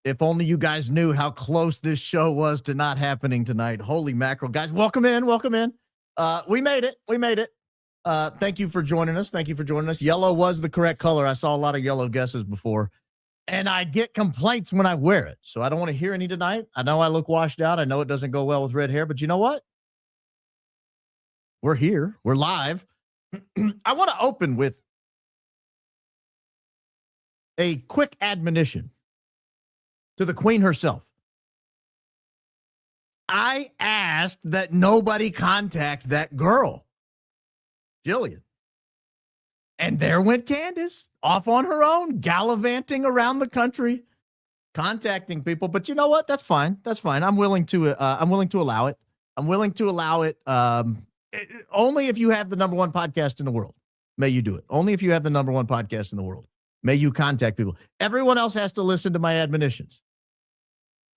If only you guys knew how close this show was to not happening tonight. Holy mackerel. Guys, welcome in. Welcome in. We made it. We made it. Thank you for joining us. Thank you for joining us. Yellow was the correct color. I saw a lot of yellow guesses before. And I get complaints when I wear it. So I don't want to hear any tonight. I know I look washed out. I know it doesn't go well with red hair. But you know what? We're here. We're live. I want to open with a quick admonition to the queen herself. I asked that nobody contact that girl, Jillian. And there went Candace off on her own, gallivanting around the country, contacting people. But you know what? That's fine. That's fine. I'm willing to allow it. I'm willing to allow it. Only if you have the number one podcast in the world, may you do it. Only if you have the number one podcast in the world, may you contact people. Everyone else has to listen to my admonitions.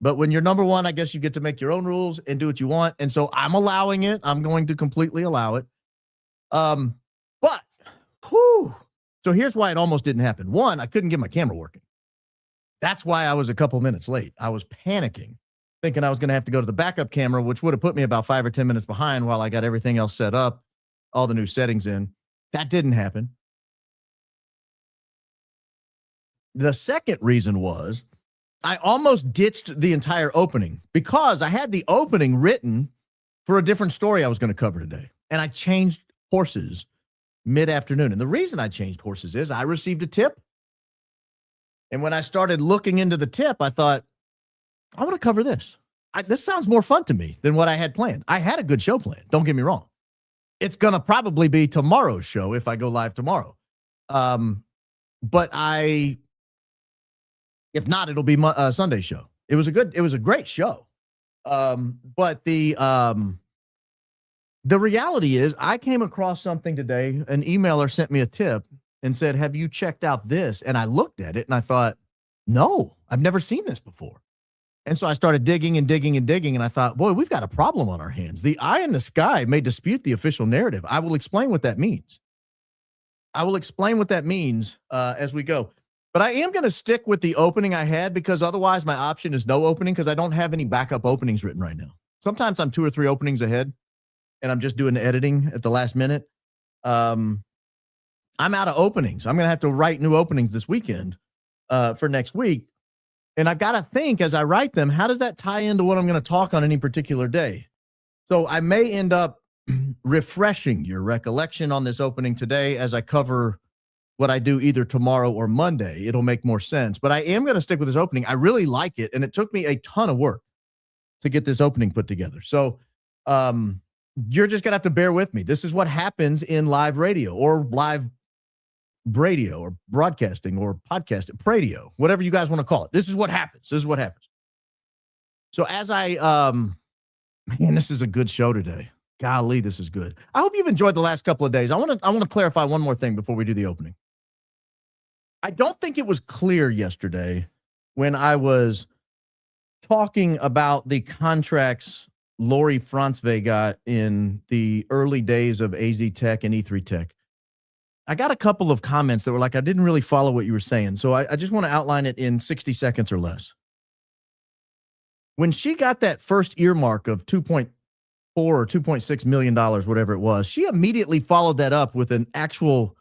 But when you're number one, I guess you get to make your own rules and do what you want. And so I'm allowing it. I'm going to completely allow it. But, whew, so here's why it almost didn't happen. One, I couldn't get my camera working. That's why I was a couple minutes late. I was panicking, thinking I was going to have to go to the backup camera, which would have put me about 5 or 10 minutes behind while I got everything else set up, all the new settings in. That didn't happen. The second reason was I almost ditched the entire opening because I had the opening written for a different story I was going to cover today. And I changed horses mid-afternoon. And the reason I changed horses is I received a tip. And when I started looking into the tip, I thought, I want to cover this. This sounds more fun to me than what I had planned. I had a good show planned. Don't get me wrong. It's going to probably be tomorrow's show if I go live tomorrow. But if not, it'll be Sunday's show. It was a great show. But the reality is I came across something today. An emailer sent me a tip and said, have you checked out this? And I looked at it and I thought, no, I've never seen this before. And so I started digging and digging and digging. And I thought, boy, we've got a problem on our hands. The eye in the sky may dispute the official narrative. I will explain what that means. As we go. But I am going to stick with the opening I had because otherwise my option is no opening because I don't have any backup openings written right now. Sometimes I'm 2 or 3 openings ahead and I'm just doing the editing at the last minute. I'm out of openings. I'm going to have to write new openings this weekend for next week. And I've got to think as I write them, how does that tie into what I'm going to talk on any particular day? So I may end up refreshing your recollection on this opening today as I cover what I do either tomorrow or Monday. It'll make more sense. But I am going to stick with this opening. I really like it. And it took me a ton of work to get this opening put together. So you're just going to have to bear with me. This is what happens in live radio or live radio or broadcasting or podcasting, pradio, whatever you guys want to call it. This is what happens. So as man, this is a good show today. Golly, this is good. I hope you've enjoyed the last couple of days. I want to clarify one more thing before we do the opening. I don't think it was clear yesterday when I was talking about the contracts Lori Franzve got in the early days of AZ Tech and E3 Tech. I got a couple of comments that were like, I didn't really follow what you were saying. So I just want to outline it in 60 seconds or less. When she got that first earmark of $2.4 or $2.6 million, whatever it was, she immediately followed that up with an actual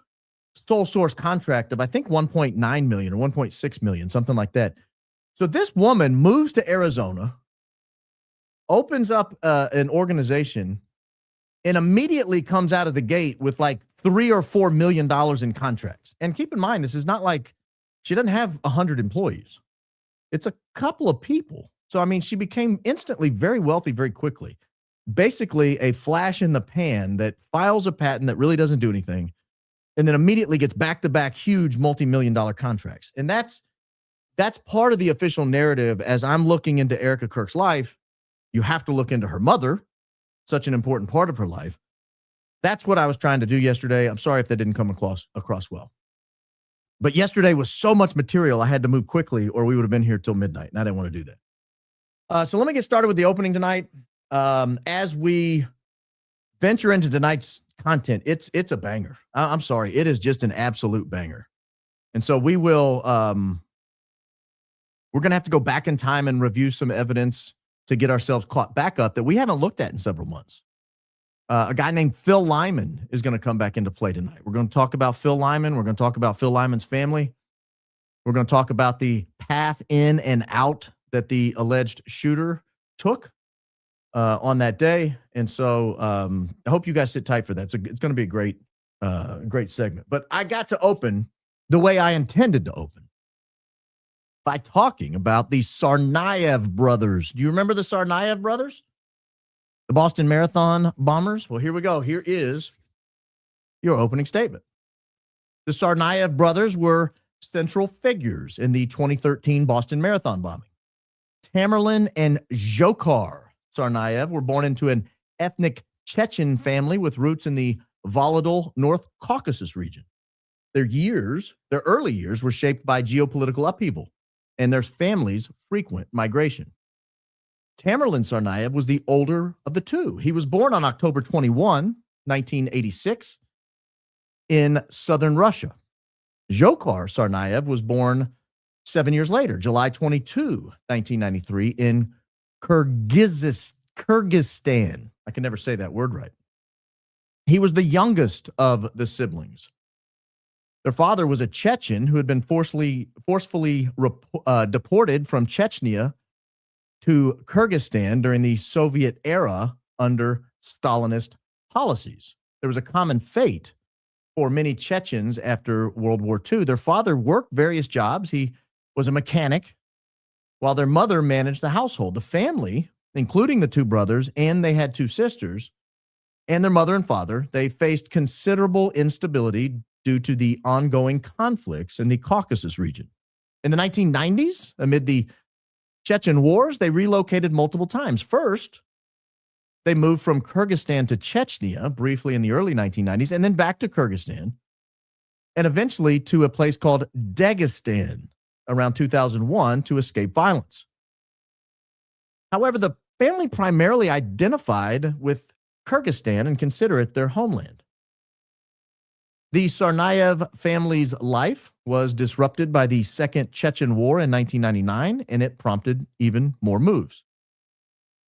sole source contract of, I think, 1.9 million or 1.6 million, something like that. So this woman moves to Arizona, opens up an organization, and immediately comes out of the gate with like $3 or $4 million in contracts. And keep in mind, this is not like she doesn't have 100 employees. It's a couple of people. So, I mean, she became instantly very wealthy very quickly. Basically a flash in the pan that files a patent that really doesn't do anything and then immediately gets back-to-back huge multi-million-dollar contracts. And that's part of the official narrative. As I'm looking into Erica Kirk's life, you have to look into her mother, such an important part of her life. That's what I was trying to do yesterday. I'm sorry if that didn't come across well. But yesterday was so much material, I had to move quickly or we would have been here till midnight, and I didn't want to do that. So let me get started with the opening tonight. As we venture into tonight's content, it's a banger. I'm sorry. It is just an absolute banger. And so we will We're going to have to go back in time and review some evidence to get ourselves caught back up that we haven't looked at in several months. A guy named Phil Lyman is going to come back into play tonight. We're going to talk about Phil Lyman. We're going to talk about Phil Lyman's family. We're going to talk about the path in and out that the alleged shooter took on that day. And so I hope you guys sit tight for that. It's going to be a great segment. But I got to open the way I intended to open, by talking about the Tsarnaev brothers. Do you remember the Tsarnaev brothers? The Boston Marathon bombers? Well, here we go. Here is your opening statement. The Tsarnaev brothers were central figures in the 2013 Boston Marathon bombing. Tamerlan and Dzhokhar Tsarnaev were born into an ethnic Chechen family with roots in the volatile North Caucasus region. Their early years were shaped by geopolitical upheaval and their families' frequent migration. Tamerlan Tsarnaev was the older of the two. He was born on October 21, 1986, in southern Russia. Dzhokhar Tsarnaev was born 7 years later, July 22, 1993, in Kyrgyzstan. I can never say that word right. He was the youngest of the siblings. Their father was a Chechen who had been forcefully deported from Chechnya to Kyrgyzstan during the Soviet era under Stalinist policies. There was a common fate for many Chechens after World War II. Their father worked various jobs. He was a mechanic, while their mother managed the household. The family, including the two brothers, and they had two sisters, and their mother and father, they faced considerable instability due to the ongoing conflicts in the Caucasus region. In the 1990s, amid the Chechen wars, they relocated multiple times. First, they moved from Kyrgyzstan to Chechnya briefly in the early 1990s, and then back to Kyrgyzstan, and eventually to a place called Dagestan around 2001 to escape violence. However, the family primarily identified with Kyrgyzstan and consider it their homeland. The Tsarnaev family's life was disrupted by the Second Chechen War in 1999, and it prompted even more moves.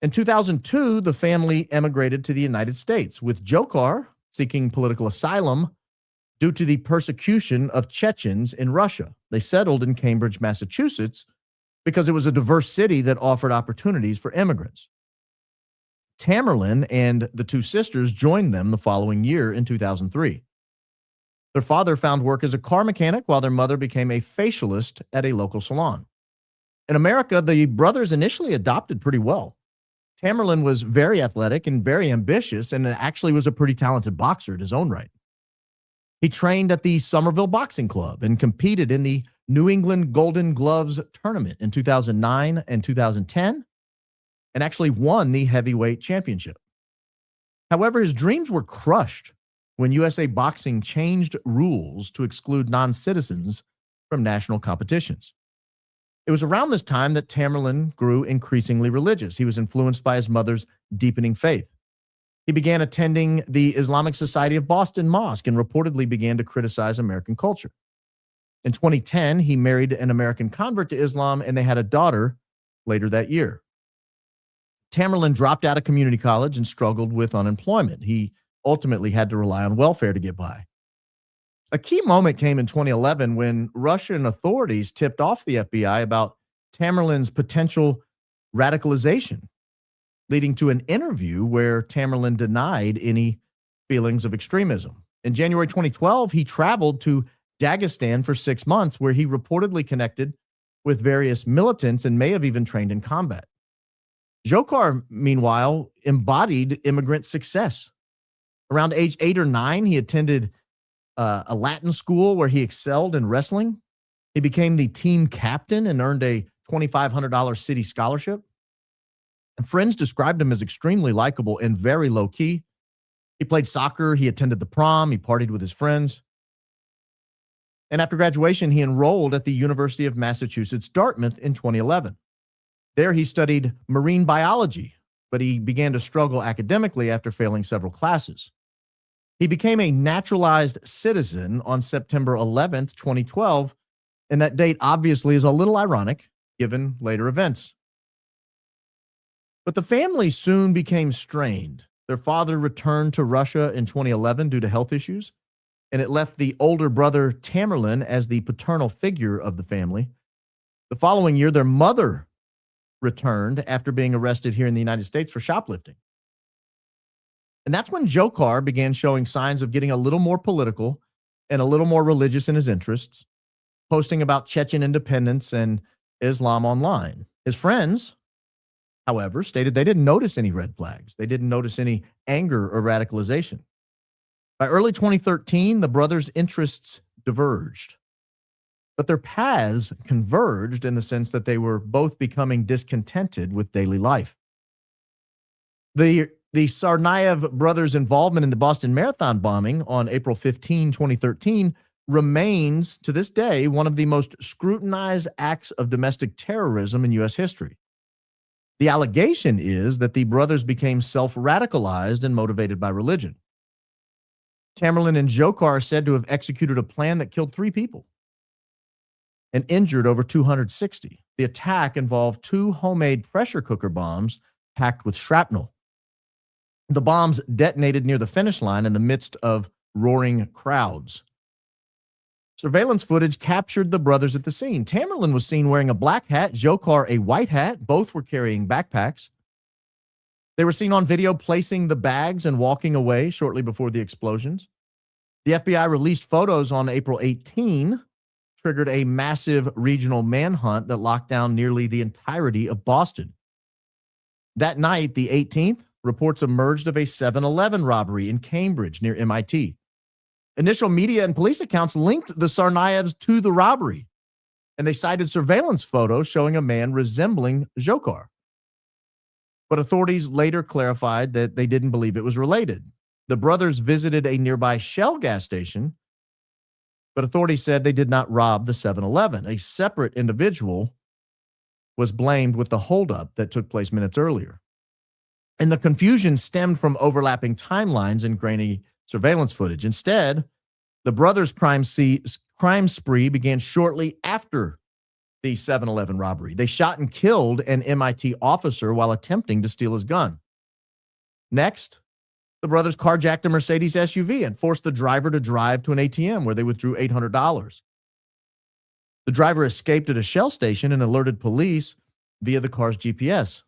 In 2002, the family emigrated to the United States, with Dzhokhar seeking political asylum due to the persecution of Chechens in Russia. They settled in Cambridge, Massachusetts, because it was a diverse city that offered opportunities for immigrants. Tamerlan and the two sisters joined them the following year in 2003. Their father found work as a car mechanic, while their mother became a facialist at a local salon. In America, the brothers initially adopted pretty well. Tamerlan was very athletic and very ambitious, and actually was a pretty talented boxer in his own right. He trained at the Somerville Boxing Club and competed in the New England Golden Gloves tournament in 2009 and 2010, and actually won the heavyweight championship. However, his dreams were crushed when USA Boxing changed rules to exclude non-citizens from national competitions. It was around this time that Tamerlan grew increasingly religious. He was influenced by his mother's deepening faith. He began attending the Islamic Society of Boston Mosque and reportedly began to criticize American culture. In 2010, he married an American convert to Islam, and they had a daughter later that year. Tamerlan dropped out of community college and struggled with unemployment. He ultimately had to rely on welfare to get by. A key moment came in 2011 when Russian authorities tipped off the FBI about Tamerlan's potential radicalization, leading to an interview where Tamerlan denied any feelings of extremism. In January 2012, he traveled to Dagestan for 6 months, where he reportedly connected with various militants and may have even trained in combat. Dzhokhar, meanwhile, embodied immigrant success. Around age 8 or 9, he attended a Latin school where he excelled in wrestling. He became the team captain and earned a $2,500 city scholarship. And friends described him as extremely likable and very low-key. He played soccer, he attended the prom, he partied with his friends. And after graduation, he enrolled at the University of Massachusetts, Dartmouth in 2011. There he studied marine biology, but he began to struggle academically after failing several classes. He became a naturalized citizen on September 11th, 2012, and that date obviously is a little ironic, given later events. But the family soon became strained. Their father returned to Russia in 2011 due to health issues, and it left the older brother Tamerlan as the paternal figure of the family. The following year, their mother returned after being arrested here in the United States for shoplifting. And that's when Dzhokhar began showing signs of getting a little more political and a little more religious in his interests, posting about Chechen independence and Islam online. His friends, however, stated they didn't notice any red flags. They didn't notice any anger or radicalization. By early 2013, the brothers' interests diverged, but their paths converged in the sense that they were both becoming discontented with daily life. The Tsarnaev brothers' involvement in the Boston Marathon bombing on April 15, 2013, remains to this day one of the most scrutinized acts of domestic terrorism in U.S. history. The allegation is that the brothers became self-radicalized and motivated by religion. Tamerlan and Dzhokhar are said to have executed a plan that killed 3 people and injured over 260. The attack involved 2 homemade pressure cooker bombs packed with shrapnel. The bombs detonated near the finish line in the midst of roaring crowds. Surveillance footage captured the brothers at the scene. Tamerlan was seen wearing a black hat, Dzhokhar a white hat. Both were carrying backpacks. They were seen on video placing the bags and walking away shortly before the explosions. The FBI released photos on April 18, triggered a massive regional manhunt that locked down nearly the entirety of Boston. That night, the 18th, reports emerged of a 7-Eleven robbery in Cambridge near MIT. Initial media and police accounts linked the Tsarnaevs to the robbery, and they cited surveillance photos showing a man resembling Dzhokhar. But authorities later clarified that they didn't believe it was related. The brothers visited a nearby Shell gas station, but authorities said they did not rob the 7-Eleven. A separate individual was blamed with the holdup that took place minutes earlier. And the confusion stemmed from overlapping timelines and grainy surveillance footage. Instead, the brothers' crime spree began shortly after the 7-Eleven robbery. They shot and killed an MIT officer while attempting to steal his gun. Next, the brothers carjacked a Mercedes SUV and forced the driver to drive to an ATM where they withdrew $800. The driver escaped at a Shell station and alerted police via the car's GPS.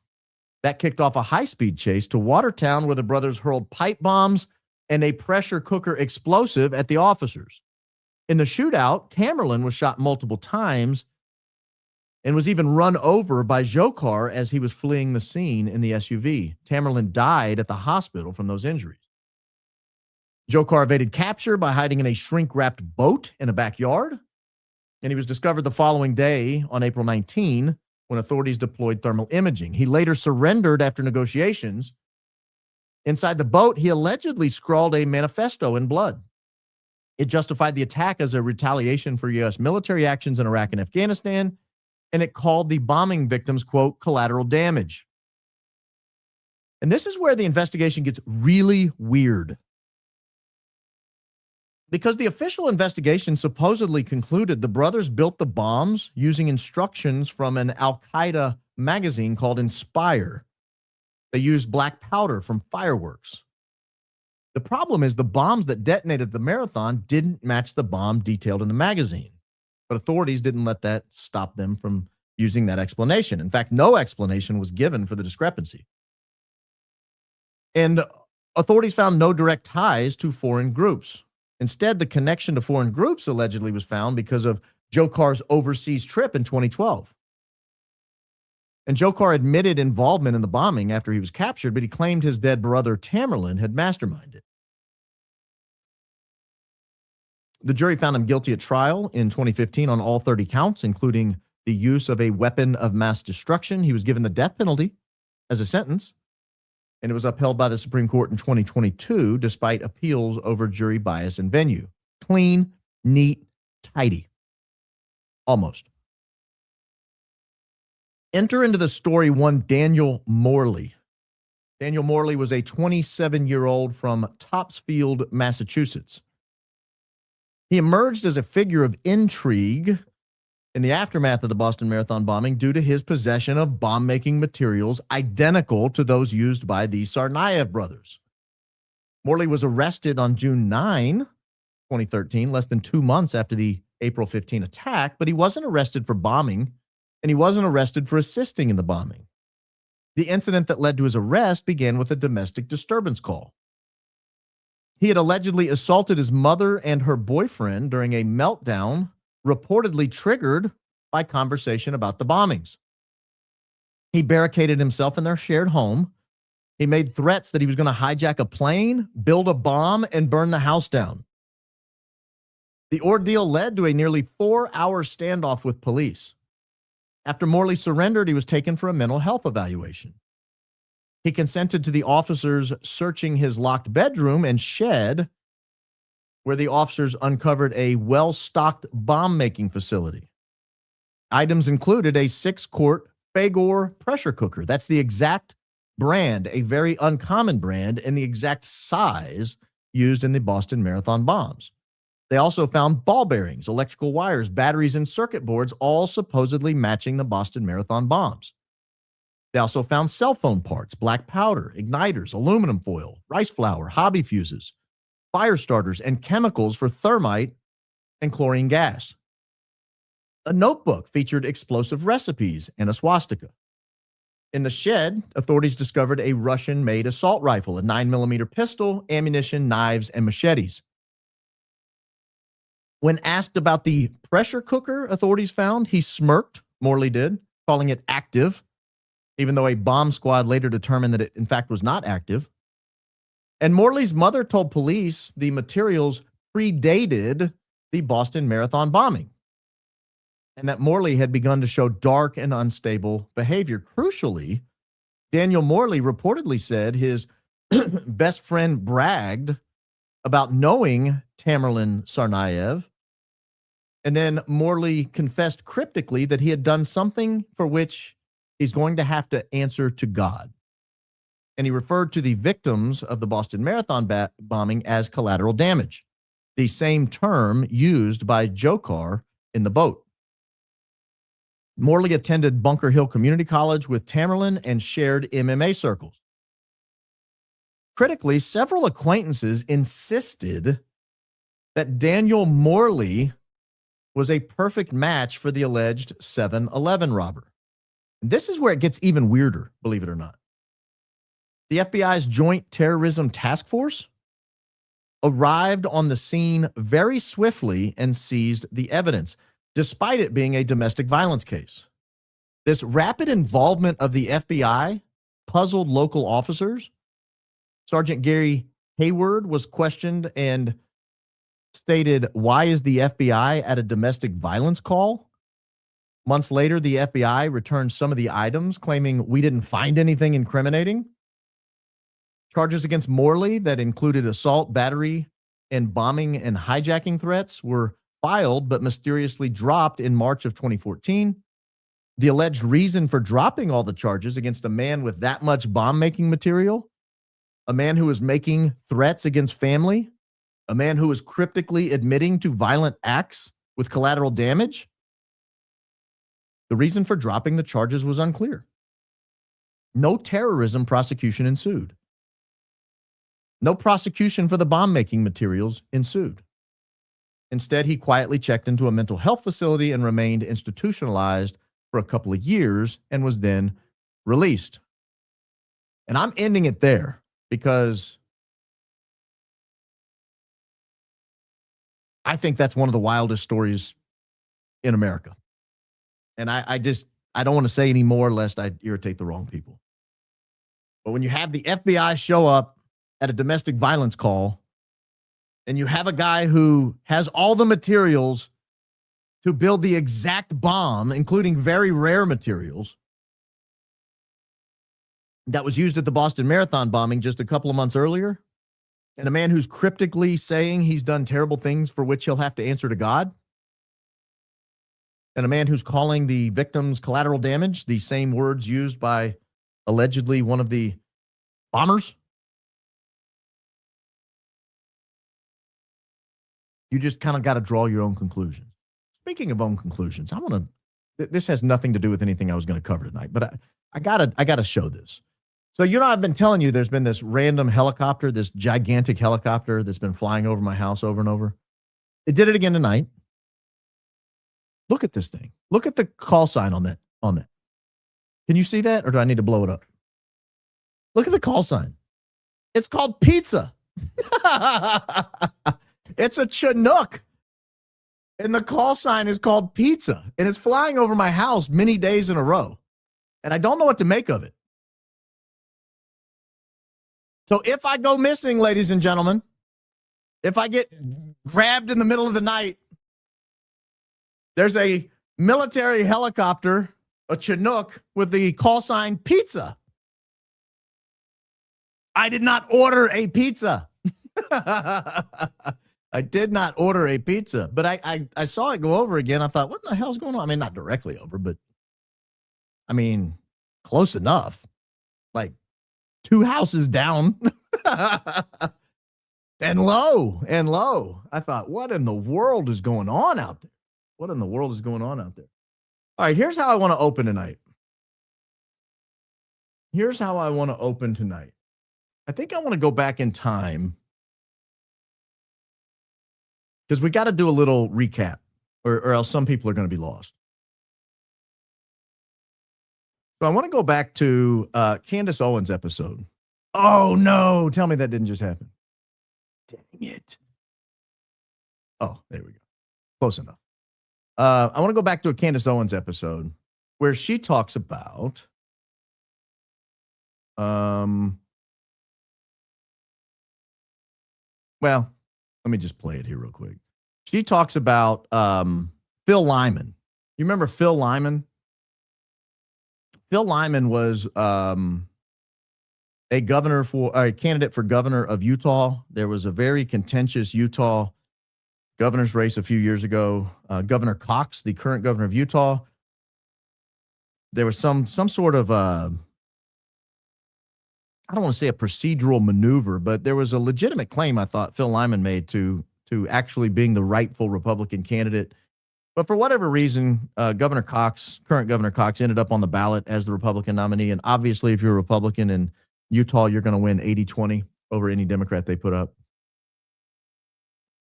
That kicked off a high-speed chase to Watertown, where the brothers hurled pipe bombs and a pressure cooker explosive at the officers. In the shootout, Tamerlan was shot multiple times and was even run over by Dzhokhar as he was fleeing the scene in the SUV. Tamerlan died at the hospital from those injuries. Dzhokhar evaded capture by hiding in a shrink-wrapped boat in a backyard, and he was discovered the following day on April 19 when authorities deployed thermal imaging. He later surrendered after negotiations. Inside the boat, he allegedly scrawled a manifesto in blood. It justified the attack as a retaliation for U.S. military actions in Iraq and Afghanistan, and it called the bombing victims, quote, collateral damage. And this is where the investigation gets really weird. Because the official investigation supposedly concluded the brothers built the bombs using instructions from an Al-Qaeda magazine called Inspire. They used black powder from fireworks. The problem is the bombs that detonated the marathon didn't match the bomb detailed in the magazine. But authorities didn't let that stop them from using that explanation. In fact, no explanation was given for the discrepancy. And authorities found no direct ties to foreign groups. Instead, the connection to foreign groups allegedly was found because of Dzhokhar's overseas trip in 2012. And Dzhokhar admitted involvement in the bombing after he was captured, but he claimed his dead brother Tamerlan had masterminded. The jury found him guilty at trial in 2015 on all 30 counts, including the use of a weapon of mass destruction. He was given the death penalty as a sentence, and it was upheld by the Supreme Court in 2022, despite appeals over jury bias and venue. Clean, neat, tidy. Almost. Enter into the story one Daniel Morley. Daniel Morley was a 27-year-old from Topsfield, Massachusetts. He emerged as a figure of intrigue in the aftermath of the Boston Marathon bombing due to his possession of bomb-making materials identical to those used by the Tsarnaev brothers. Morley was arrested on June 9, 2013, less than 2 months after the April 15 attack, but he wasn't arrested for bombing, and he wasn't arrested for assisting in the bombing. The incident that led to his arrest began with a domestic disturbance call. He had allegedly assaulted his mother and her boyfriend during a meltdown reportedly triggered by conversation about the bombings. He barricaded himself in their shared home. He made threats that he was going to hijack a plane, build a bomb, and burn the house down. The ordeal led to a nearly 4-hour standoff with police. After Morley surrendered, he was taken for a mental health evaluation. He consented to the officers searching his locked bedroom and shed, where the officers uncovered a well-stocked bomb-making facility. Items included a 6-quart Fagor pressure cooker. That's the exact brand, a very uncommon brand, and the exact size used in the Boston Marathon bombs. They also found ball bearings, electrical wires, batteries, and circuit boards, all supposedly matching the Boston Marathon bombs. They also found cell phone parts, black powder, igniters, aluminum foil, rice flour, hobby fuses, fire starters, and chemicals for thermite and chlorine gas. A notebook featured explosive recipes and a swastika. In the shed, authorities discovered a Russian-made assault rifle, a 9mm pistol, ammunition, knives, and machetes. When asked about the pressure cooker authorities found, he smirked, Morley did, calling it active, even though a bomb squad later determined that it, in fact, was not active. And Morley's mother told police the materials predated the Boston Marathon bombing, and that Morley had begun to show dark and unstable behavior. Crucially, Daniel Morley reportedly said his best friend bragged about knowing Tamerlan Tsarnaev, and then Morley confessed cryptically that he had done something for which he's going to have to answer to God. And he referred to the victims of the Boston Marathon bombing as collateral damage, the same term used by Dzhokhar in the boat. Morley attended Bunker Hill Community College with Tamerlan and shared MMA circles. Critically, several acquaintances insisted that Daniel Morley was a perfect match for the alleged 7-Eleven robber. And this is where it gets even weirder, believe it or not. The FBI's Joint Terrorism Task Force arrived on the scene very swiftly and seized the evidence, despite it being a domestic violence case. This rapid involvement of the FBI puzzled local officers. Sergeant Gary Hayward was questioned and stated, "Why is the FBI at a domestic violence call?" Months later, the FBI returned some of the items, claiming we didn't find anything incriminating. Charges against Morley that included assault, battery, and bombing and hijacking threats were filed but mysteriously dropped in March of 2014. The alleged reason for dropping all the charges against a man with that much bomb-making material, a man who was making threats against family, a man who was cryptically admitting to violent acts with collateral damage, the reason for dropping the charges was unclear. No terrorism prosecution ensued. No prosecution for the bomb-making materials ensued. Instead, he quietly checked into a mental health facility and remained institutionalized for a couple of years and was then released. And I'm ending it there because I think that's one of the wildest stories in America. And I don't want to say any more lest I irritate the wrong people. But when you have the FBI show up at a domestic violence call, and you have a guy who has all the materials to build the exact bomb, including very rare materials, that was used at the Boston Marathon bombing just a couple of months earlier, and a man who's cryptically saying he's done terrible things for which he'll have to answer to God, and a man who's calling the victims collateral damage, the same words used by allegedly one of the bombers, you just kind of got to draw your own conclusions. speaking of own conclusions, I want to, this has nothing to do with anything I was going to cover tonight, but I gotta show this. So, I've been telling you there's been this random helicopter, this gigantic helicopter that's been flying over my house over and over. It did it again tonight. Look at this thing. Look at the call sign on that. Can you see that, or do I need to blow it up? Look at the call sign. It's called pizza. It's a Chinook. And the call sign is called pizza. And it's flying over my house many days in a row. And I don't know what to make of it. So if I go missing, ladies and gentlemen, if I get grabbed in the middle of the night, there's a military helicopter, a Chinook, with the call sign pizza. I did not order a pizza. I did not order a pizza, but I saw it go over again. I thought, what the hell's going on? I mean, not directly over, but I mean, close enough. Like 2 houses down. and low. I thought, what in the world is going on out there? What in the world is going on out there? All right, here's how I want to open tonight. I think I want to go back in time because we got to do a little recap or else some people are going to be lost. So I want to go back to Candace Owens' episode. Oh, no. Tell me that didn't just happen. Dang it. Oh, there we go. Close enough. I want to go back to a Candace Owens episode where she talks about well, let me just play it here real quick. She talks about Phil Lyman. You remember Phil Lyman? Phil Lyman was a candidate for governor of Utah. There was a very contentious Utah governor's race a few years ago. Governor Cox, the current governor of Utah, there was some sort of I don't want to say a procedural maneuver, but there was a legitimate claim I thought Phil Lyman made to actually being the rightful Republican candidate. But for whatever reason, current Governor Cox ended up on the ballot as the Republican nominee. And obviously, if you're a Republican in Utah, you're going to win 80-20 over any Democrat they put up.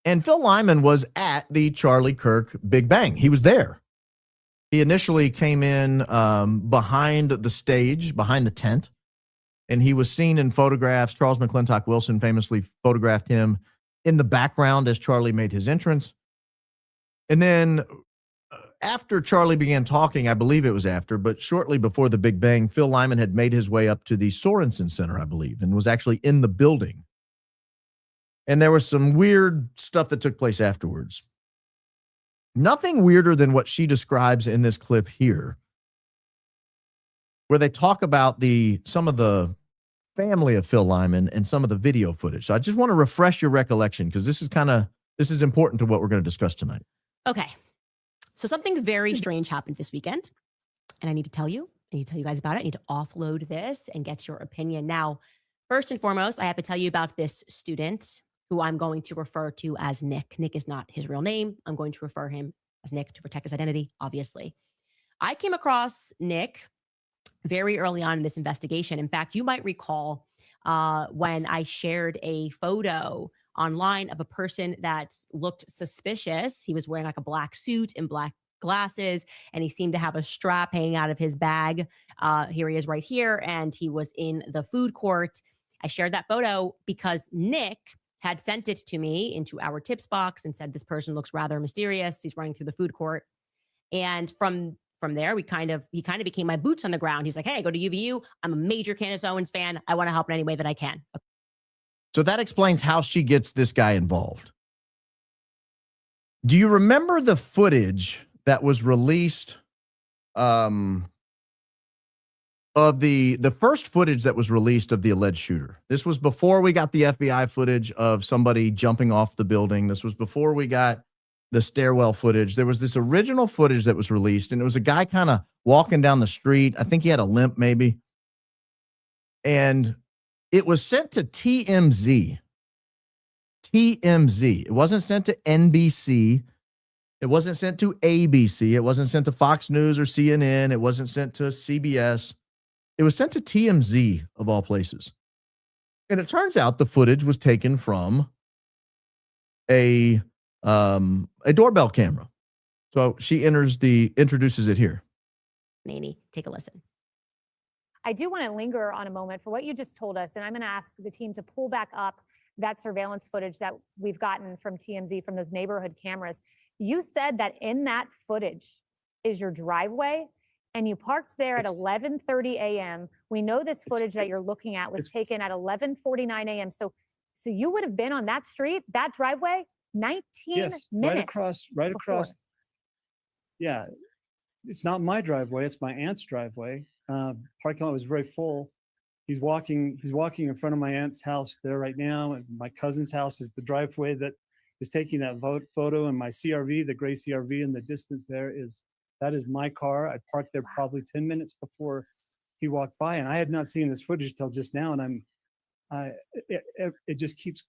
And Phil Lyman was at the Charlie Kirk Big Bang. He was there. He initially came in behind the stage, behind the tent, and he was seen in photographs. Charles McClintock Wilson famously photographed him in the background as Charlie made his entrance. And then after Charlie began talking, I believe it was after, but shortly before the Big Bang, Phil Lyman had made his way up to the Sorensen Center, I believe, and was actually in the building. And there was some weird stuff that took place afterwards. Nothing weirder than what she describes in this clip here, where they talk about some of the family of Phil Lyman and some of the video footage. So I just want to refresh your recollection because this is important to what we're going to discuss tonight. Okay. So something very strange happened this weekend, and I need to tell you guys about it. I need to offload this and get your opinion. Now, first and foremost, I have to tell you about this student who I'm going to refer to as Nick. Nick is not his real name. I'm going to refer him as Nick to protect his identity, obviously. I came across Nick very early on in this investigation. In fact, you might recall when I shared a photo online of a person that looked suspicious. He was wearing like a black suit and black glasses, and he seemed to have a strap hanging out of his bag. Here he is right here, and he was in the food court. I shared that photo because Nick had sent it to me into our tips box and said, this person looks rather mysterious. He's running through the food court. And from there, he kind of became my boots on the ground. He's like, hey, I go to UVU. I'm a major Candace Owens fan. I want to help in any way that I can. So that explains how she gets this guy involved. Do you remember the footage that was released of the first footage that was released of the alleged shooter? This was before we got the FBI footage of somebody jumping off the building. This was before we got the stairwell footage. There was this original footage that was released, and it was a guy kind of walking down the street. I think he had a limp maybe. And it was sent to TMZ. TMZ. It wasn't sent to NBC. It wasn't sent to ABC. It wasn't sent to Fox News or CNN. It wasn't sent to CBS. It was sent to TMZ, of all places. And it turns out the footage was taken from a doorbell camera. So she introduces it here. Naney, take a listen. I do want to linger on a moment for what you just told us, and I'm going to ask the team to pull back up that surveillance footage that we've gotten from TMZ, from those neighborhood cameras. You said that in that footage is your driveway, and you parked there at 11:30 a.m. We know this footage that you're looking at was taken at 11:49 a.m. So you would have been on that street, that driveway, 19 minutes. Right across. Yeah, it's not my driveway; it's my aunt's driveway. Parking lot was very full. He's walking in front of my aunt's house there right now, and my cousin's house is the driveway that is taking that photo, and my CRV, the gray CRV in the distance there is my car. I parked there probably 10 minutes before he walked by, and I had not seen this footage till just now, and it just keeps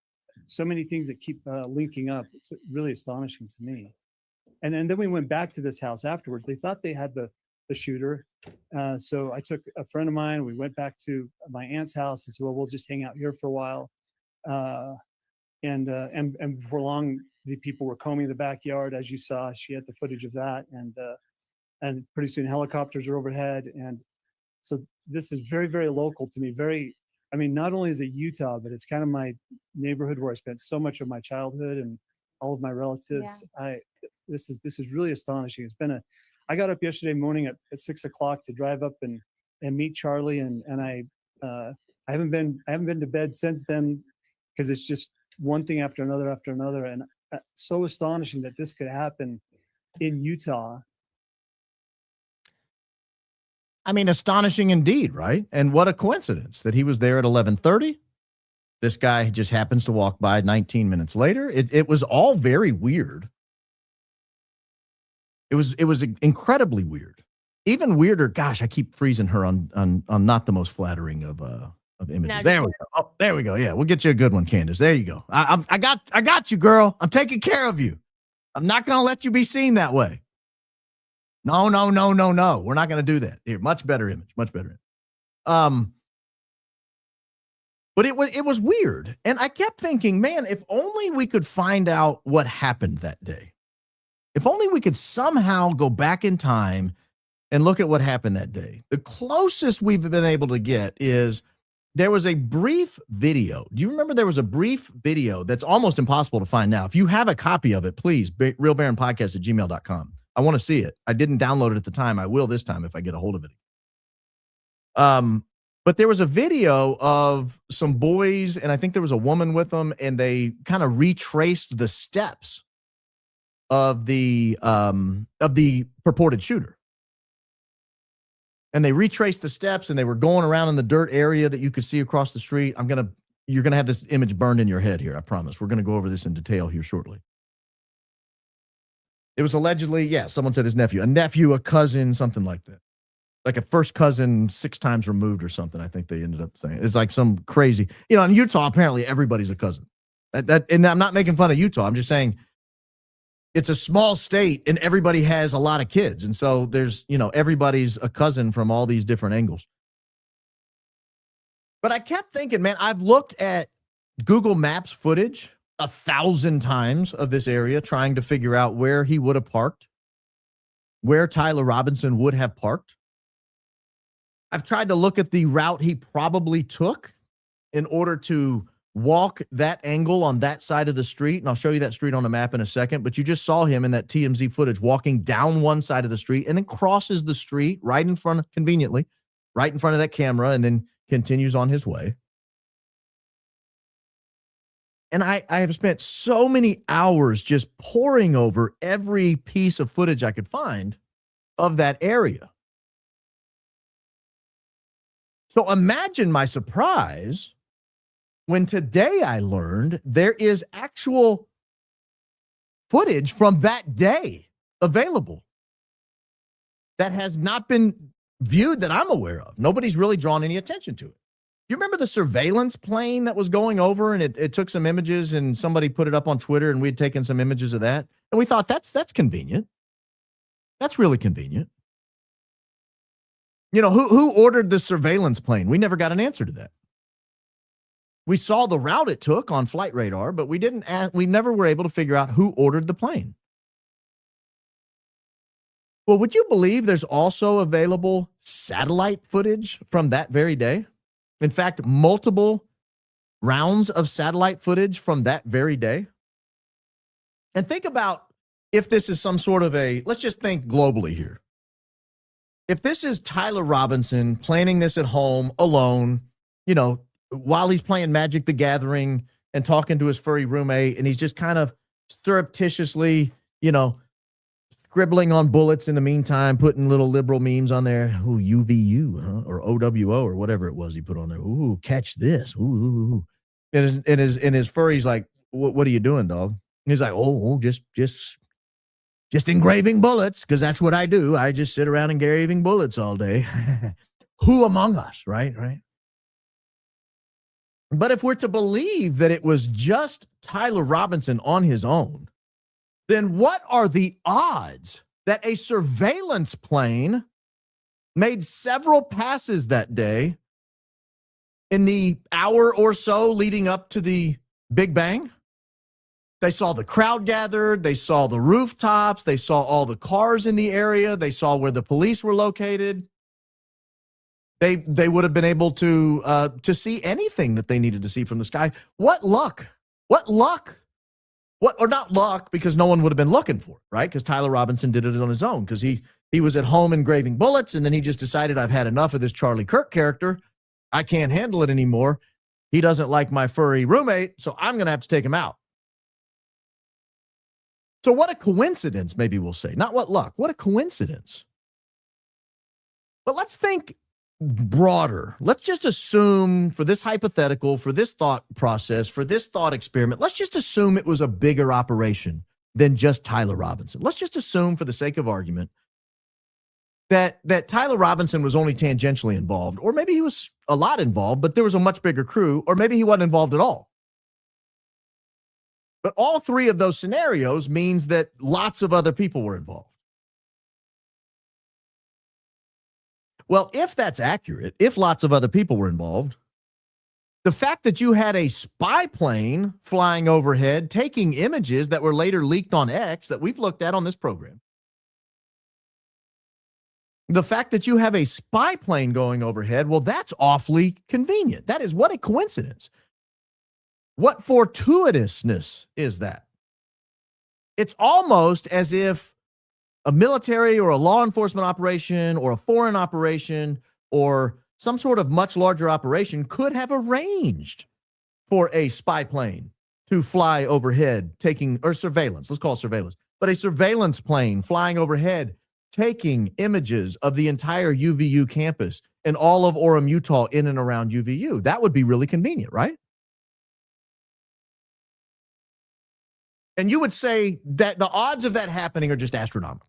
so many things that keep linking up. It's really astonishing to me. And then we went back to this house afterwards. They thought they had the shooter. So I took a friend of mine, we went back to my aunt's house and said, well, we'll just hang out here for a while. And before long, the people were combing the backyard, as you saw. She had the footage of that, and pretty soon helicopters are overhead. And so this is very, very local to me. Not only is it Utah, but it's kind of my neighborhood where I spent so much of my childhood and all of my relatives. Yeah. This is really astonishing. I got up yesterday morning at 6 o'clock to drive up and meet Charlie, and I haven't been to bed since then, because it's just one thing after another, and so astonishing that this could happen in Utah. Astonishing indeed, right? And what a coincidence that he was there at 11:30. This guy just happens to walk by 19 minutes later. It was all very weird. It was incredibly weird. Even weirder. Gosh, I keep freezing her on not the most flattering of images. No, there we go. Oh, there we go. Yeah, we'll get you a good one, Candace. There you go. I got you, girl. I'm taking care of you. I'm not gonna let you be seen that way. No. We're not gonna do that. Here, much better image. But it was weird, and I kept thinking, man, if only we could find out what happened that day. If only we could somehow go back in time and look at what happened that day. The closest we've been able to get is there was a brief video. Do you remember there was a brief video that's almost impossible to find now? If you have a copy of it, please, realbaronpodcast@gmail.com. I want to see it. I didn't download it at the time. I will this time if I get a hold of it. But there was a video of some boys, and I think there was a woman with them, and they kind of retraced the steps of the purported shooter. And they retraced the steps, and they were going around in the dirt area that you could see across the street. You're gonna have this image burned in your head here, I promise. We're gonna go over this in detail here shortly. It was allegedly, someone said his nephew, a cousin, something like that. Like a first cousin 6 times removed or something, I think they ended up saying. It's like some crazy, in Utah, apparently everybody's a cousin. And I'm not making fun of Utah. I'm just saying it's a small state and everybody has a lot of kids. And so there's, everybody's a cousin from all these different angles. But I kept thinking, man, I've looked at Google Maps footage 1,000 times of this area trying to figure out where he would have parked, where Tyler Robinson would have parked. I've tried to look at the route he probably took in order to walk that angle on that side of the street. And I'll show you that street on a map in a second. But you just saw him in that TMZ footage walking down one side of the street and then crosses the street conveniently, right in front of that camera, and then continues on his way. And I have spent so many hours just poring over every piece of footage I could find of that area. So imagine my surprise when today I learned there is actual footage from that day available that has not been viewed that I'm aware of. Nobody's really drawn any attention to it. You remember the surveillance plane that was going over and it took some images and somebody put it up on Twitter and we'd taken some images of that. And we thought that's convenient. That's really convenient. You know, who ordered the surveillance plane? We never got an answer to that. We saw the route it took on flight radar, but we never were able to figure out who ordered the plane. Well, would you believe there's also available satellite footage from that very day? In fact, multiple rounds of satellite footage from that very day. And think about if this is some sort of let's just think globally here. If this is Tyler Robinson planning this at home alone, you know, while he's playing Magic the Gathering and talking to his furry roommate, and he's just kind of surreptitiously, you know, scribbling on bullets in the meantime, putting little liberal memes on there. Ooh, UVU, huh? Or OWO or whatever it was he put on there. Ooh, catch this. Ooh. And his furry's like, what are you doing, dog? And he's like, oh, just engraving bullets, because that's what I do. I just sit around engraving bullets all day. Who among us, right? But if we're to believe that it was just Tyler Robinson on his own, then what are the odds that a surveillance plane made several passes that day in the hour or so leading up to the Big Bang? They saw the crowd gathered. They saw the rooftops. They saw all the cars in the area. They saw where the police were located. They would have been able to see anything that they needed to see from the sky. What luck? What luck? Or not luck, because no one would have been looking for it, right? Because Tyler Robinson did it on his own, because he was at home engraving bullets, and then he just decided, I've had enough of this Charlie Kirk character. I can't handle it anymore. He doesn't like my furry roommate, so I'm going to have to take him out. So what a coincidence, maybe we'll say. Not what luck. What a coincidence. But let's think broader. Let's just assume, for this hypothetical, for this thought process, for this thought experiment, let's just assume it was a bigger operation than just Tyler Robinson. Let's just assume, for the sake of argument, that Tyler Robinson was only tangentially involved, or maybe he was a lot involved, but there was a much bigger crew, or maybe he wasn't involved at all. But all three of those scenarios means that lots of other people were involved. Well, if that's accurate, if lots of other people were involved, the fact that you had a spy plane flying overhead, taking images that were later leaked on X that we've looked at on this program, the fact that you have a spy plane going overhead, well, that's awfully convenient. That is, what a coincidence. What fortuitousness is that? It's almost as if a military or a law enforcement operation or a foreign operation or some sort of much larger operation could have arranged for a spy plane to fly overhead, or surveillance, let's call it surveillance, but a surveillance plane flying overhead, taking images of the entire UVU campus and all of Orem, Utah in and around UVU. That would be really convenient, right? And you would say that the odds of that happening are just astronomical.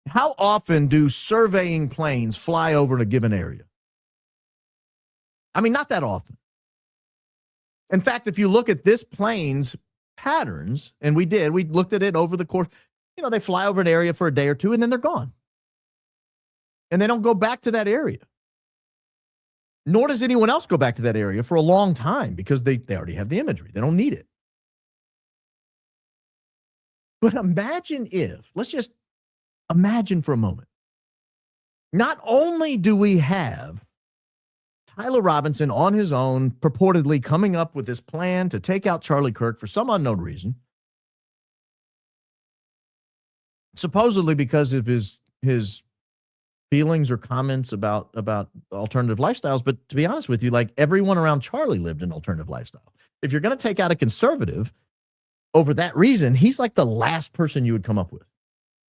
How often do surveying planes fly over a given area? I mean, not that often. In fact, if you look at this plane's patterns, and we looked at it over the course, they fly over an area for a day or two, and then they're gone. And they don't go back to that area. Nor does anyone else go back to that area for a long time, because they already have the imagery. They don't need it. But imagine let's just imagine for a moment. Not only do we have Tyler Robinson on his own, purportedly coming up with this plan to take out Charlie Kirk for some unknown reason, supposedly because of his feelings or comments about alternative lifestyles. But to be honest with you, like, everyone around Charlie lived an alternative lifestyle. If you're going to take out a conservative over that reason, he's like the last person you would come up with.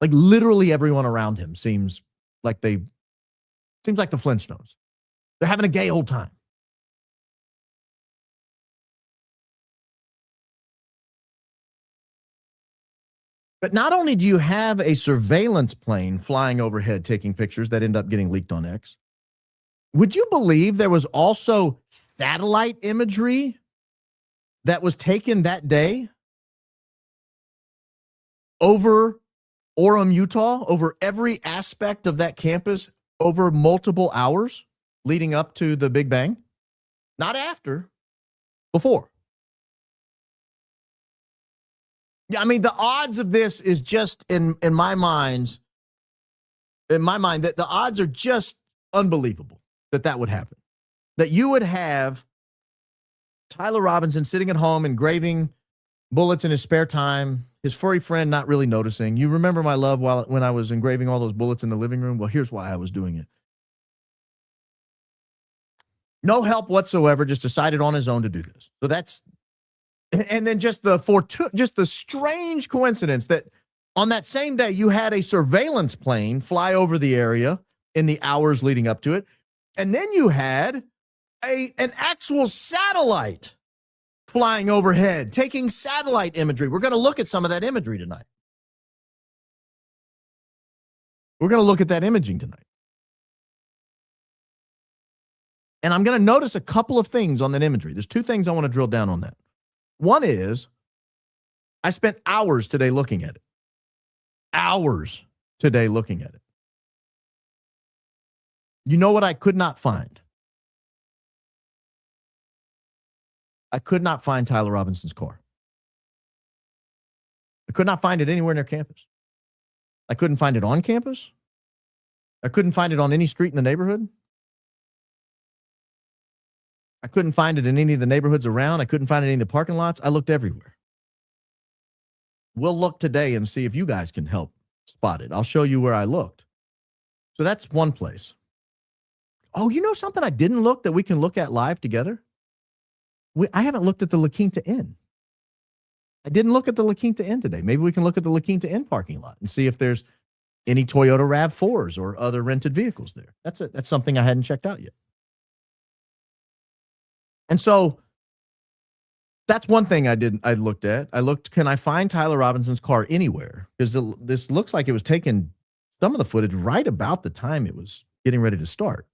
Like, literally everyone around him seems like the Flintstones. They're having a gay old time. But not only do you have a surveillance plane flying overhead taking pictures that end up getting leaked on X, Would you believe there was also satellite imagery that was taken that day over Orem, Utah, over every aspect of that campus over multiple hours leading up to the Big Bang? Not after, before. Yeah, I mean, the odds of this is just in my mind, that the odds are just unbelievable that would happen. That you would have Tyler Robinson sitting at home engraving bullets in his spare time, his furry friend not really noticing. You remember my love when I was engraving all those bullets in the living room? Well, here's why I was doing it. No help whatsoever, just decided on his own to do this. So that's, and then just the strange coincidence that on that same day you had a surveillance plane fly over the area in the hours leading up to it. And then you had an actual satellite flying overhead, taking satellite imagery. We're going to look at some of that imagery tonight. We're going to look at that imaging tonight. And I'm going to notice a couple of things on that imagery. There's two things I want to drill down on that. One is I spent hours today looking at it. Hours today looking at it. You know what I could not find? I could not find Tyler Robinson's car. I could not find it anywhere near campus. I couldn't find it on campus. I couldn't find it on any street in the neighborhood. I couldn't find it in any of the neighborhoods around. I couldn't find it in the parking lots. I looked everywhere. We'll look today and see if you guys can help spot it. I'll show you where I looked. So that's one place. Oh, you know something I didn't look that we can look at live together? I haven't looked at the La Quinta Inn. I didn't look at the La Quinta Inn today. Maybe we can look at the La Quinta Inn parking lot and see if there's any Toyota RAV4s or other rented vehicles there. That's something I hadn't checked out yet. And so that's one thing I looked at. I looked, can I find Tyler Robinson's car anywhere? Because this looks like it was taken, some of the footage right about the time it was getting ready to start.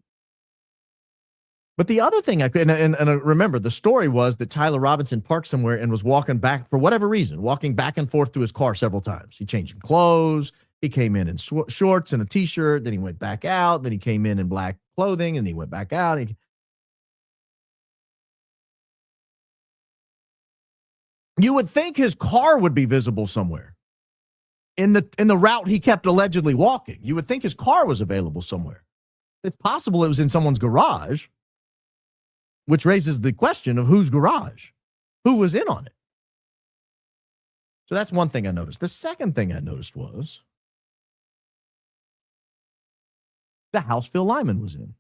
But the other thing I could, and remember, the story was that Tyler Robinson parked somewhere and was walking back, for whatever reason, walking back and forth to his car several times. He changing clothes. He came in shorts and a T-shirt. Then he went back out. Then he came in black clothing and he went back out. You would think his car would be visible somewhere in the route he kept allegedly walking. You would think his car was available somewhere. It's possible it was in someone's garage, which raises the question of whose garage, who was in on it. So that's one thing I noticed. The second thing I noticed was the house Phil Lyman was in.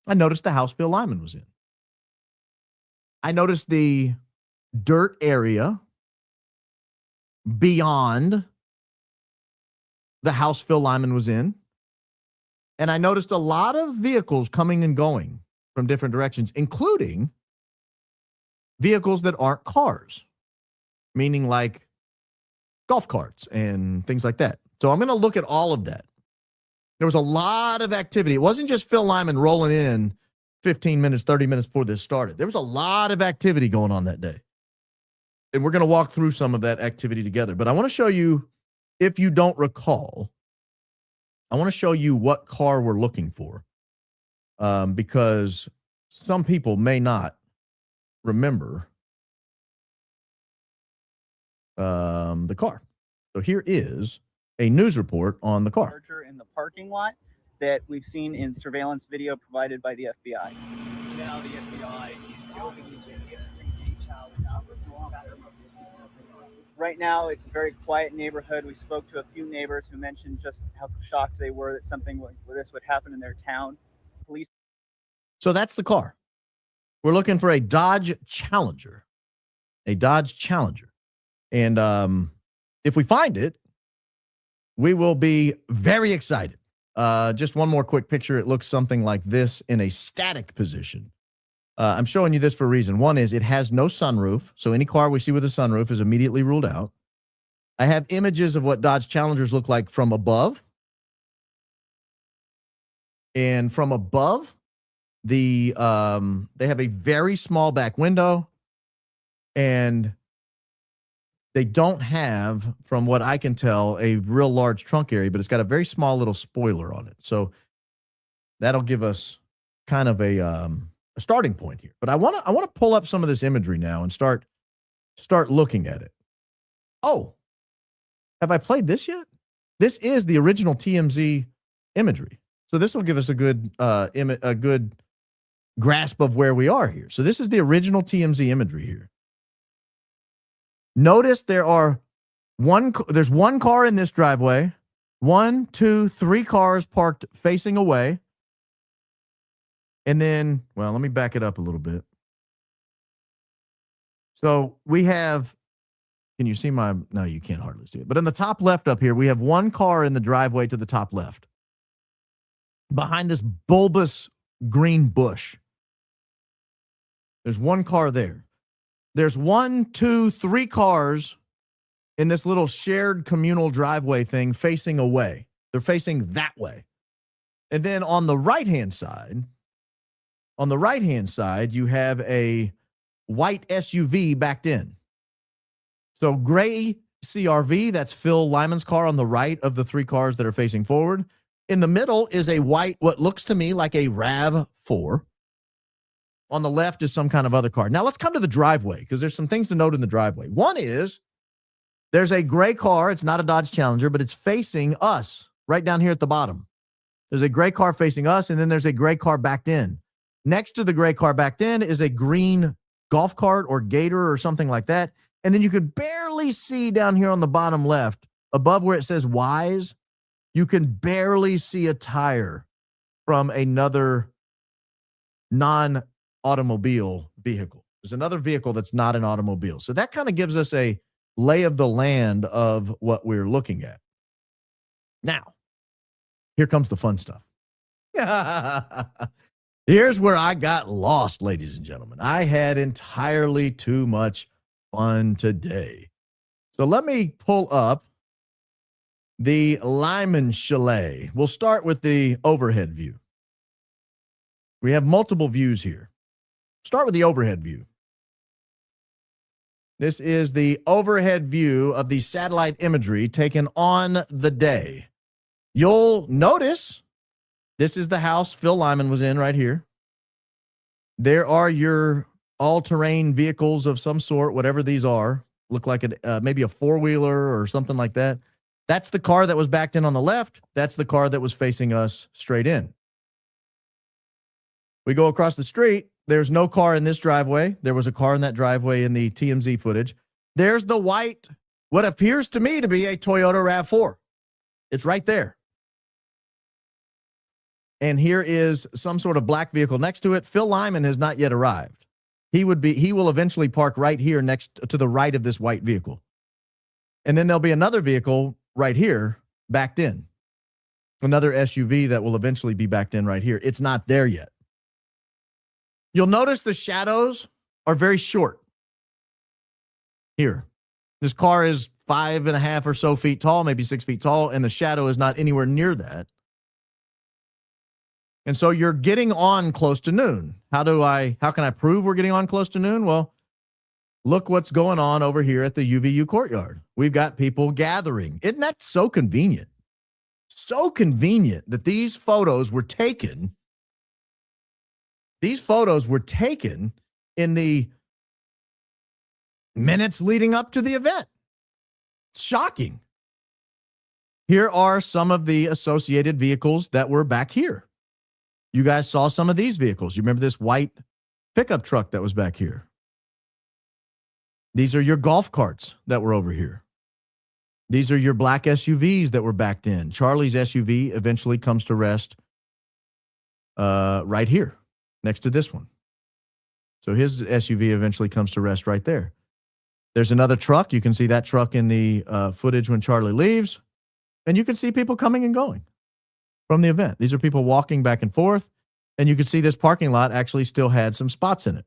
I noticed the house Phil Lyman was in. I noticed the dirt area beyond the house Phil Lyman was in. And I noticed a lot of vehicles coming and going from different directions, including vehicles that aren't cars, meaning like golf carts and things like that. So I'm going to look at all of that. There was a lot of activity. It wasn't just Phil Lyman rolling in 15 minutes, 30 minutes before this started. There was a lot of activity going on that day. And we're going to walk through some of that activity together. But I want to show you, if you don't recall, I want to show you what car we're looking for, because some people may not remember the car. So here is a news report on the car. In the parking lot that we've seen in surveillance video provided by the FBI. Now the FBI is delving into every detail about what's happening. Right now, it's a very quiet neighborhood. We spoke to a few neighbors who mentioned just how shocked they were that something like this would happen in their town. Police. So that's the car. We're looking for a Dodge Challenger. A Dodge Challenger. And if we find it, we will be very excited. Just one more quick picture. It looks something like this in a static position. I'm showing you this for a reason. One is it has no sunroof, so any car we see with a sunroof is immediately ruled out. I have images of what Dodge Challengers look like from above. And from above, they have a very small back window, and they don't have, from what I can tell, a real large trunk area, but it's got a very small little spoiler on it. So that'll give us kind of a starting point here. But I want to pull up some of this imagery now and start looking at it. Oh, have I played this yet? This is the original TMZ imagery. So this will give us a good grasp of where we are here. So this is the original TMZ imagery here. Notice there's one car in this driveway, 1, 2, 3 cars parked facing away. And then, well, let me back it up a little bit. So we have, can you see no, you can't hardly see it. But in the top left up here, we have one car in the driveway to the top left. Behind this bulbous green bush. There's one car there. There's 1, 2, 3 cars in this little shared communal driveway thing facing away. They're facing that way. And then on the right-hand side, you have a white SUV backed in. So gray CRV, that's Phil Lyman's car on the right of the 3 cars that are facing forward. In the middle is a white, what looks to me like a RAV4. On the left is some kind of other car. Now let's come to the driveway, because there's some things to note in the driveway. One is there's a gray car. It's not a Dodge Challenger, but it's facing us right down here at the bottom. There's a gray car facing us, and then there's a gray car backed in. Next to the gray car backed in is a green golf cart or Gator or something like that. And then you could barely see down here on the bottom left, above where it says Wise, you can barely see a tire from another non-automobile vehicle. There's another vehicle that's not an automobile. So that kind of gives us a lay of the land of what we're looking at. Now, here comes the fun stuff. Here's where I got lost, ladies and gentlemen. I had entirely too much fun today. So let me pull up the Lyman Chalet. We'll start with the overhead view. We have multiple views here. Start with the overhead view. This is the overhead view of the satellite imagery taken on the day. You'll notice this is the house Phil Lyman was in right here. There are your all-terrain vehicles of some sort, whatever these are. Look like maybe a four-wheeler or something like that. That's the car that was backed in on the left. That's the car that was facing us straight in. We go across the street. There's no car in this driveway. There was a car in that driveway in the TMZ footage. There's the white, what appears to me to be a Toyota RAV4. It's right there. And here is some sort of black vehicle next to it. Phil Lyman has not yet arrived. He will eventually park right here next to the right of this white vehicle. And then there'll be another vehicle right here backed in. Another SUV that will eventually be backed in right here. It's not there yet. You'll notice the shadows are very short. Here, this car is 5.5 or so feet tall, maybe 6 feet tall, and the shadow is not anywhere near that. And so you're getting on close to noon. How can I prove we're getting on close to noon? Well, look what's going on over here at the UVU courtyard. We've got people gathering. Isn't that so convenient? So convenient that these photos were taken. These photos were taken in the minutes leading up to the event. It's shocking. Here are some of the associated vehicles that were back here. You guys saw some of these vehicles. You remember this white pickup truck that was back here? These are your golf carts that were over here. These are your black SUVs that were backed in. Charlie's SUV eventually comes to rest right here next to this one. So his SUV eventually comes to rest right there. There's another truck. You can see that truck in the footage when Charlie leaves. And you can see people coming and going from the event. These are people walking back and forth. And you can see this parking lot actually still had some spots in it.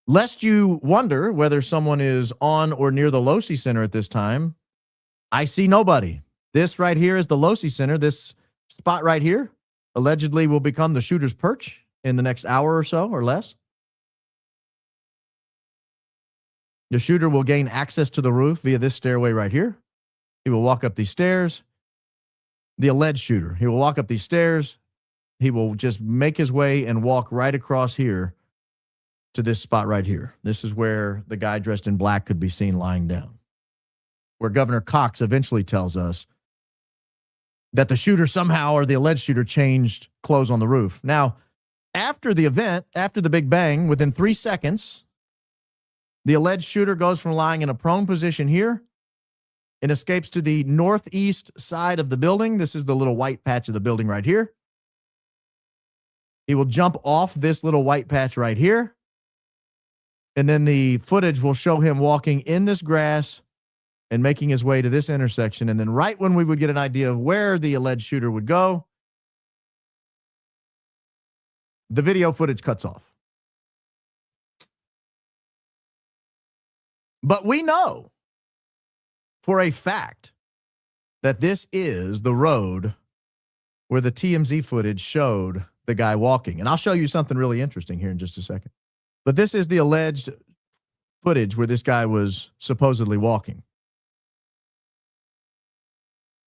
Lest you wonder whether someone is on or near the Losi Center at this time, I see nobody. This right here is the Losi Center. This spot right here allegedly will become the shooter's perch in the next hour or so or less. The shooter will gain access to the roof via this stairway right here. He will walk up these stairs. The alleged shooter, he will walk up these stairs. He will just make his way and walk right across here to this spot right here. This is where the guy dressed in black could be seen lying down, where Governor Cox eventually tells us that the shooter somehow, or the alleged shooter, changed clothes on the roof. Now, after the event, after the Big Bang, within 3 seconds, the alleged shooter goes from lying in a prone position here and escapes to the northeast side of the building. This is the little white patch of the building right here. He will jump off this little white patch right here. And then the footage will show him walking in this grass and making his way to this intersection. And then right when we would get an idea of where the alleged shooter would go, the video footage cuts off. But we know for a fact that this is the road where the TMZ footage showed the guy walking. And I'll show you something really interesting here in just a second. But this is the alleged footage where this guy was supposedly walking.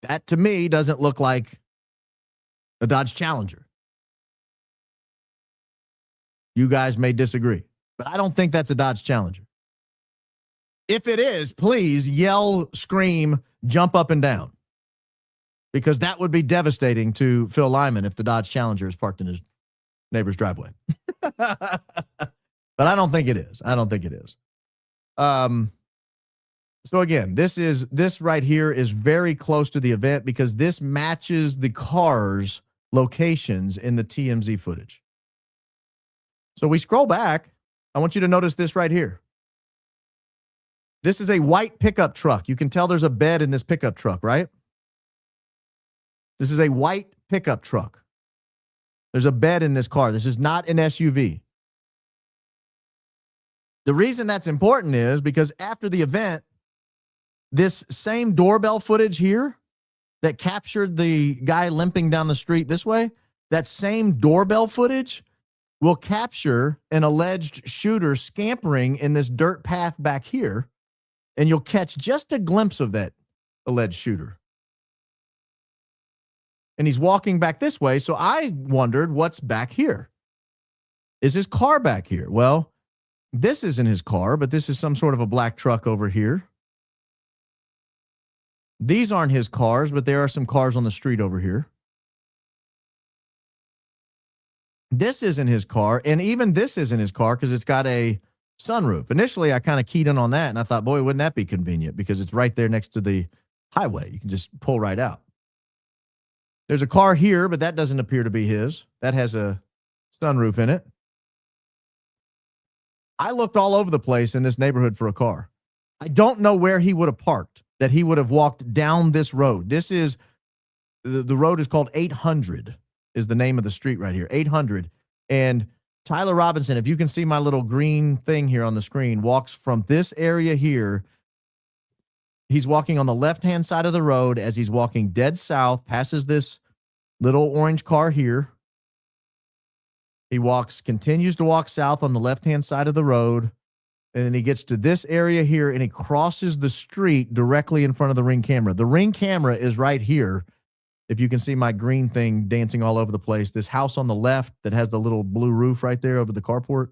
That, to me, doesn't look like a Dodge Challenger. You guys may disagree, but I don't think that's a Dodge Challenger. If it is, please yell, scream, jump up and down, because that would be devastating to Phil Lyman if the Dodge Challenger is parked in his neighbor's driveway. But I don't think it is. I don't think it is. So again, this right here is very close to the event because this matches the cars' locations in the TMZ footage. So we scroll back. I want you to notice this right here. This is a white pickup truck. You can tell there's a bed in this pickup truck, right? This is a white pickup truck. There's a bed in this car. This is not an SUV. The reason that's important is because after the event, this same doorbell footage here that captured the guy limping down the street this way, that same doorbell footage will capture an alleged shooter scampering in this dirt path back here, and you'll catch just a glimpse of that alleged shooter. And he's walking back this way, so I wondered what's back here. Is his car back here? Well, this isn't his car, but this is some sort of a black truck over here. These aren't his cars, but there are some cars on the street over here. This isn't his car, and even this isn't his car because it's got a sunroof. Initially, I kind of keyed in on that, and I thought, boy, wouldn't that be convenient because it's right there next to the highway. You can just pull right out. There's a car here, but that doesn't appear to be his. That has a sunroof in it. I looked all over the place in this neighborhood for a car. I don't know where he would have parked, that he would have walked down this road. This is, the road is called 800 is the name of the street right here, 800. And Tyler Robinson, if you can see my little green thing here on the screen, walks from this area here. He's walking on the left-hand side of the road as he's walking dead south, passes this little orange car here. He continues to walk south on the left-hand side of the road, and then he gets to this area here, and he crosses the street directly in front of the Ring camera. The Ring camera is right here. If you can see my green thing dancing all over the place, this house on the left that has the little blue roof right there over the carport.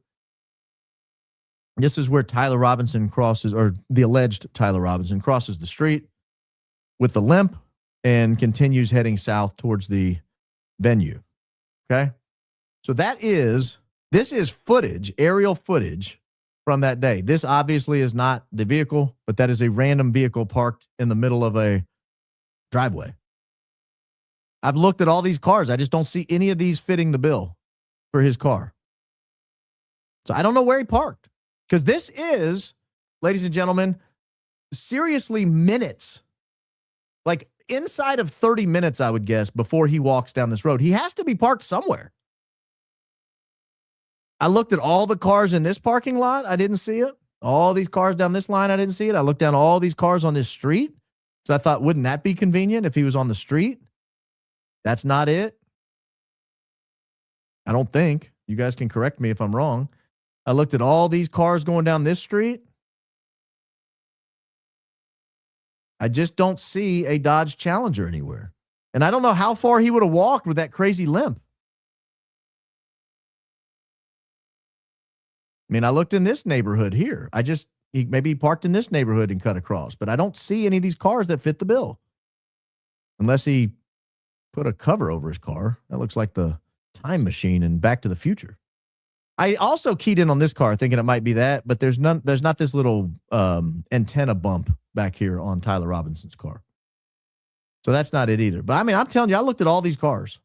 This is where Tyler Robinson crosses, or the alleged Tyler Robinson crosses the street with the limp and continues heading south towards the venue. Okay. So this is footage, aerial footage from that day. This obviously is not the vehicle, but that is a random vehicle parked in the middle of a driveway. I've looked at all these cars. I just don't see any of these fitting the bill for his car. So I don't know where he parked, because this is, ladies and gentlemen, seriously minutes, like inside of 30 minutes, I would guess, before he walks down this road. He has to be parked somewhere. I looked at all the cars in this parking lot. I didn't see it. All these cars down this line, I didn't see it. I looked down all these cars on this street. So I thought, wouldn't that be convenient if he was on the street? That's not it. I don't think. You guys can correct me if I'm wrong. I looked at all these cars going down this street. I just don't see a Dodge Challenger anywhere. And I don't know how far he would have walked with that crazy limp. I mean, I looked in this neighborhood here. Maybe he parked in this neighborhood and cut across, but I don't see any of these cars that fit the bill. Unless he put a cover over his car. That looks like the time machine in Back to the Future. I also keyed in on this car thinking it might be that, but there's not this little antenna bump back here on Tyler Robinson's car. So that's not it either. But I mean, I'm telling you, I looked at all these cars.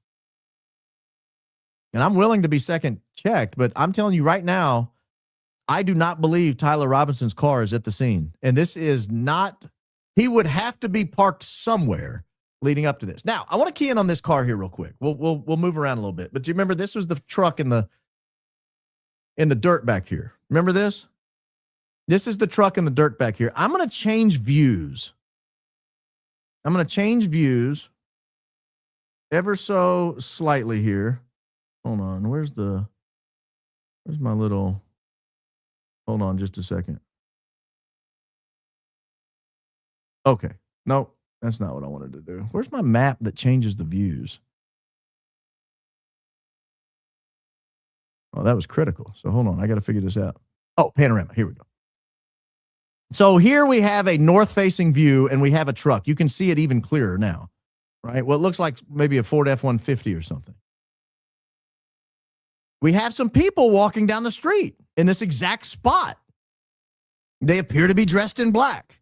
And I'm willing to be second checked, but I'm telling you right now, I do not believe Tyler Robinson's car is at the scene. And this is not, he would have to be parked somewhere leading up to this. Now, I want to key in on this car here real quick. We'll move around a little bit. But do you remember this was the truck in the dirt back here? Remember this? This is the truck in the dirt back here. I'm going to change views. Ever so slightly here. Hold on. Where's my little, hold on just a second. Okay. Nope. That's not what I wanted to do. Where's my map that changes the views? Oh, that was critical. So hold on. I got to figure this out. Oh, panorama. Here we go. So here we have a north-facing view, and we have a truck. You can see it even clearer now, right? Well, it looks like maybe a Ford F-150 or something. We have some people walking down the street in this exact spot. They appear to be dressed in black.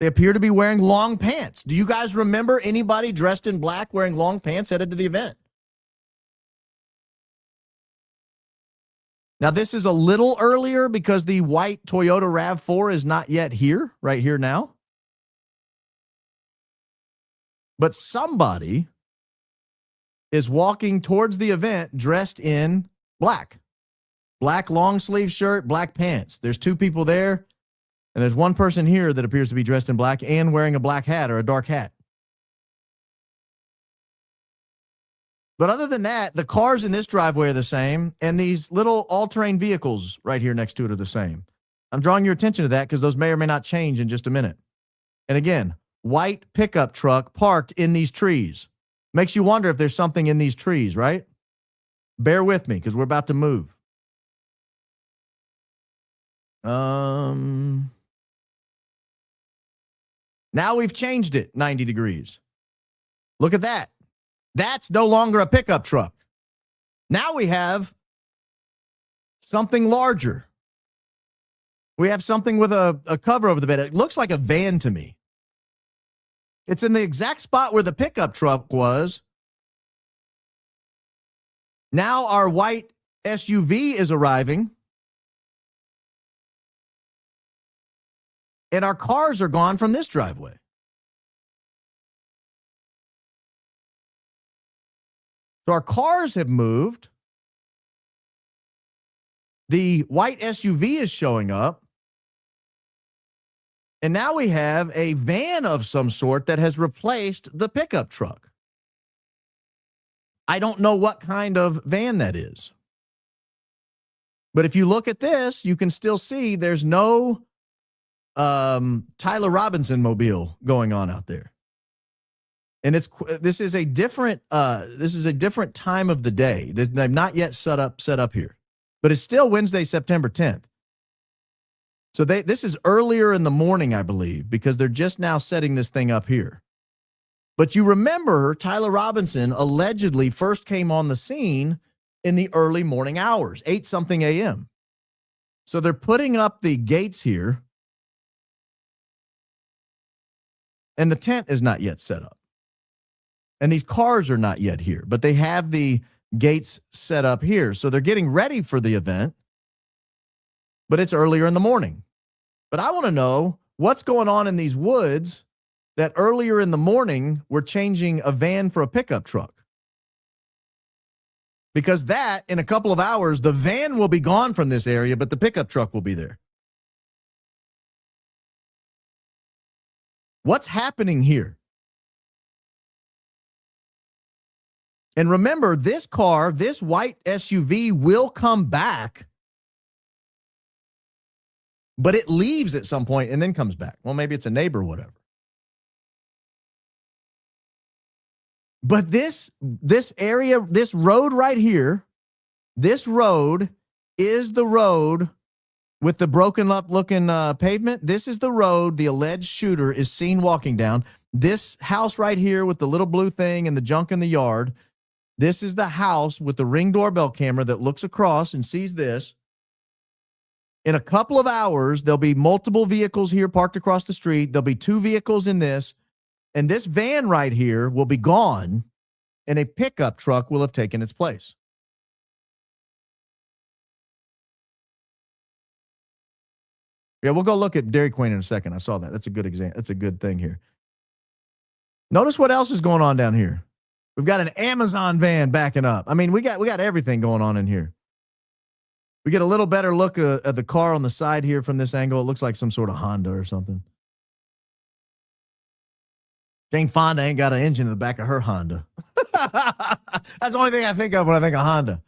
They appear to be wearing long pants. Do you guys remember anybody dressed in black wearing long pants headed to the event? Now, this is a little earlier because the white Toyota RAV4 is not yet here, right here now. But somebody is walking towards the event dressed in black. Black long sleeve shirt, black pants. There's two people there, and there's one person here that appears to be dressed in black and wearing a black hat or a dark hat. But other than that, the cars in this driveway are the same, and these little all-terrain vehicles right here next to it are the same. I'm drawing your attention to that because those may or may not change in just a minute. And again, white pickup truck parked in these trees. Makes you wonder if there's something in these trees, right? Bear with me because we're about to move. Now we've changed it 90 degrees. Look at that. That's no longer a pickup truck. Now we have something larger. We have something with a cover over the bed. It looks like a van to me. It's in the exact spot where the pickup truck was. Now our white SUV is arriving. And our cars are gone from this driveway. So our cars have moved. The white SUV is showing up. And now we have a van of some sort that has replaced the pickup truck. I don't know what kind of van that is. But if you look at this, you can still see there's no Tyler Robinson mobile going on out there. And this is a different time of the day. They've not yet set up here, but it's still Wednesday, September 10th. So this is earlier in the morning, I believe, because they're just now setting this thing up here. But you remember Tyler Robinson allegedly first came on the scene in the early morning hours, 8-something a.m. So they're putting up the gates here, and the tent is not yet set up. And these cars are not yet here, but they have the gates set up here. So they're getting ready for the event, but it's earlier in the morning. But I want to know what's going on in these woods that earlier in the morning we're changing a van for a pickup truck. Because that, in a couple of hours, the van will be gone from this area, but the pickup truck will be there. What's happening here? And remember, this car, this white SUV will come back, but it leaves at some point and then comes back. Well, maybe it's a neighbor or whatever. But this area, this road right here, this road is the road with the broken up looking pavement. This is the road the alleged shooter is seen walking down. This house right here with the little blue thing and the junk in the yard. This is the house with the Ring doorbell camera that looks across and sees this. In a couple of hours, there'll be multiple vehicles here parked across the street. There'll be 2 vehicles in this. And this van right here will be gone, and a pickup truck will have taken its place. Yeah, we'll go look at Dairy Queen in a second. I saw that. That's a good example. That's a good thing here. Notice what else is going on down here. We've got an Amazon van backing up. I mean, we got everything going on in here. We get a little better look at the car on the side here from this angle. It looks like some sort of Honda or something. Jane Fonda ain't got an engine in the back of her Honda. That's the only thing I think of when I think of Honda.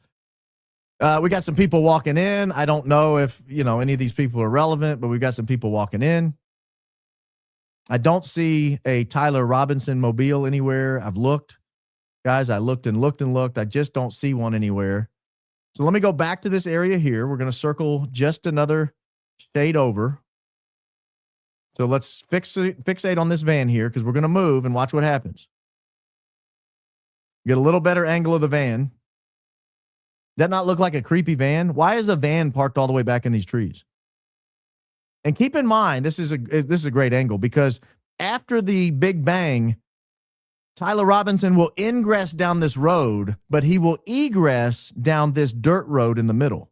We got some people walking in. I don't know if, any of these people are relevant, but we've got some people walking in. I don't see a Tyler Robinson mobile anywhere. I've looked. Guys, I looked and looked and looked. I just don't see one anywhere. So let me go back to this area here. We're going to circle just another shade over. So let's fixate on this van here because we're going to move and watch what happens. Get a little better angle of the van. That not look like a creepy van? Why is a van parked all the way back in these trees? And keep in mind, this is a great angle because after the Big Bang, Tyler Robinson will ingress down this road, but he will egress down this dirt road in the middle.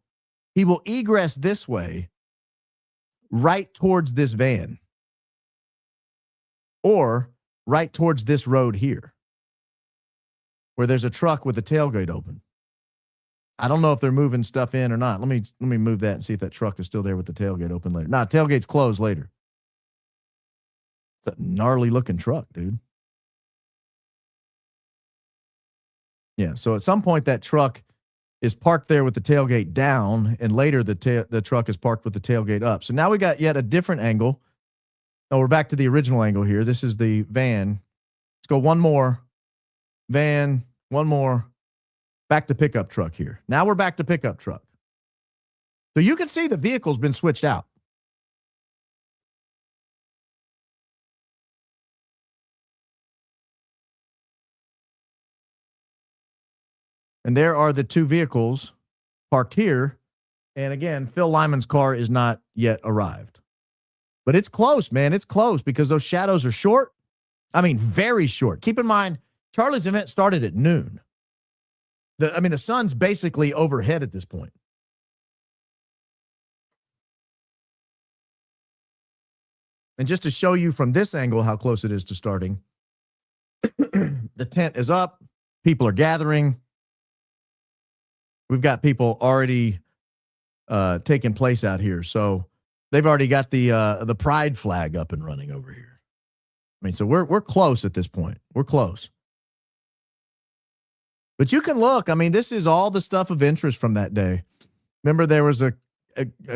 He will egress this way, right towards this van. Or right towards this road here, where there's a truck with the tailgate open. I don't know if they're moving stuff in or not. Let me move that and see if that truck is still there with the tailgate open later. Nah, tailgate's closed later. It's a gnarly looking truck, dude. Yeah, so at some point that truck is parked there with the tailgate down, and later the truck is parked with the tailgate up. So now we got yet a different angle. Oh, we're back to the original angle here. This is the van. Let's go one more. Van, one more. Back to pickup truck here. Now we're back to pickup truck. So you can see the vehicle's been switched out. And there are the 2 vehicles parked here. And again, Phil Lyman's car is not yet arrived. But it's close, man. It's close because those shadows are short. I mean, very short. Keep in mind, Charlie's event started at noon. The sun's basically overhead at this point. And just to show you from this angle how close it is to starting, the tent is up. People are gathering. We've got people already taking place out here. So they've already got the pride flag up and running over here. I mean, so we're close at this point. We're close. But you can look. I mean, this is all the stuff of interest from that day. Remember, there was a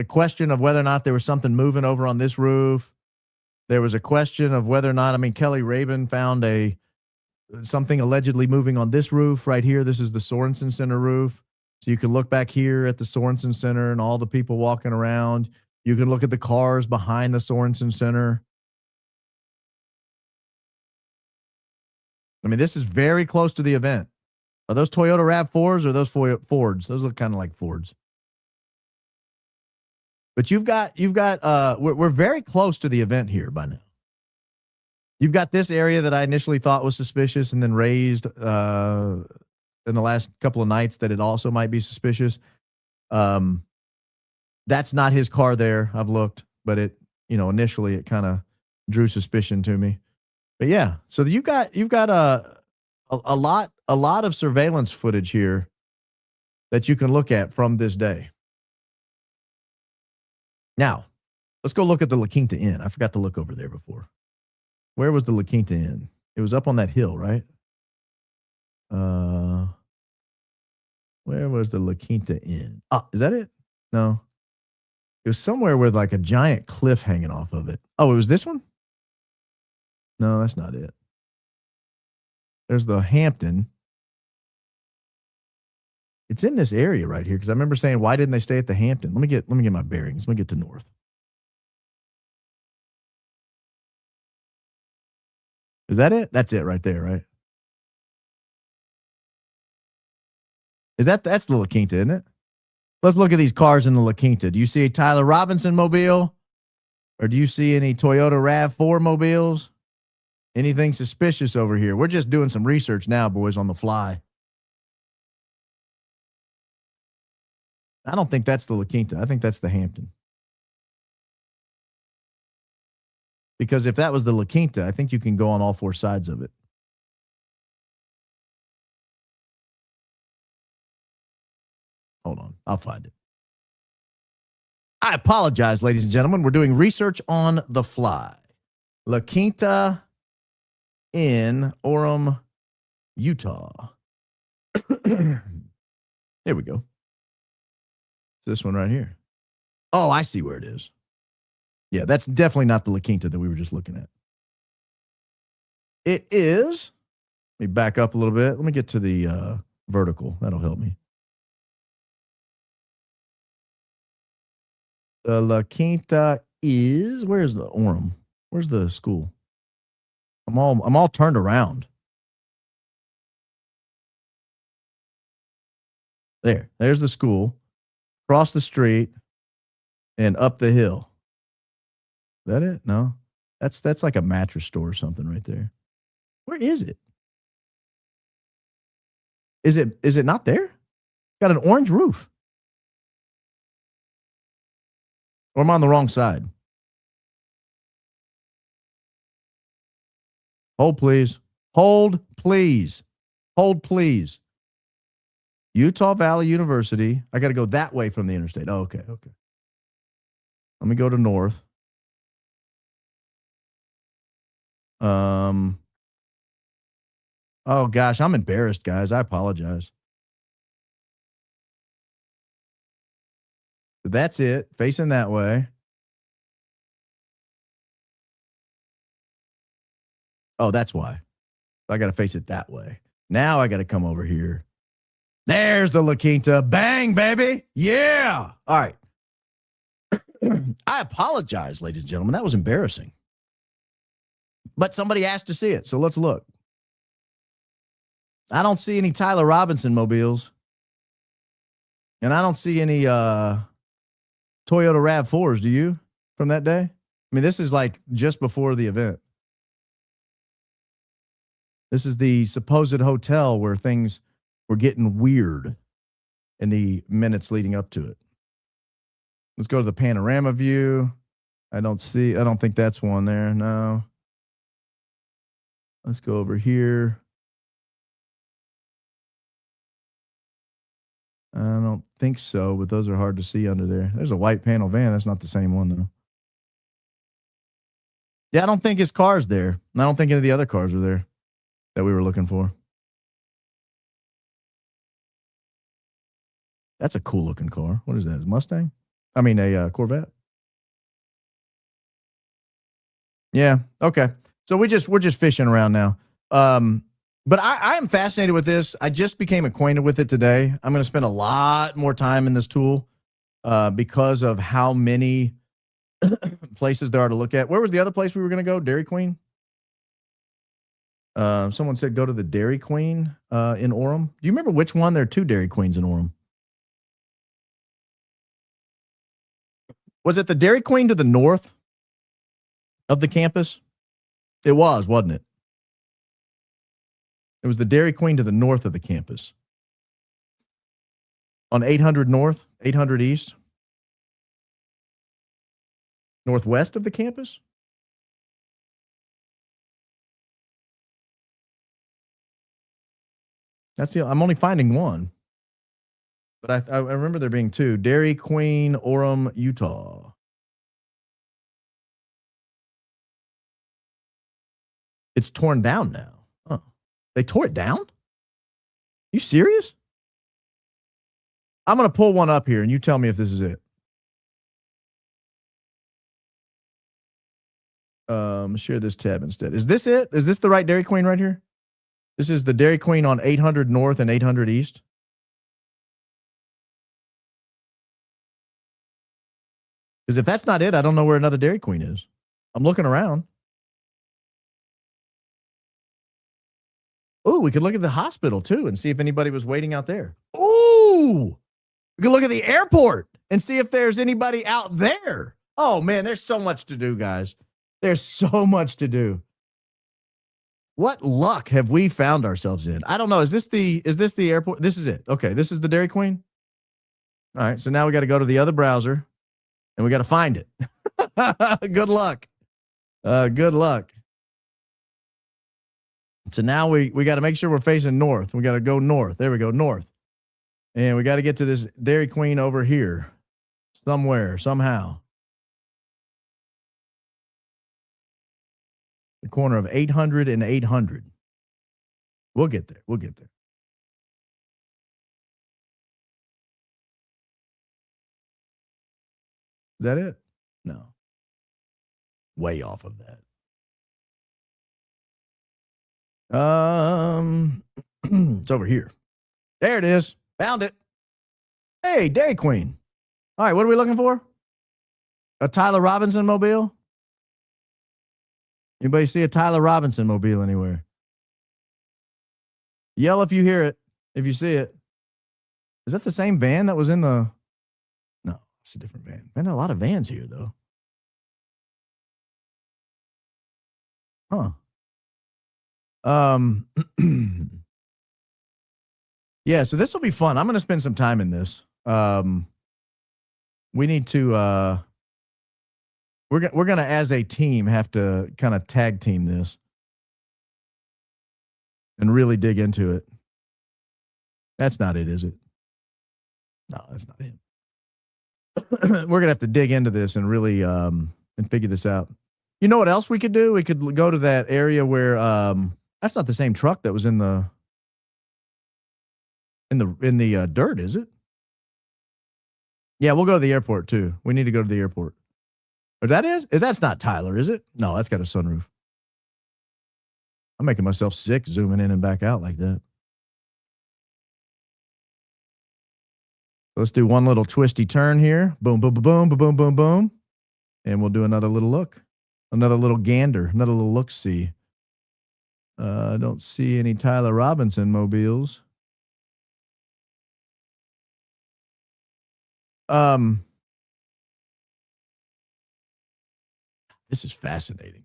question of whether or not there was something moving over on this roof. There was a question of whether or not, Kelly Rabin found something allegedly moving on this roof right here. This is the Sorensen Center roof. So you can look back here at the Sorensen Center and all the people walking around. You can look at the cars behind the Sorensen Center. I mean, this is very close to the event. Are those Toyota RAV4s or those Fords? Those look kind of like Fords. But we're very close to the event here by now. You've got this area that I initially thought was suspicious and then raised in the last couple of nights that it also might be suspicious. That's not his car there. I've looked, but initially it kind of drew suspicion to me. But yeah, so you've got a lot of surveillance footage here that you can look at from this day. Now, let's go look at the La Quinta Inn. I forgot to look over there before. Where was the La Quinta Inn? It was up on that hill, right? Where was the La Quinta Inn? Oh, is that it? No. It was somewhere with like a giant cliff hanging off of it. Oh, it was this one? No, that's not it. There's the Hampton. It's in this area right here because I remember saying, why didn't they stay at the Hampton? Let me get my bearings. Let me get to north. Is that it? That's it right there, right? That's the La Quinta, isn't it? Let's look at these cars in the La Quinta. Do you see a Tyler Robinson mobile? Or do you see any Toyota RAV4 mobiles? Anything suspicious over here? We're just doing some research now, boys, on the fly. I don't think that's the La Quinta. I think that's the Hampton. Because if that was the La Quinta, I think you can go on all four sides of it. Hold on. I'll find it. I apologize, ladies and gentlemen. We're doing research on the fly. La Quinta in Orem, Utah. Here we go. It's this one right here. Oh, I see where it is. Yeah, that's definitely not the La Quinta that we were just looking at. It is. Let me back up a little bit. Let me get to the vertical. That'll help me. The La Quinta is, where's the Orem? Where's the school? I'm all turned around. There's the school. Across the street and up the hill. Is that it? No. That's like a mattress store or something right there. Where is it? Is it not there? Got an orange roof. Or am I on the wrong side? Hold, please. Hold, please. Hold, please. Utah Valley University. I got to go that way from the interstate. Oh, okay. Let me go to north. Oh, gosh. I'm embarrassed, guys. I apologize. That's it. Facing that way. Oh, that's why. I got to face it that way. Now I got to come over here. There's the La Quinta. Bang, baby. Yeah. All right. I apologize, ladies and gentlemen. That was embarrassing. But somebody asked to see it, so let's look. I don't see any Tyler Robinson mobiles. And I don't see any Toyota RAV4s, do you, from that day? I mean, this is like just before the event. This is the supposed hotel where things were getting weird in the minutes leading up to it. Let's go to the panorama view. I don't think that's one there. No. Let's go over here. I don't think so, but those are hard to see under there. There's a white panel van. That's not the same one, though. Yeah, I don't think his car's there. I don't think any of the other cars are there that we were looking for. That's a cool looking car. What is that? A Mustang? I mean, a Corvette. Yeah. Okay. So we're just fishing around now. But I am fascinated with this. I just became acquainted with it today. I'm going to spend a lot more time in this tool because of how many places there are to look at. Where was the other place we were going to go? Dairy Queen? Someone said go to the Dairy Queen in Orem. Do you remember which one? There are two Dairy Queens in Orem. Was it the Dairy Queen to the north of the campus? It was, wasn't it? It was the Dairy Queen to the north of the campus. On 800 North, 800 East. Northwest of the campus? I'm only finding one. But I remember there being two. Dairy Queen, Orem, Utah. It's torn down now. Oh, they tore it down? You serious? I'm going to pull one up here and you tell me if this is it. Share this tab instead. Is this it? Is this the right Dairy Queen right here? This is the Dairy Queen on 800 North and 800 East. Because if that's not it, I don't know where another Dairy Queen is. I'm looking around. Oh, we could look at the hospital too and see if anybody was waiting out there. Ooh, we could look at the airport and see if there's anybody out there. Oh man, there's so much to do, guys. There's so much to do. What luck have we found ourselves in? I don't know. Is this the airport? This is it. Okay, this is the Dairy Queen. All right, so now we got to go to the other browser and we got to find it. Good luck. Good luck. So now we got to make sure we're facing north. We got to go north. There we go, north. And we got to get to this Dairy Queen over here somewhere, somehow. The corner of 800 and 800. We'll get there. We'll get there. Is that it? No. Way off of that. It's over here. There it is. Found it. Hey, Dairy Queen. All right, what are we looking for? A Tyler Robinson mobile? Anybody see a Tyler Robinson mobile anywhere? Yell if you hear it, if you see it. Is that the same van that was in the... No, it's a different van. Man, there are a lot of vans here, though. Huh. Yeah, so this will be fun. I'm going to spend some time in this. We need to... We're gonna, as a team, have to kind of tag team this and really dig into it. That's not it, is it? No, that's not it. We're gonna have to dig into this and really and figure this out. You know what else we could do? We could go to that area where that's not the same truck that was in the dirt, is it? Yeah, we'll go to the airport too. We need to go to the airport. Is that it? That's not Tyler, is it? No, that's got a sunroof. I'm making myself sick zooming in and back out like that. Let's do one little twisty turn here. Boom, boom, boom, boom, boom, boom, boom, boom. And we'll do another little look. Another little gander. Another little look-see. I don't see any Tyler Robinson mobiles. This is fascinating.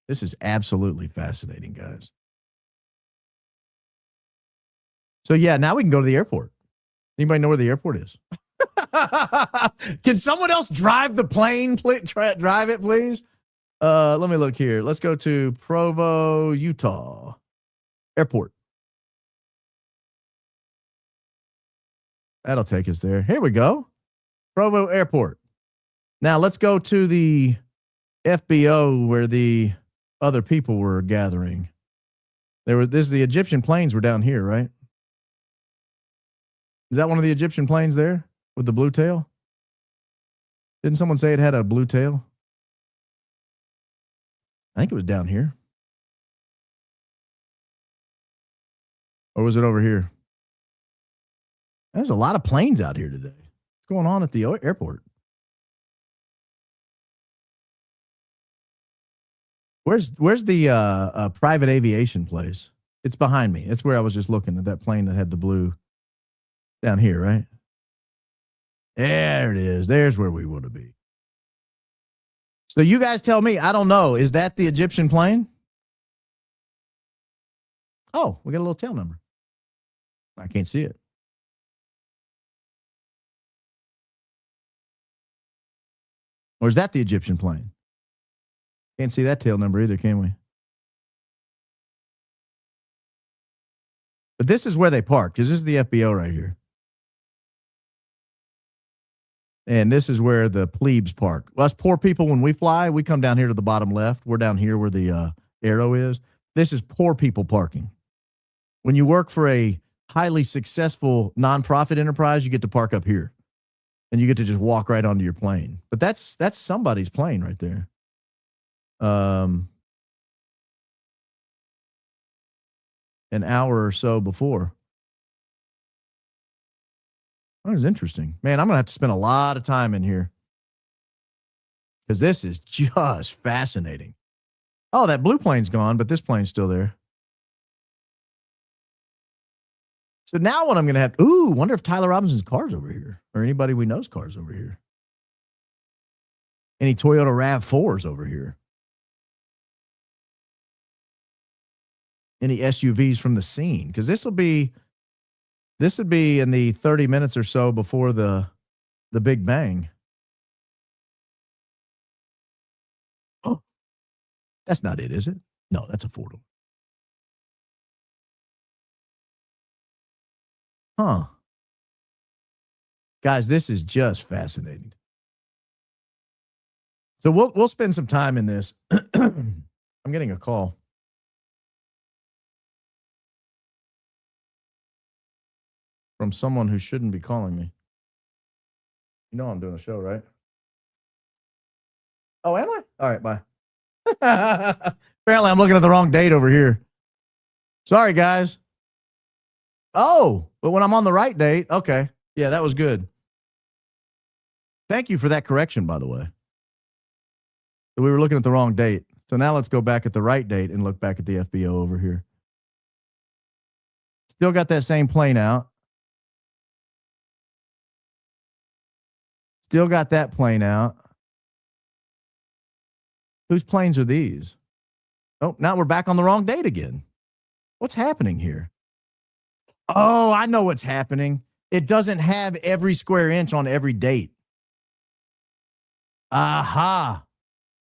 This is absolutely fascinating, guys. So yeah, now we can go to the airport. Anybody know where the airport is? Can someone else drive the plane? Drive it, please. Let me look here. Let's go to Provo, Utah. Airport. That'll take us there. Here we go. Provo Airport. Now let's go to the FBO where the other people were gathering. The Egyptian planes were down here, right? Is that one of the Egyptian planes there with the blue tail? Didn't someone say it had a blue tail? I think it was down here. Or was it over here? There's a lot of planes out here today. What's going on at the airport? Where's the private aviation place? It's behind me. It's where I was just looking at that plane that had the blue down here, right? There it is. There's where we want to be. So you guys tell me. I don't know. Is that the Egyptian plane? Oh, we got a little tail number. I can't see it. Or is that the Egyptian plane? Can't see that tail number either, can we? But this is where they park, because this is the FBO right here. And this is where the plebes park. Us poor people, when we fly, we come down here to the bottom left. We're down here where the arrow is. This is poor people parking. When you work for a highly successful nonprofit enterprise, you get to park up here. And you get to just walk right onto your plane. But that's somebody's plane right there. An hour or so before. That was interesting. Man, I'm going to have to spend a lot of time in here. Because this is just fascinating. Oh, that blue plane's gone, but this plane's still there. So now what I'm going to have, wonder if Tyler Robinson's car's over here. Or anybody we know's car's over here. Any Toyota RAV4s over here. Any SUVs from the scene. Because this would be in the 30 minutes or so before the Big Bang. Oh, that's not it, is it? No, that's a four-door. Huh. Guys, this is just fascinating. So we'll spend some time in this. I'm getting a call. From someone who shouldn't be calling me. You know I'm doing a show, right? Oh, am I? All right, bye. Apparently I'm looking at the wrong date over here. Sorry, guys. Oh, but when I'm on the right date, okay. Yeah, that was good. Thank you for that correction, by the way. So we were looking at the wrong date. So now let's go back at the right date and look back at the FBO over here. Still got that same plane out. Still got that plane out. Whose planes are these? Oh, now we're back on the wrong date again. What's happening here? Oh, I know what's happening. It doesn't have every square inch on every date. Aha.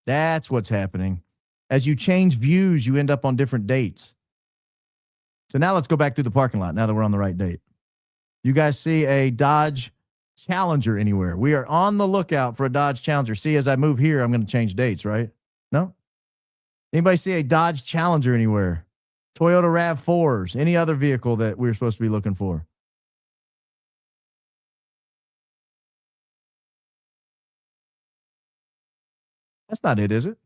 That's what's happening. As you change views, you end up on different dates. So now let's go back through the parking lot now that we're on the right date. You guys see a Dodge Challenger anywhere? We are on the lookout for a Dodge Challenger. See, as I move here, I'm going to change dates, right? No? Anybody see a Dodge Challenger anywhere? Toyota RAV4s, any other vehicle that we're supposed to be looking for? That's not it, is it?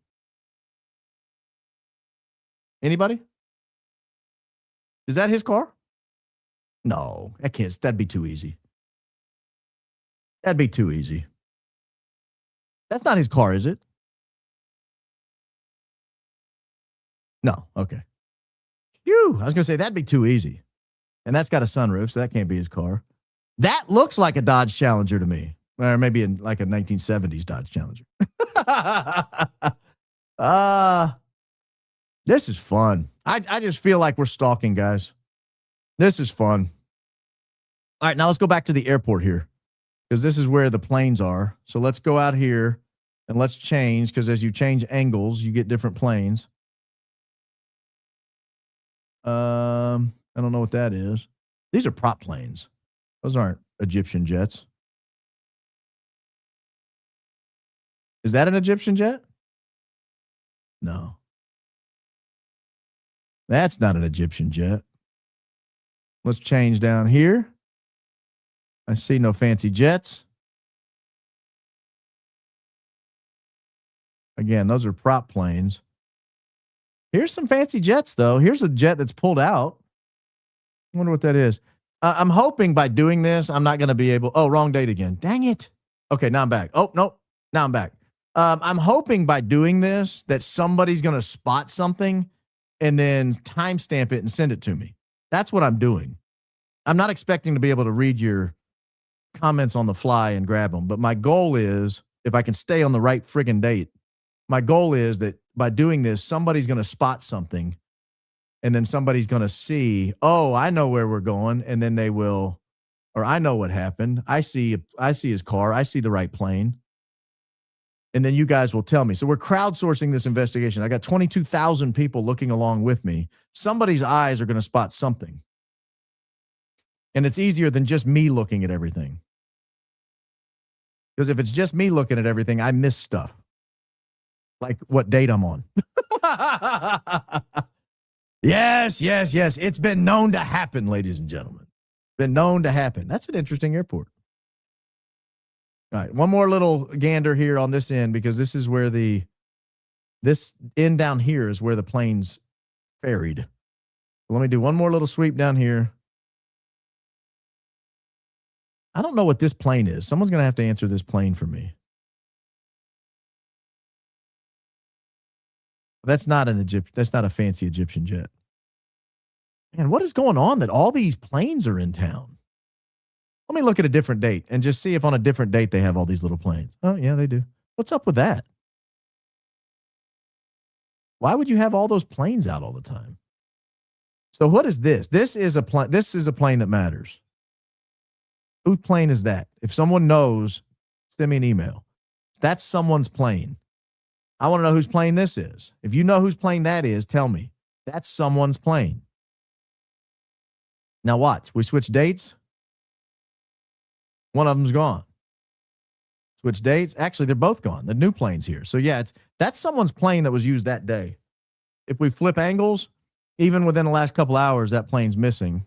Anybody? Is that his car? No, that can't. That'd be too easy. That'd be too easy. That's not his car, is it? No. Okay. Phew. I was going to say that'd be too easy. And that's got a sunroof, so that can't be his car. That looks like a Dodge Challenger to me. Or maybe in like a 1970s Dodge Challenger. This is fun. I just feel like we're stalking, guys. This is fun. All right, now let's go back to the airport here, because this is where the planes are. So let's go out here and let's change, because as you change angles, you get different planes. I don't know what that is. These are prop planes. Those aren't Egyptian jets. Is that an Egyptian jet? No. That's not an Egyptian jet. Let's change down here. I see no fancy jets. Again, those are prop planes. Here's some fancy jets, though. Here's a jet that's pulled out. I wonder what that is. I'm hoping by doing this, I'm not going to be able... Oh, wrong date again. Dang it. Okay, now I'm back. Oh, nope. Now I'm back. I'm hoping by doing this that somebody's going to spot something and then timestamp it and send it to me. That's what I'm doing. I'm not expecting to be able to read your comments on the fly and grab them. But my goal is, if I can stay on the right friggin' date, my goal is that by doing this, somebody's going to spot something and then somebody's going to see, oh, I know where we're going. And then they will, or I know what happened. I see his car. I see the right plane. And then you guys will tell me. So we're crowdsourcing this investigation. I got 22,000 people looking along with me. Somebody's eyes are going to spot something. And it's easier than just me looking at everything. Because if it's just me looking at everything, I miss stuff. Like what date I'm on. Yes. It's been known to happen, ladies and gentlemen. Been known to happen. That's an interesting airport. All right, one more little gander here on this end because this is where this end down here is where the planes ferried. Let me do one more little sweep down here. I don't know what this plane is. Someone's going to have to answer this plane for me. That's not an Egypt. That's not a fancy Egyptian jet. Man, what is going on that all these planes are in town? Let me look at a different date and just see if on a different date they have all these little planes. Oh, yeah, they do. What's up with that? Why would you have all those planes out all the time? So what is this? This is a plane. This is a plane that matters. Whose plane is that? If someone knows, send me an email. That's someone's plane. I want to know whose plane this is. If you know whose plane that is, tell me. That's someone's plane. Now watch. We switch dates. One of them's gone. Switch dates. Actually, they're both gone. The new plane's here. So yeah, that's someone's plane that was used that day. If we flip angles, even within the last couple hours, that plane's missing.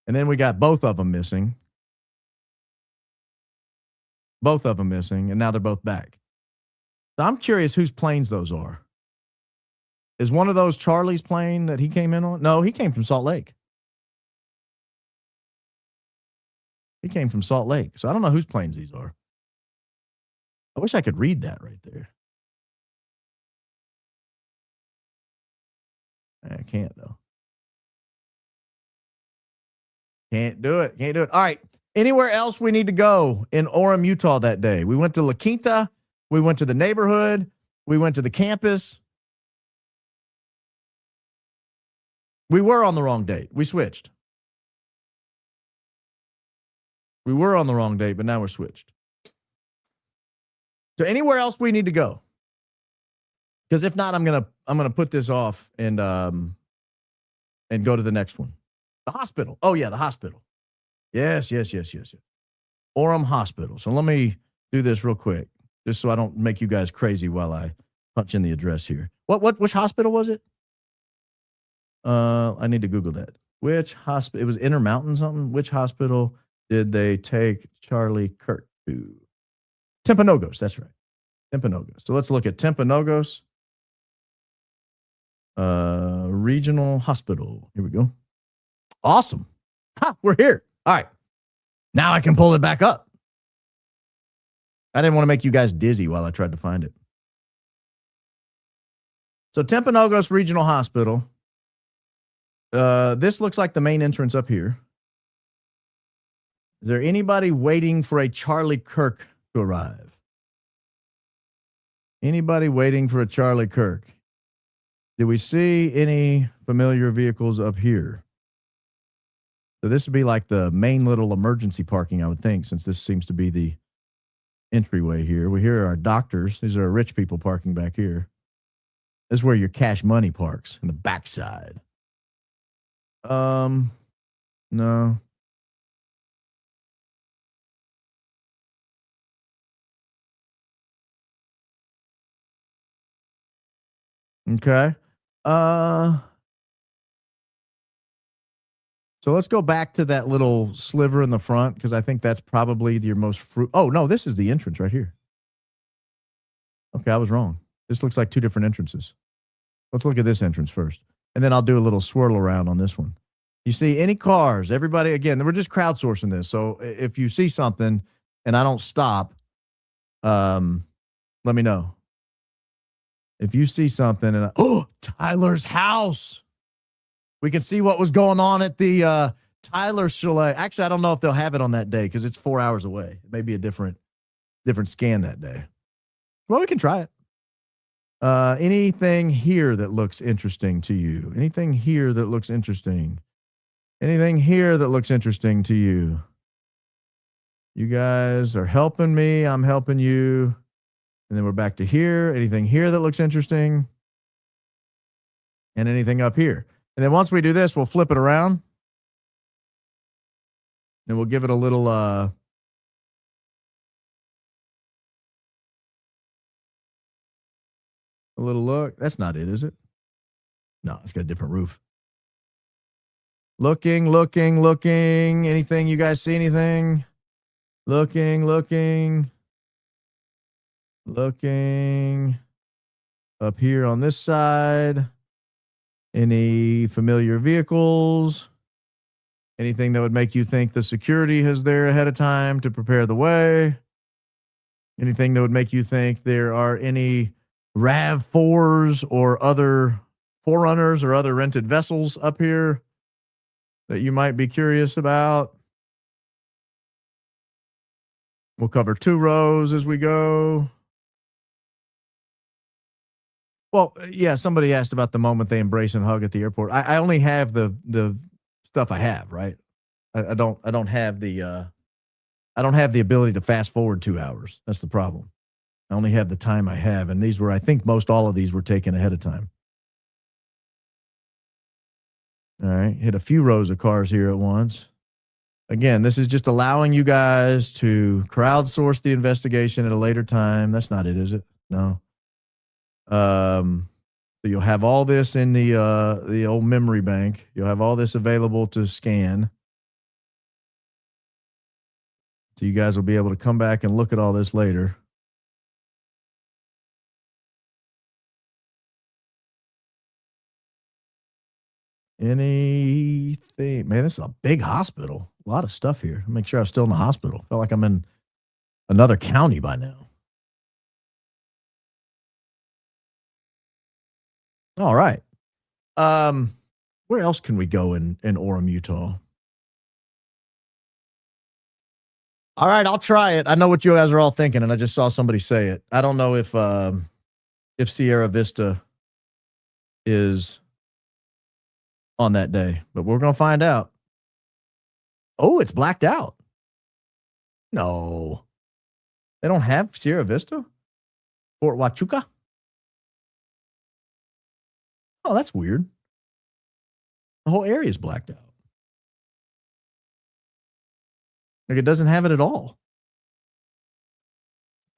And then we got both of them missing. Both of them missing. And now they're both back. So I'm curious whose planes those are. Is one of those Charlie's plane that he came in on? No, he came from Salt Lake. He came from Salt Lake. So I don't know whose planes these are. I wish I could read that right there. I can't, though. Can't do it. Can't do it. All right. Anywhere else we need to go in Orem, Utah that day? We went to La Quinta. We went to the neighborhood. We went to the campus. We were on the wrong date. We switched. We were on the wrong date, but now we're switched. So anywhere else we need to go? Because if not, I'm gonna put this off and go to the next one. The hospital. Oh yeah, the hospital. Yes. Orem Hospital. So let me do this real quick, just so I don't make you guys crazy while I punch in the address here. Which hospital was it? I need to Google that. Which hospital? It was Intermountain something. Which hospital did they take Charlie Kirk to? Timpanogos. That's right. Timpanogos. So let's look at Timpanogos Regional Hospital. Here we go. Awesome. Ha, we're here. All right. Now I can pull it back up. I didn't want to make you guys dizzy while I tried to find it. So Timpanogos Regional Hospital. This looks like the main entrance up here. Is there anybody waiting for a Charlie Kirk to arrive? Anybody waiting for a Charlie Kirk? Did we see any familiar vehicles up here? So this would be like the main little emergency parking, I would think, since this seems to be the entryway here. We hear our doctors. These are rich people parking back here. This is where your cash money parks, in the backside. No. Okay. So let's go back to that little sliver in the front, because I think that's probably your most Oh, no, this is the entrance right here. Okay, I was wrong. This looks like two different entrances. Let's look at this entrance first, and then I'll do a little swirl around on this one. You see any cars? Everybody, again, we're just crowdsourcing this. So if you see something and I don't stop, let me know. If you see something and Tyler's house. We can see what was going on at the Tyler Chalet. Actually, I don't know if they'll have it on that day because it's 4 hours away. It may be a different scan that day. Well, we can try it. Anything here that looks interesting to you? Anything here that looks interesting? Anything here that looks interesting to you? You guys are helping me. I'm helping you. And then we're back to here. Anything here that looks interesting? And anything up here? And then once we do this, we'll flip it around. And we'll give it a little look. That's not it, is it? No, it's got a different roof. Looking. Anything? You guys see anything? Looking. Up here on this side. Any familiar vehicles? Anything that would make you think the security is there ahead of time to prepare the way? Anything that would make you think there are any RAV4s or other Forerunners or other rented vessels up here that you might be curious about? We'll cover 2 rows as we go. Well, yeah, somebody asked about the moment they embrace and hug at the airport. I only have the stuff I have, right? I don't have the ability to fast forward 2 hours. That's the problem. I only have the time I have, and I think most all of these were taken ahead of time. All right, hit a few rows of cars here at once. Again, this is just allowing you guys to crowdsource the investigation at a later time. That's not it, is it? No. So you'll have all this in the old memory bank. You'll have all this available to scan. So you guys will be able to come back and look at all this later. Anything? Man, this is a big hospital. A lot of stuff here. Make sure I'm still in the hospital. Felt like I'm in another county by now. All right. Where else can we go in Orem, Utah? All right, I'll try it. I know what you guys are all thinking, and I just saw somebody say it. I don't know if Sierra Vista is on that day, but we're going to find out. Oh, it's blacked out. No. They don't have Sierra Vista? Fort Huachuca? Oh, that's weird. The whole area is blacked out. Like it doesn't have it at all.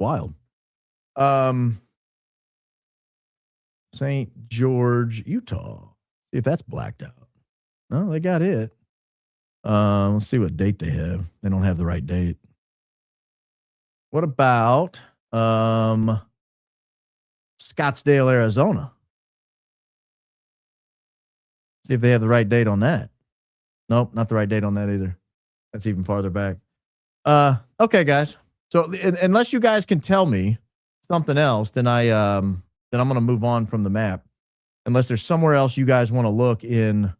Wild. St. George, Utah. See if that's blacked out. No, they got it. Let's see what date they have. They don't have the right date. What about Scottsdale, Arizona? See if they have the right date on that. Nope, not the right date on that either. That's even farther back. Okay, guys. So unless you guys can tell me something else, then I'm going to move on from the map. Unless there's somewhere else you guys want to look in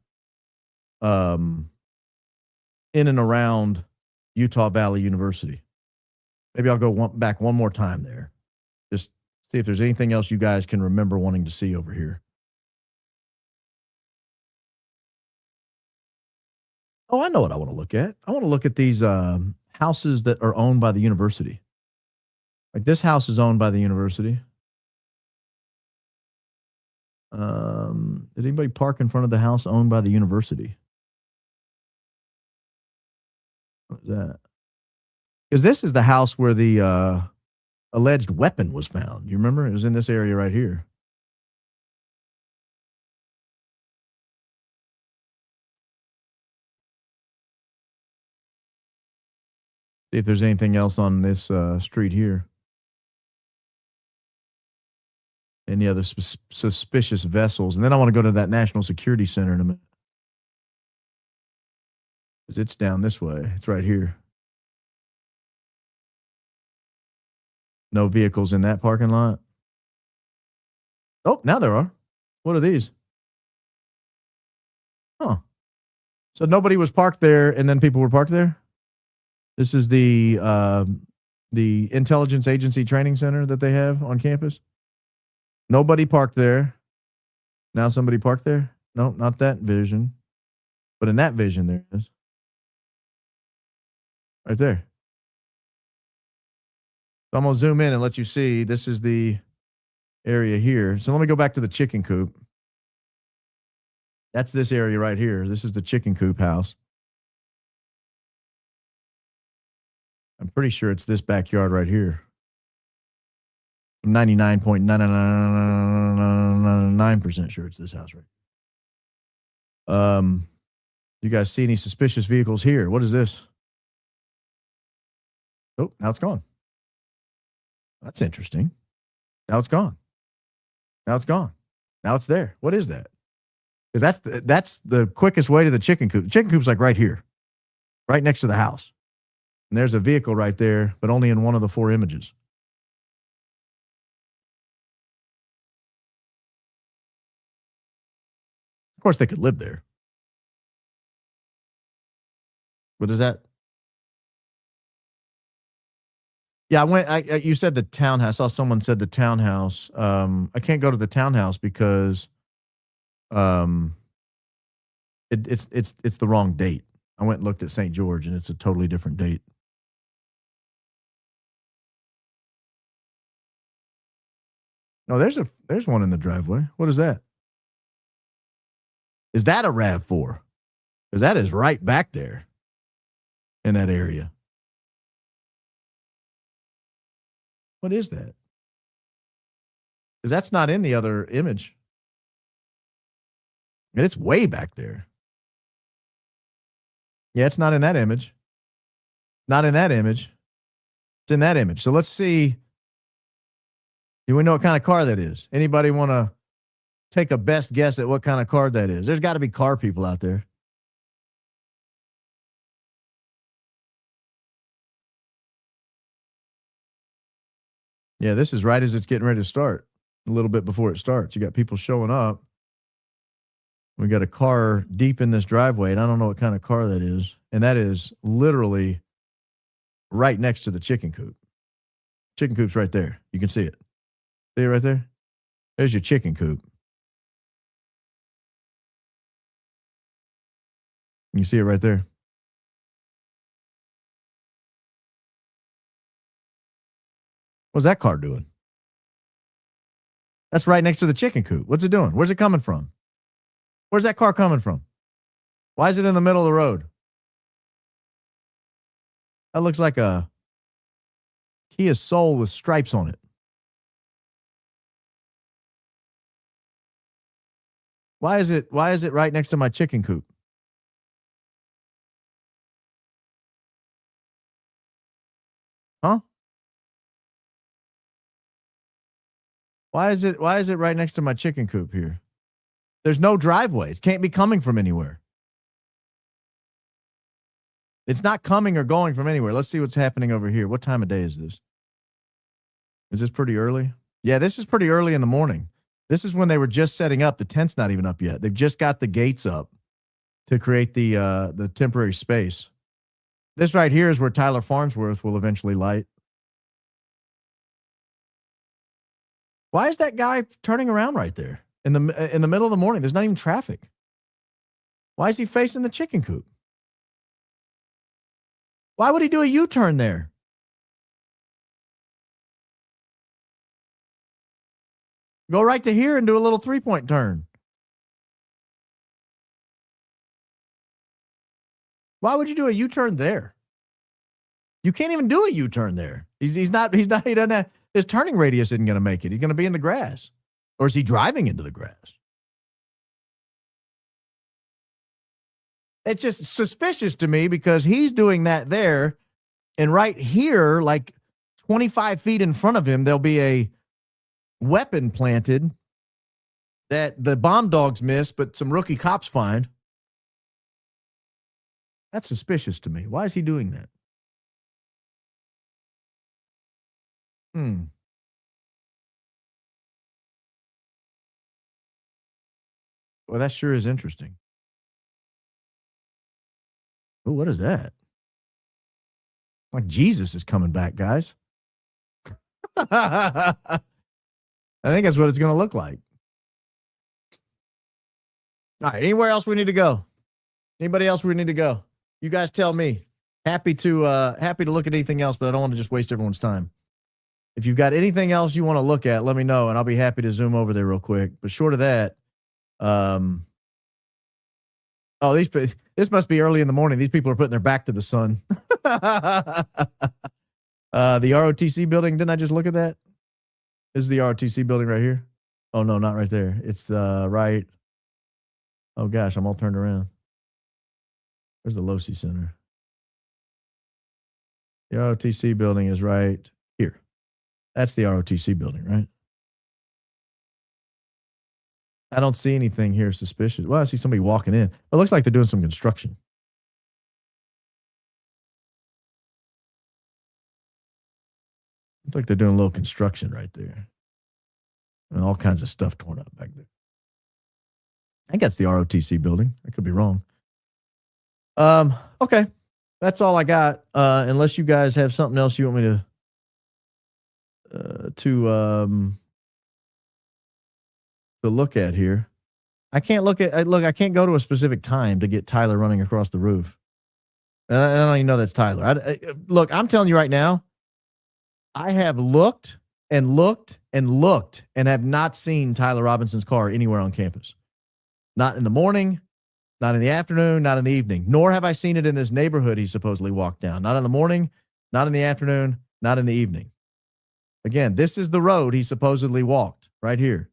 and around Utah Valley University. Maybe I'll go back one more time there. Just see if there's anything else you guys can remember wanting to see over here. Oh, I know what I want to look at. I want to look at these houses that are owned by the university. Like this house is owned by the university. Did anybody park in front of the house owned by the university? What is that? Because this is the house where the alleged weapon was found. You remember? It was in this area right here. See if there's anything else on this street here. Any other suspicious vessels. And then I want to go to that National Security Center in a minute. Because it's down this way. It's right here. No vehicles in that parking lot. Oh, now there are. What are these? Huh. So nobody was parked there and then people were parked there? This is the intelligence agency training center that they have on campus. Nobody parked there. Now somebody parked there? No, not that vision. But in that vision, there is. Right there. So I'm going to zoom in and let you see. This is the area here. So let me go back to the chicken coop. That's this area right here. This is the chicken coop house. I'm pretty sure it's this backyard right here. I'm 99.999% sure it's this house right. You guys see any suspicious vehicles here? What is this? Oh, now it's gone. That's interesting. Now it's gone. Now it's gone. Now it's there. What is that? That's the quickest way to the chicken coop. The chicken coop's like right here, right next to the house. And there's a vehicle right there, but only in one of the 4 images. Of course, they could live there. What is that? Yeah, you said the townhouse. I saw someone said the townhouse. I can't go to the townhouse because it's the wrong date. I went and looked at St. George, and it's a totally different date. Oh, there's one in the driveway. What is that? Is that a RAV4? Because that is right back there in that area. What is that? Because that's not in the other image. And it's way back there. Yeah, it's not in that image. Not in that image. It's in that image. So let's see. Do we know what kind of car that is? Anybody want to take a best guess at what kind of car that is? There's got to be car people out there. Yeah, this is right as it's getting ready to start. A little bit before it starts. You got people showing up. We got a car deep in this driveway, and I don't know what kind of car that is. And that is literally right next to the chicken coop. Chicken coop's right there. You can see it. See it right there? There's your chicken coop. You see it right there. What's that car doing? That's right next to the chicken coop. What's it doing? Where's it coming from? Where's that car coming from? Why is it in the middle of the road? That looks like a Kia Soul with stripes on it. Why is it right next to my chicken coop? Huh? Why is it right next to my chicken coop here? There's no driveway. It can't be coming from anywhere. It's not coming or going from anywhere. Let's see what's happening over here. What time of day is this? Is this pretty early? Yeah, this is pretty early in the morning. This is when they were just setting up. The tent's not even up yet. They've just got the gates up to create the temporary space. This right here is where Tyler Farnsworth will eventually light. Why is that guy turning around right there in the middle of the morning? There's not even traffic. Why is he facing the chicken coop? Why would he do a U-turn there? Go right to here and do a little 3-point turn. Why would you do a U-turn there? You can't even do a U-turn there. He doesn't have, his turning radius isn't going to make it. He's going to be in the grass. Or is he driving into the grass? It's just suspicious to me because he's doing that there. And right here, like 25 feet in front of him, there'll be a weapon planted that the bomb dogs miss, but some rookie cops find. That's suspicious to me. Why is he doing that? Well, that sure is interesting. Oh, what is that? Like Jesus is coming back, guys. I think that's what it's going to look like. All right. Anywhere else we need to go? Anybody else we need to go? You guys tell me. Happy to look at anything else, but I don't want to just waste everyone's time. If you've got anything else you want to look at, let me know, and I'll be happy to zoom over there real quick. But short of that, this must be early in the morning. These people are putting their back to the sun. The ROTC building. Didn't I just look at that? This is the ROTC building right here. Oh no, not right there. It's right. Oh gosh, I'm all turned around. Where's the Losi Center? The ROTC building is right here. That's the ROTC building, right? I don't see anything here suspicious. Well, I see somebody walking in. It looks like they're doing some construction. Looks like they're doing a little construction right there. And all kinds of stuff torn up back there. I think that's the ROTC building. I could be wrong. Okay. That's all I got. Unless you guys have something else you want me to look at here. I can't I can't go to a specific time to get Tyler running across the roof. I don't even know that's Tyler. Look, I'm telling you right now, I have looked and looked and looked and have not seen Tyler Robinson's car anywhere on campus. Not in the morning, not in the afternoon, not in the evening, nor have I seen it in this neighborhood he supposedly walked down. Not in the morning, not in the afternoon, not in the evening. Again, this is the road he supposedly walked right here.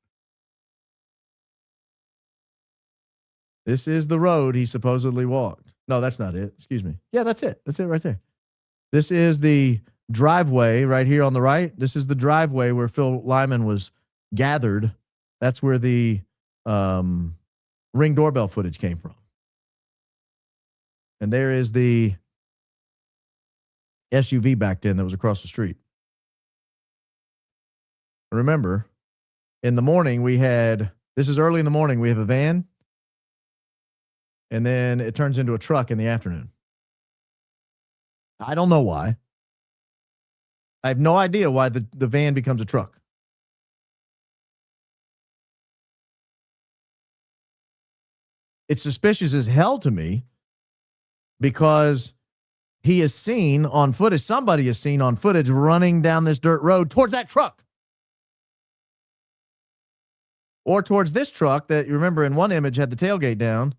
This is the road he supposedly walked. No, that's not it. Excuse me. Yeah, that's it. That's it right there. This is the driveway right here on the right. This is the driveway where Phil Lyman was gathered. That's where the Ring doorbell footage came from. And there is the SUV back then that was across the street. Remember, in the morning this is early in the morning, we have a van. And then it turns into a truck in the afternoon. I don't know why. I have no idea why the van becomes a truck. It's suspicious as hell to me because he is seen on footage, somebody is seen on footage running down this dirt road towards that truck. Or towards this truck that you remember in one image had the tailgate down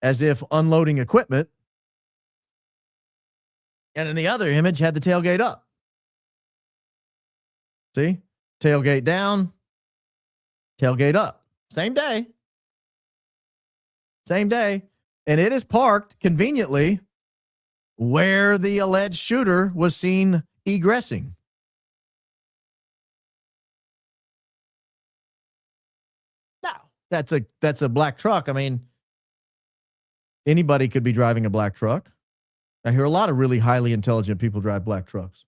as if unloading equipment. And in the other image had the tailgate up. See? Tailgate down, tailgate up. Same day. Same day. And it is parked conveniently where the alleged shooter was seen egressing. Now, that's a black truck. I mean, anybody could be driving a black truck. I hear a lot of really highly intelligent people drive black trucks.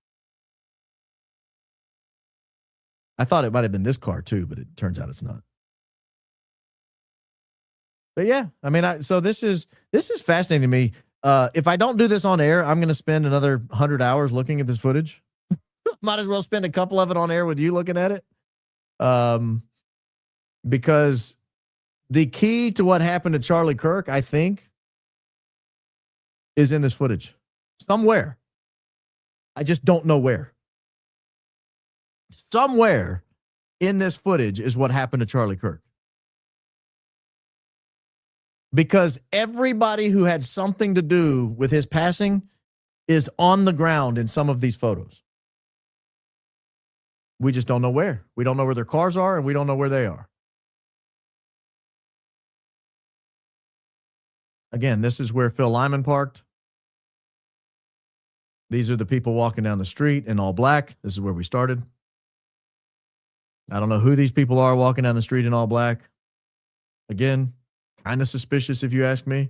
I thought it might have been this car too, but it turns out it's not. But yeah, I mean, so this is fascinating to me. If I don't do this on air, I'm going to spend another 100 hours looking at this footage. Might as well spend a couple of it on air with you looking at it. Because the key to what happened to Charlie Kirk, I think, is in this footage. Somewhere. I just don't know where. Somewhere in this footage is what happened to Charlie Kirk. Because everybody who had something to do with his passing is on the ground in some of these photos. We just don't know where. We don't know where their cars are, and we don't know where they are. Again, this is where Phil Lyman parked. These are the people walking down the street in all black. This is where we started. I don't know who these people are walking down the street in all black. Again, kind of suspicious if you ask me,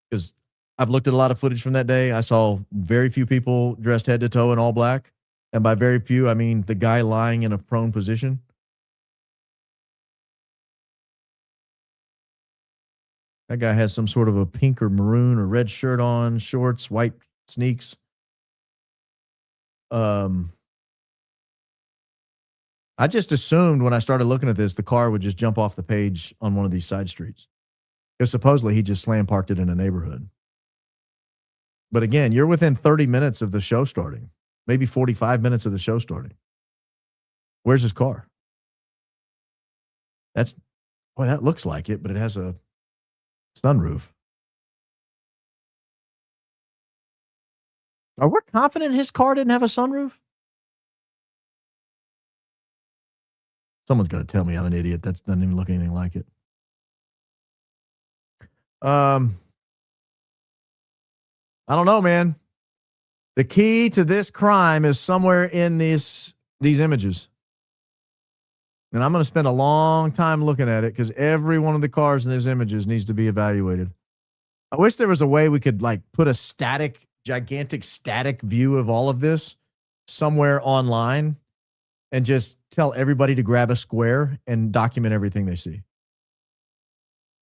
because I've looked at a lot of footage from that day. I saw very few people dressed head to toe in all black. And by very few, I mean the guy lying in a prone position. That guy has some sort of a pink or maroon or red shirt on, shorts, white sneaks. I just assumed when I started looking at this, the car would just jump off the page on one of these side streets. Because supposedly he just slam parked it in a neighborhood. But again, you're within 30 minutes of the show starting. Maybe 45 minutes of the show starting. Where's his car? That looks like it, but it has a sunroof. Are we confident his car didn't have a sunroof? Someone's going to tell me I'm an idiot. That doesn't even look anything like it. I don't know, man. The key to this crime is somewhere in these images. And I'm going to spend a long time looking at it because every one of the cars in these images needs to be evaluated. I wish there was a way we could like put a gigantic static view of all of this somewhere online and just tell everybody to grab a square and document everything they see.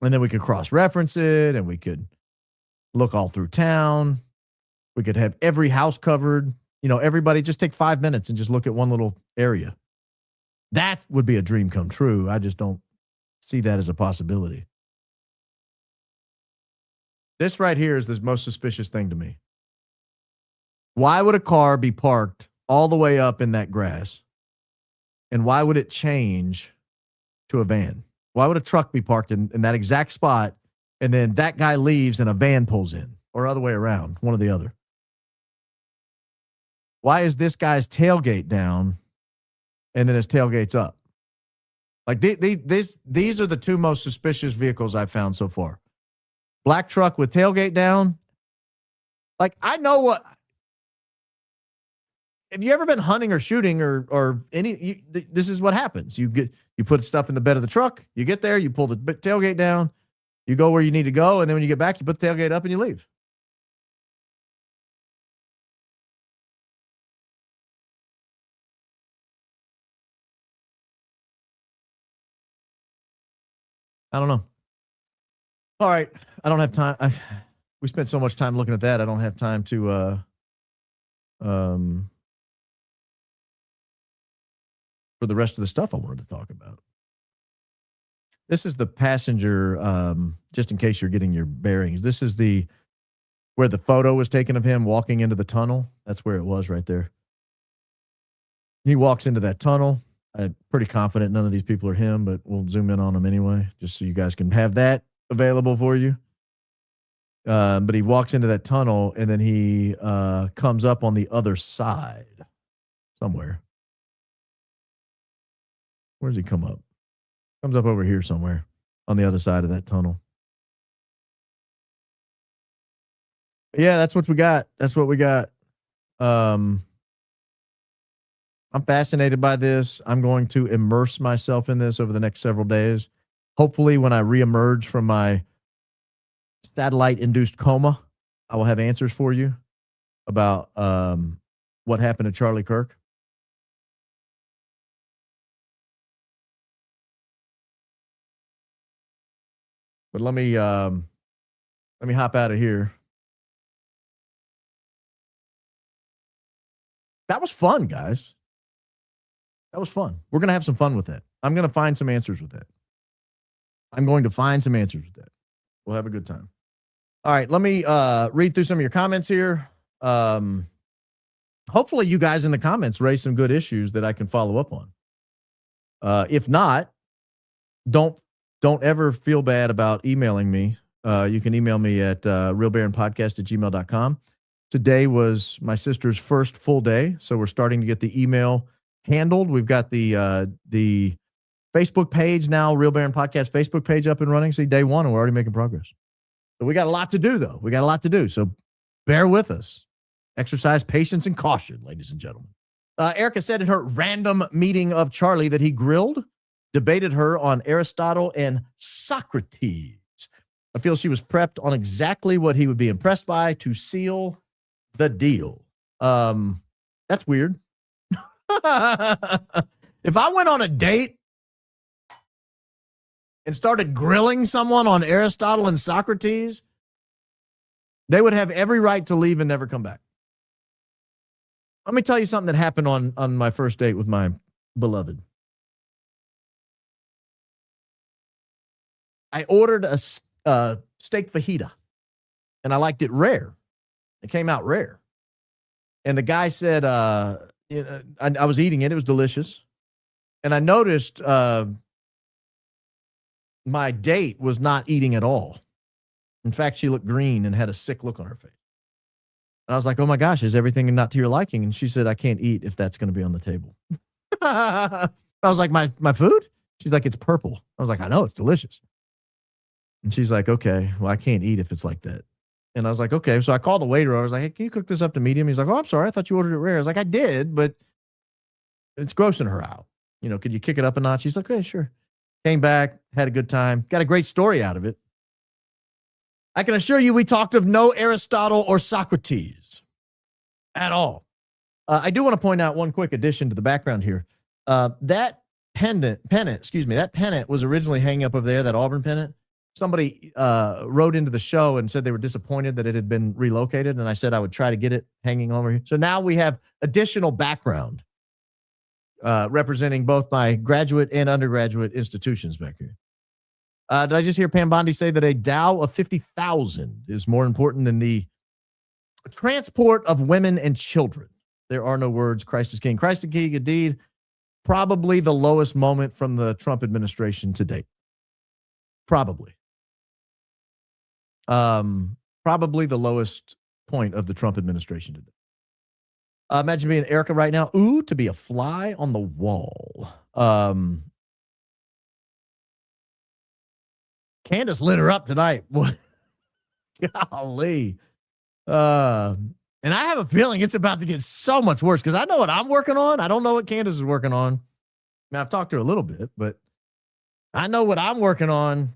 And then we could cross-reference it and we could look all through town. We could have every house covered. Everybody just take 5 minutes and just look at one little area. That would be a dream come true. I just don't see that as a possibility. This right here is the most suspicious thing to me. Why would a car be parked all the way up in that grass? And why would it change to a van? Why would a truck be parked in that exact spot and then that guy leaves and a van pulls in? Or other way around, one or the other. Why is this guy's tailgate down and then his tailgate's up? Like these are the two most suspicious vehicles I've found so far. Black truck with tailgate down. Like I know what. Have you ever been hunting or shooting or any? This is what happens. You put stuff in the bed of the truck. You get there. You pull the tailgate down. You go where you need to go, and then when you get back, you put the tailgate up and you leave. I don't know. All right. I don't have time. We spent so much time looking at that. I don't have time to for the rest of the stuff I wanted to talk about. This is the passenger, just in case you're getting your bearings. This is where the photo was taken of him walking into the tunnel. That's where it was right there. He walks into that tunnel. I'm pretty confident none of these people are him, but we'll zoom in on him anyway, just so you guys can have that available for you. But he walks into that tunnel and then he comes up on the other side somewhere. Where does he come up? Comes up over here somewhere on the other side of that tunnel. Yeah, that's what we got. That's what we got. I'm fascinated by this. I'm going to immerse myself in this over the next several days. Hopefully, when I reemerge from my satellite-induced coma, I will have answers for you about what happened to Charlie Kirk. But let me hop out of here. That was fun, guys. That was fun. We're going to have some fun with that. I'm going to find some answers with that. We'll have a good time. All right, let me read through some of your comments here. Hopefully you guys in the comments raise some good issues that I can follow up on. If not, don't ever feel bad about emailing me. You can email me at realbaronpodcast@gmail.com. Today was my sister's first full day, so we're starting to get the email handled. We've got the Facebook page now, Real Baron Podcast Facebook page up and running. See, day one, and we're already making progress. So we got a lot to do, though. We got a lot to do. So bear with us. Exercise patience and caution, ladies and gentlemen. Erica said in her random meeting of Charlie that he debated her on Aristotle and Socrates. I feel she was prepped on exactly what he would be impressed by to seal the deal. That's weird. If I went on a date and started grilling someone on Aristotle and Socrates, they would have every right to leave and never come back. Let me tell you something that happened on my first date with my beloved. I ordered a steak fajita, and I liked it rare. It came out rare. And the guy said, I was eating it. It was delicious. And I noticed my date was not eating at all. In fact, she looked green and had a sick look on her face. And I was like, oh my gosh, is everything not to your liking? And she said, I can't eat if that's going to be on the table. I was like, my food? She's like, it's purple. I was like, I know, it's delicious. And she's like, okay, well, I can't eat if it's like that. And I was like, okay. So I called the waiter. I was like, hey, can you cook this up to medium? He's like, oh, I'm sorry. I thought you ordered it rare. I was like, I did, but it's grossing her out. You know, could you kick it up a notch? He's like, okay, sure. Came back, had a good time, got a great story out of it. I can assure you we talked of no Aristotle or Socrates at all. I do want to point out one quick addition to the background here. That pennant was originally hanging up over there, that Auburn pennant. Somebody wrote into the show and said they were disappointed that it had been relocated, and I said I would try to get it hanging over here. So now we have additional background representing both my graduate and undergraduate institutions back here. Did I just hear Pam Bondi say that a Dow of 50,000 is more important than the transport of women and children? There are no words. Christ is King. Christ is King, indeed. Probably the lowest moment from the Trump administration to date. Probably. Probably the lowest point of the Trump administration today. Imagine being Erica right now. Ooh, to be a fly on the wall. Candace lit her up tonight. Golly. And I have a feeling it's about to get so much worse because I know what I'm working on. I don't know what Candace is working on. Now, I've talked to her a little bit, but I know what I'm working on.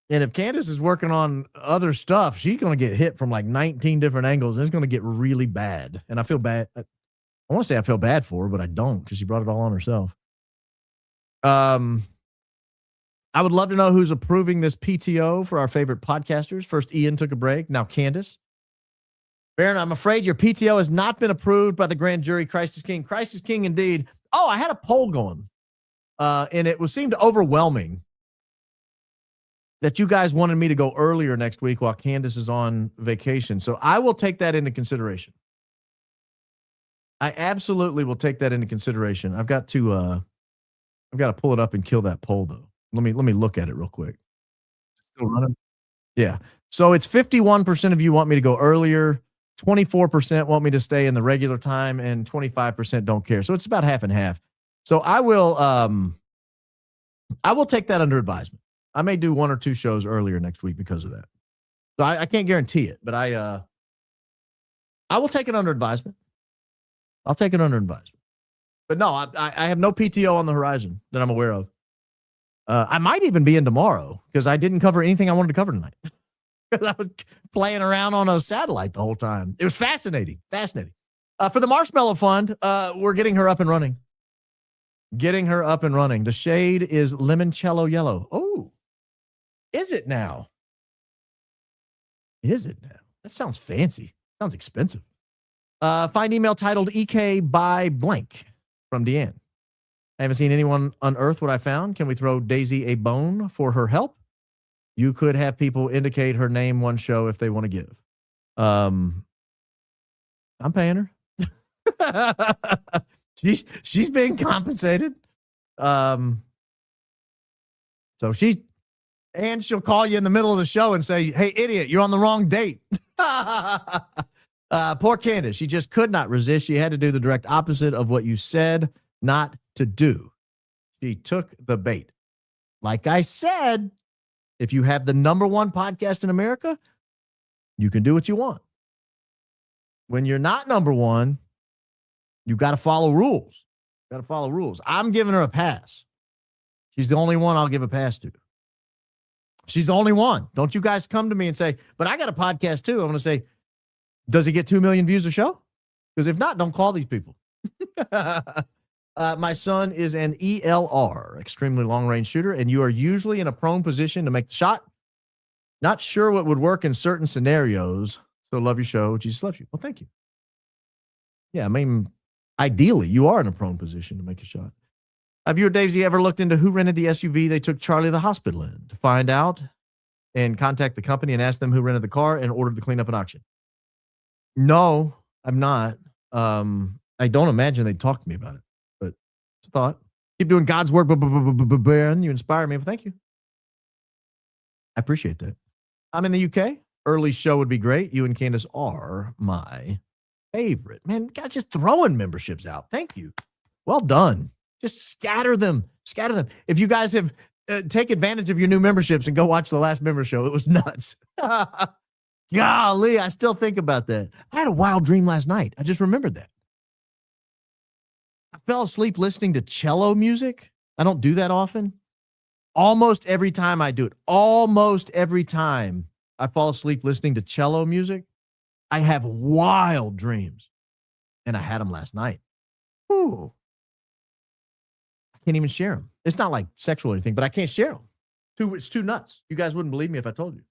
And if Candace is working on other stuff, she's going to get hit from like 19 different angles. And it's going to get really bad. And I feel bad. I want to say I feel bad for her, but I don't because she brought it all on herself. I would love to know who's approving this PTO for our favorite podcasters. First, Ian took a break. Now, Candace. Baron, I'm afraid your PTO has not been approved by the grand jury. Christ is King. Christ is King indeed. Oh, I had a poll going, and it seemed overwhelming that you guys wanted me to go earlier next week while Candace is on vacation. So I will take that into consideration. I absolutely will take that into consideration. I've got to pull it up and kill that poll though. Let me look at it real quick. Still running? Yeah. So it's 51% of you want me to go earlier, 24% want me to stay in the regular time, and 25% don't care. So it's about half and half. So I will take that under advisement. I may do one or two shows earlier next week because of that. So I can't guarantee it, but I will take it under advisement. I'll take it under advisement. But no, I have no PTO on the horizon that I'm aware of. I might even be in tomorrow because I didn't cover anything I wanted to cover tonight. Because I was playing around on a satellite the whole time. It was fascinating. Fascinating. For the Marshmallow Fund, we're getting her up and running. Getting her up and running. The shade is limoncello yellow. Oh, is it now? Is it now? That sounds fancy. Sounds expensive. Find email titled EK by blank from Deanne. I haven't seen anyone unearth what I found. Can we throw Daisy a bone for her help? You could have people indicate her name one show if they want to give. I'm paying her. She's being compensated. So she'll call you in the middle of the show and say, hey, idiot, you're on the wrong date. Poor Candace. She just could not resist. She had to do the direct opposite of what you said not to do. She took the bait. Like I said, if you have the number one podcast in America, you can do what you want. When you're not number one, you got to follow rules. Got to follow rules. I'm giving her a pass. She's the only one I'll give a pass to. She's the only one. Don't you guys come to me and say, but I got a podcast too. I'm going to say, does it get 2 million views a show? Because if not, don't call these people. My son is an ELR, extremely long-range shooter, and you are usually in a prone position to make the shot. Not sure what would work in certain scenarios. So love your show. Jesus loves you. Well, thank you. Yeah, I mean, ideally, you are in a prone position to make a shot. Have you or Davesy ever looked into who rented the SUV they took Charlie to the hospital in to find out and contact the company and ask them who rented the car and ordered the cleanup and auction? No, I'm not. I don't imagine they'd talk to me about it, but it's a thought. Keep doing God's work, Baron. You inspire me. Well, thank you. I appreciate that. I'm in the UK. Early show would be great. You and Candace are my favorite. Man, God, just throwing memberships out. Thank you. Well done. Just scatter them. Scatter them. If you guys have take advantage of your new memberships and go watch the last member show, it was nuts. Golly, I still think about that. I had a wild dream last night. I just remembered that. I fell asleep listening to cello music. I don't do that often. Almost every time I do it, almost every time I fall asleep listening to cello music, I have wild dreams. And I had them last night. Ooh. I can't even share them. It's not like sexual or anything, but I can't share them. It's too nuts. You guys wouldn't believe me if I told you.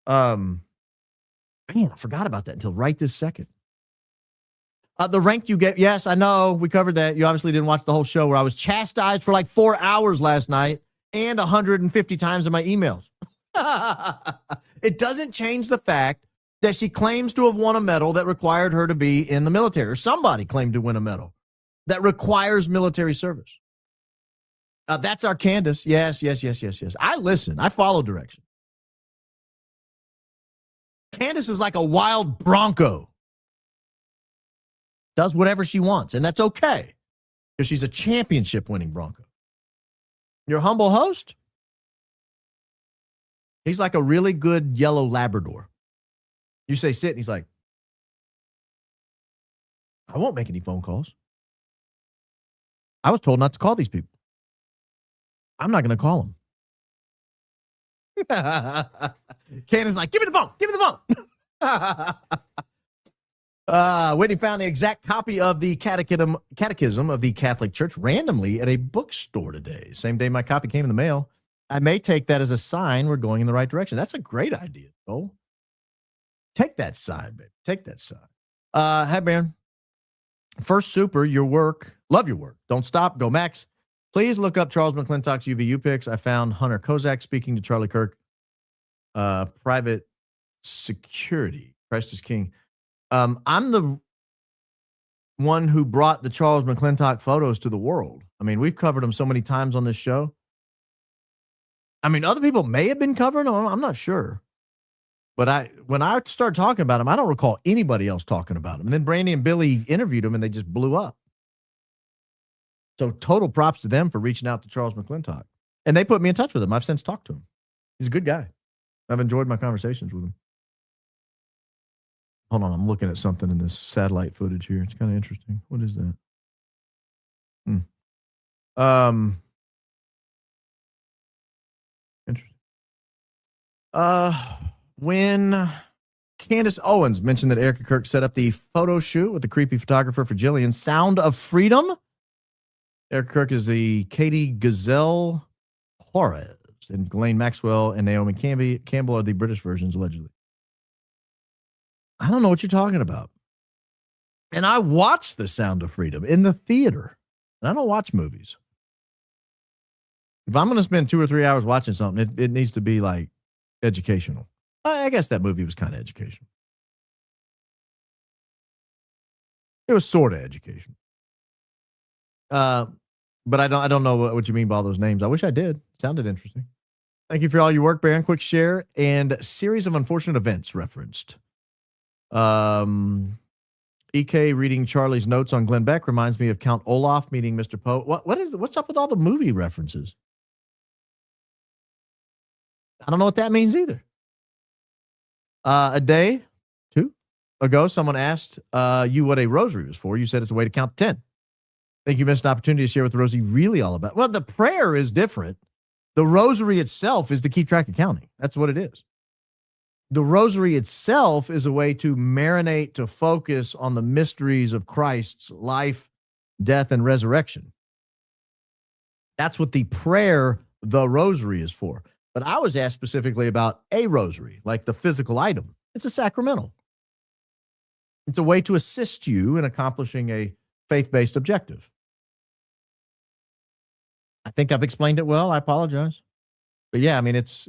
Man, I forgot about that until right this second. The rank you get. Yes, I know. We covered that. You obviously didn't watch the whole show where I was chastised for like 4 hours last night and 150 times in my emails. It doesn't change the fact that she claims to have won a medal that required her to be in the military, or somebody claimed to win a medal that requires military service. That's our Candace. Yes. I listen. I follow direction. Candace is like a wild bronco. Does whatever she wants, and that's okay because she's a championship-winning bronco. Your humble host, he's like a really good yellow Labrador. You say sit, and he's like, I won't make any phone calls. I was told not to call these people. I'm not going to call them. Cannon's like, give me the phone. Give me the phone. Whitney found the exact copy of the Catechism of the Catholic Church randomly at a bookstore today. Same day my copy came in the mail. I may take that as a sign we're going in the right direction. That's a great idea, Cole. Take that sign, baby. Take that sign. Hi, Baron. First super, your work. Love your work. Don't stop. Go Max. Please look up Charles McClintock's UVU picks. I found Hunter Kozak speaking to Charlie Kirk. Private security. Christ is king. I'm the one who brought the Charles McClintock photos to the world. I mean, we've covered them so many times on this show. I mean, other people may have been covering them. I'm not sure. But when I started talking about them, I don't recall anybody else talking about them. And then Brandy and Billy interviewed them, and they just blew up. So total props to them for reaching out to Charles McClintock. And they put me in touch with him. I've since talked to him. He's a good guy. I've enjoyed my conversations with him. Hold on, I'm looking at something in this satellite footage here. It's kind of interesting. What is that? Interesting. When Candace Owens mentioned that Erica Kirk set up the photo shoot with the creepy photographer for Jillian, Sound of Freedom. Erica Kirk is the Katie Gazelle Juarez, and Ghislaine Maxwell and Naomi Campbell are the British versions, allegedly. I don't know what you're talking about. And I watched The Sound of Freedom in the theater. And I don't watch movies. If I'm going to spend 2 or 3 hours watching something, it needs to be like educational. I guess that movie was kind of educational. It was sort of educational. But I don't know what you mean by all those names. I wish I did. Sounded interesting. Thank you for all your work, Baron. Quick share and series of unfortunate events referenced. EK reading Charlie's notes on Glenn Beck reminds me of Count Olaf meeting Mr. Poe. What's up with all the movie references? I don't know what that means either. A day, 2 ago, someone asked you what a rosary was for. You said it's a way to count to 10. I think you missed an opportunity to share what the rosary really all about. Well, the prayer is different. The rosary itself is to keep track of counting. That's what it is. The rosary itself is a way to marinate, to focus on the mysteries of Christ's life, death, and resurrection. That's what the prayer, the rosary, is for. But I was asked specifically about a rosary, like the physical item. It's a sacramental. It's a way to assist you in accomplishing a faith-based objective. I think I've explained it well. I apologize. But yeah, I mean, it's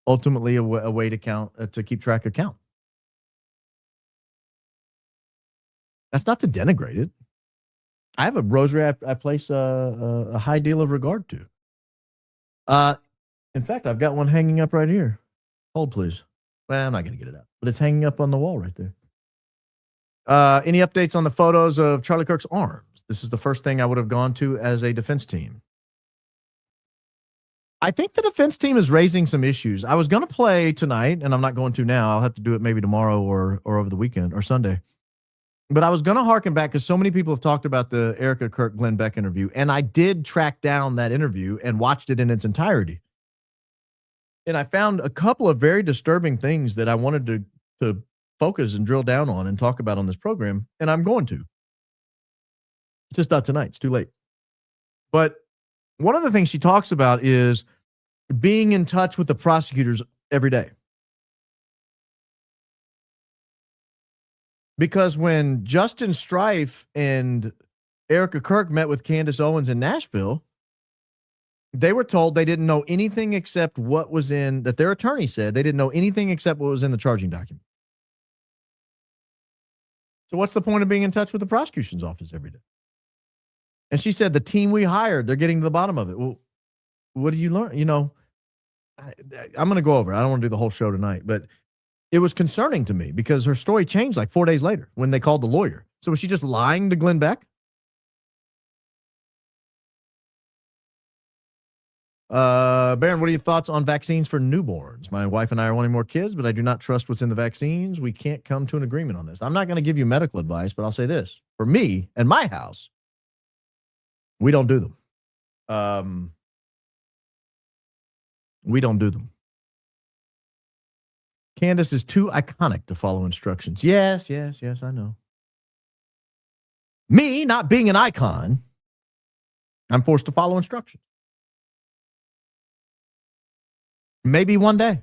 ultimately a way to count, to keep track of count. That's not to denigrate it. I have a rosary I place a high deal of regard to. In fact, I've got one hanging up right here. Hold, please. Well, I'm not going to get it out, but it's hanging up on the wall right there. Any updates on the photos of Charlie Kirk's arms? This is the first thing I would have gone to as a defense team. I think the defense team is raising some issues. I was going to play tonight, and I'm not going to now. I'll have to do it maybe tomorrow or over the weekend or Sunday. But I was going to harken back because so many people have talked about the Erica Kirk Glenn Beck interview, and I did track down that interview and watched it in its entirety. And I found a couple of very disturbing things that I wanted to focus and drill down on and talk about on this program, and I'm going to. Just not tonight. It's too late. But one of the things she talks about is being in touch with the prosecutors every day. Because when Justin Strife and Erica Kirk met with Candace Owens in Nashville, they were told they didn't know anything except what was in, that their attorney said they didn't know anything except what was in the charging document. So what's the point of being in touch with the prosecution's office every day? And she said, the team we hired, they're getting to the bottom of it. Well, what do you learn? You know, I'm going to go over it. I don't want to do the whole show tonight, but it was concerning to me because her story changed like 4 days later when they called the lawyer. So was she just lying to Glenn Beck? Baron, what are your thoughts on vaccines for newborns? My wife and I are wanting more kids, but I do not trust what's in the vaccines. We can't come to an agreement on this. I'm not going to give you medical advice, but I'll say this. For me and my house, we don't do them. We don't do them. Candace is too iconic to follow instructions. Yes, I know. Me, not being an icon, I'm forced to follow instructions. Maybe one day,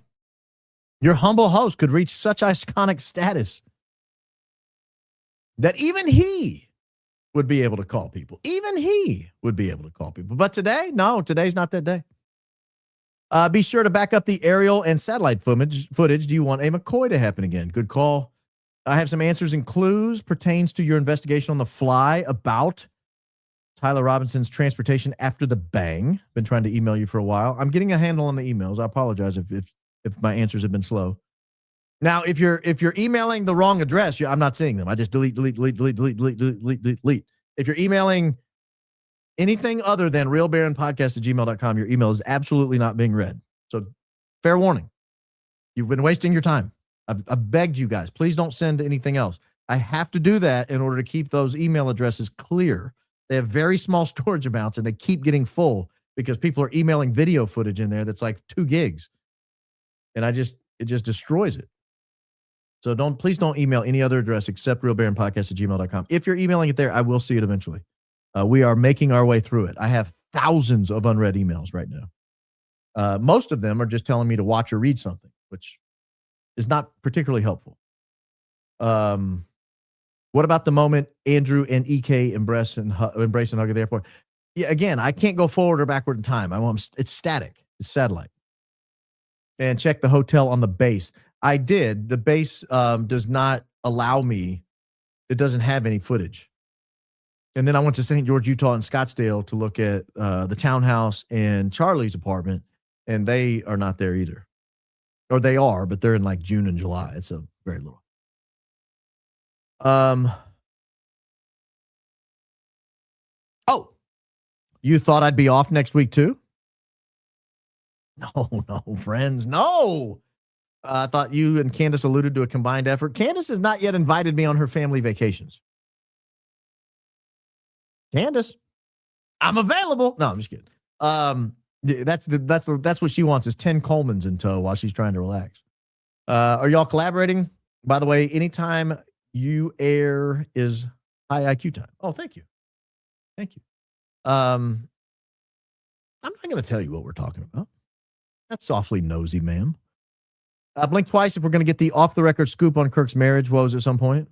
your humble host could reach such iconic status that even he would be able to call people. Even he would be able to call people. But today, no, today's not that day. Be sure to back up the aerial and satellite footage. Do you want a McCoy to happen again? Good call. I have some answers and clues pertains to your investigation on the fly about Tyler Robinson's transportation after the bang. Been trying to email you for a while. I'm getting a handle on the emails. I apologize if my answers have been slow. Now, if you're emailing the wrong address, I'm not seeing them. I just delete. If you're emailing anything other than realbaronpodcast@gmail.com, your email is absolutely not being read. So fair warning. You've been wasting your time. I've begged you guys, please don't send anything else. I have to do that in order to keep those email addresses clear. They have very small storage amounts and they keep getting full because people are emailing video footage in there that's like 2 gigs. And it just destroys it. So please don't email any other address except realbaronpodcast@gmail.com. If you're emailing it there, I will see it eventually. We are making our way through it. I have thousands of unread emails right now. Most of them are just telling me to watch or read something, which is not particularly helpful. What about the moment Andrew and EK embrace and hug at the airport? Yeah, again, I can't go forward or backward in time. It's static. It's satellite. And check the hotel on the base. I did. The base does not allow me. It doesn't have any footage. And then I went to St. George, Utah and Scottsdale to look at the townhouse and Charlie's apartment, and they are not there either. Or they are, but they're in like June and July. It's a very little. Oh, you thought I'd be off next week too? No, friends, no. I thought you and Candace alluded to a combined effort. Candace has not yet invited me on her family vacations. Candace, I'm available. No, I'm just kidding. That's what she wants is 10 Colemans in tow while she's trying to relax. Are y'all collaborating? By the way, anytime you air is high IQ time. Oh, thank you. Thank you. I'm not going to tell you what we're talking about. That's awfully nosy, ma'am. Blink twice if we're going to get the off-the-record scoop on Kirk's marriage woes at some point.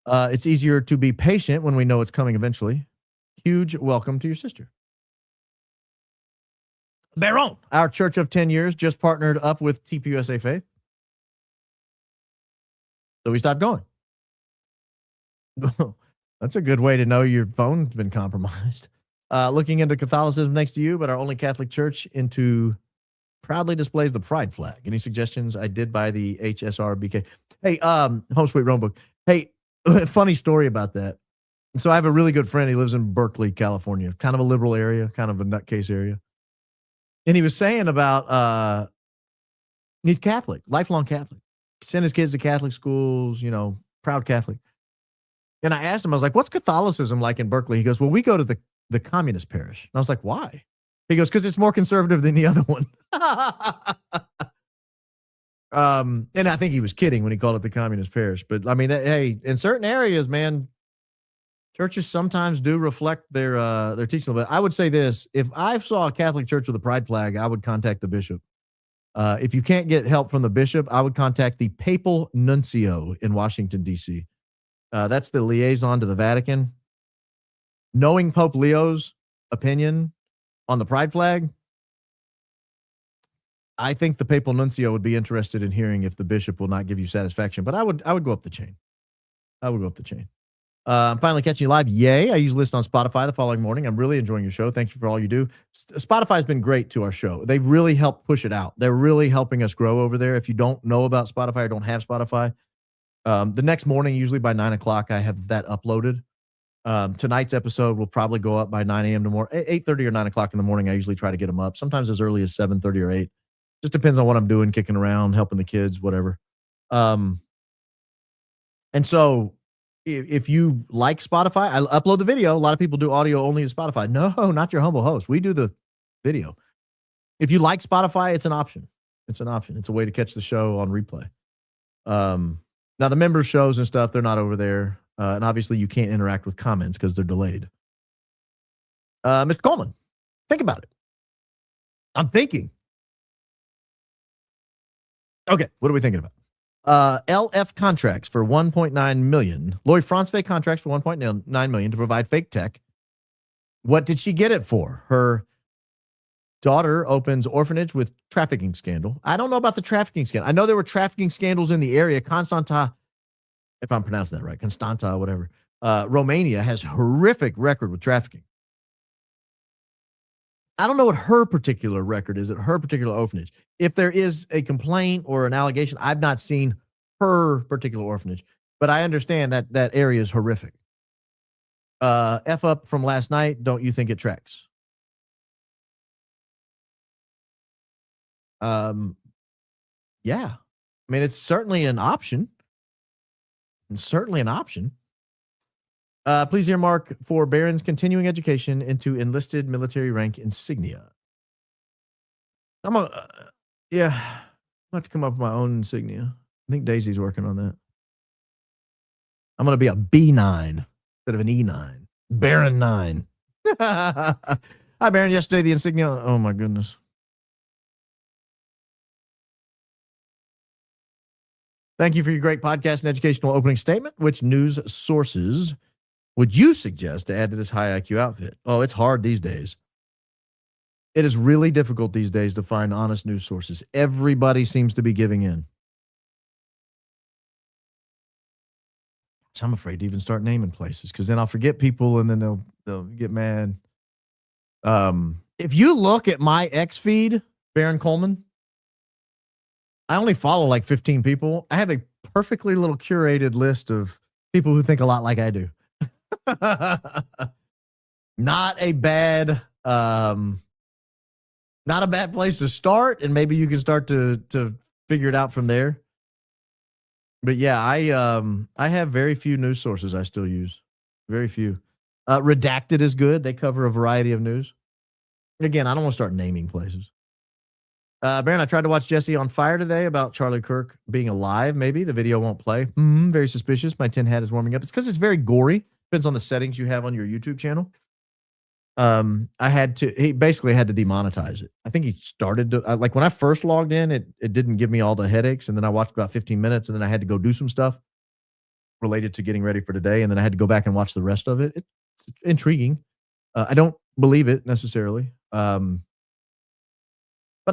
It's easier to be patient when we know it's coming eventually. Huge welcome to your sister. Baron, our Church of 10 Years just partnered up with TPUSA Faith. So we stopped going. That's a good way to know your phone's been compromised. Looking into Catholicism next to you, but our only Catholic church into proudly displays the pride flag. Any suggestions? I did buy the HSRBK. Hey, Home Sweet Rome book. Hey, funny story about that. So I have a really good friend. He lives in Berkeley, California, kind of a liberal area, kind of a nutcase area. And he was saying about he's Catholic, lifelong Catholic. Sent his kids to Catholic schools, proud Catholic. And I asked him, I was like, what's Catholicism like in Berkeley? He goes, well, we go to the communist parish. And I was like, why? He goes, because it's more conservative than the other one. And I think he was kidding when he called it the communist parish. But I mean, hey, in certain areas, man, churches sometimes do reflect their teaching. But I would say this: if I saw a Catholic church with a pride flag, I would contact the bishop. If you can't get help from the bishop, I would contact the papal nuncio in Washington, D.C. That's the liaison to the Vatican. Knowing Pope Leo's opinion on the pride flag, I think the papal nuncio would be interested in hearing if the bishop will not give you satisfaction. But I would go up the chain. I'm finally catching you live. Yay. I usually listen on Spotify the following morning. I'm really enjoying your show. Thank you for all you do. Spotify's been great to our show. They've really helped push it out. They're really helping us grow over there. If you don't know about Spotify or don't have Spotify, the next morning, usually by 9 o'clock, I have that uploaded. Tonight's episode will probably go up by 9 a.m. tomorrow. 8:30 or 9 o'clock in the morning, I usually try to get them up. Sometimes as early as 7:30 or 8. Just depends on what I'm doing, kicking around, helping the kids, whatever. And so if you like Spotify, I upload the video. A lot of people do audio only to Spotify. No, not your humble host. We do the video. If you like Spotify, it's an option. It's a way to catch the show on replay. Now, the member shows and stuff, they're not over there. And obviously, you can't interact with comments because they're delayed. Mr. Coleman, think about it. I'm thinking. Okay, what are we thinking about? LF contracts for $1.9 million. Lori Franzfeld contracts for $1.9 million to provide fake tech. What did she get it for? Her daughter opens orphanage with trafficking scandal. I don't know about the trafficking scandal. I know there were trafficking scandals in the area. Constanta, if I'm pronouncing that right, Constanta, whatever. Romania has horrific record with trafficking. I don't know what her particular record is at her particular orphanage. If there is a complaint or an allegation, I've not seen her particular orphanage, but I understand that that area is horrific. F up from last night. Don't you think it tracks? Yeah. I mean, it's certainly an option. Please earmark for Barron's continuing education into enlisted military rank insignia. I'm going to have to come up with my own insignia. I think Daisy's working on that. I'm going to be a B9 instead of an E9. Baron 9. Hi, Baron. Yesterday, the insignia. Oh, my goodness. Thank you for your great podcast and educational opening statement. Which news sources would you suggest to add to this high IQ outfit? Oh, it's hard these days. It is really difficult these days to find honest news sources. Everybody seems to be giving in. So I'm afraid to even start naming places because then I'll forget people and then they'll get mad. If you look at my X feed, Baron Coleman, I only follow like 15 people. I have a perfectly little curated list of people who think a lot like I do. Not a bad place to start, and maybe you can start to figure it out from there. But yeah, I have very few news sources I still use. Very few. Redacted is good. They cover a variety of news. Again, I don't want to start naming places. Baron, I tried to watch Jesse on Fire today about Charlie Kirk being alive. Maybe the video won't play. Very suspicious. My tin hat is warming up. It's because it's very gory. Depends on the settings you have on your YouTube channel. He basically had to demonetize it. I think he started to, like when I first logged in, it didn't give me all the headaches. And then I watched about 15 minutes and then I had to go do some stuff related to getting ready for today. And then I had to go back and watch the rest of it. It's intriguing. I don't believe it necessarily. But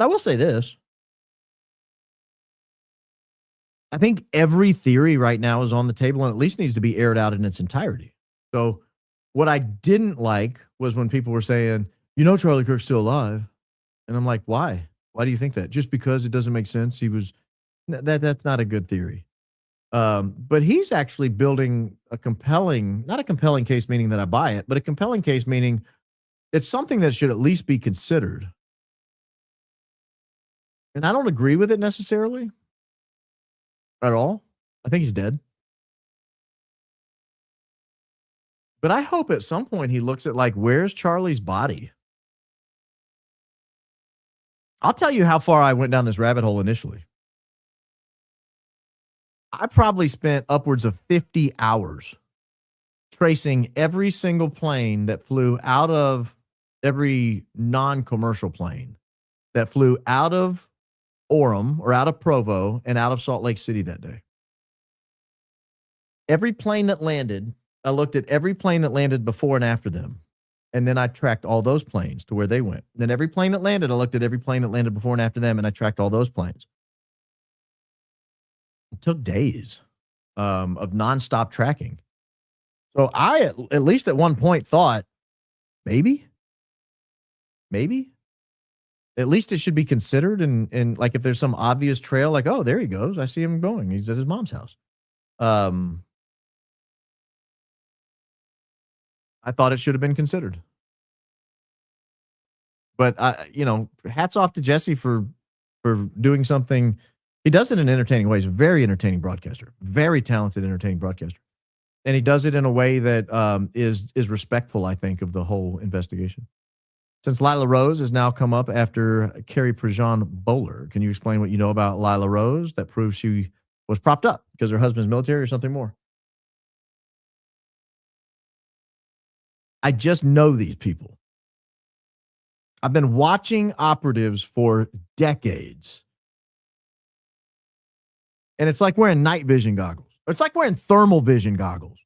I will say this. I think every theory right now is on the table and at least needs to be aired out in its entirety. So what I didn't like was when people were saying, Charlie Kirk's still alive. And I'm like, why? Why do you think that? Just because it doesn't make sense? That's not a good theory. But he's actually building not a compelling case meaning that I buy it, but a compelling case meaning it's something that should at least be considered. And I don't agree with it necessarily at all. I think he's dead. But I hope at some point he looks at, like, where's Charlie's body? I'll tell you how far I went down this rabbit hole initially. I probably spent upwards of 50 hours tracing every single plane that flew out of every non-commercial plane that flew out of Orem or out of Provo and out of Salt Lake City that day. Every plane that landed, I looked at every plane that landed before and after them. And then I tracked all those planes to where they went. Then every plane that landed, I looked at every plane that landed before and after them, and I tracked all those planes. It took days of nonstop tracking. So I, at least at one point, thought, maybe, at least it should be considered. And like, if there's some obvious trail, like, oh, there he goes. I see him going. He's at his mom's house. I thought it should have been considered. But hats off to Jesse for doing something. He does it in entertaining ways. Very entertaining broadcaster. Very talented, entertaining broadcaster. And he does it in a way that is respectful, I think, of the whole investigation. Since Lila Rose has now come up after Carrie Prejean Bowler, can you explain what you know about Lila Rose that proves she was propped up because her husband's military or something more? I just know these people. I've been watching operatives for decades. And it's like wearing night vision goggles. It's like wearing thermal vision goggles.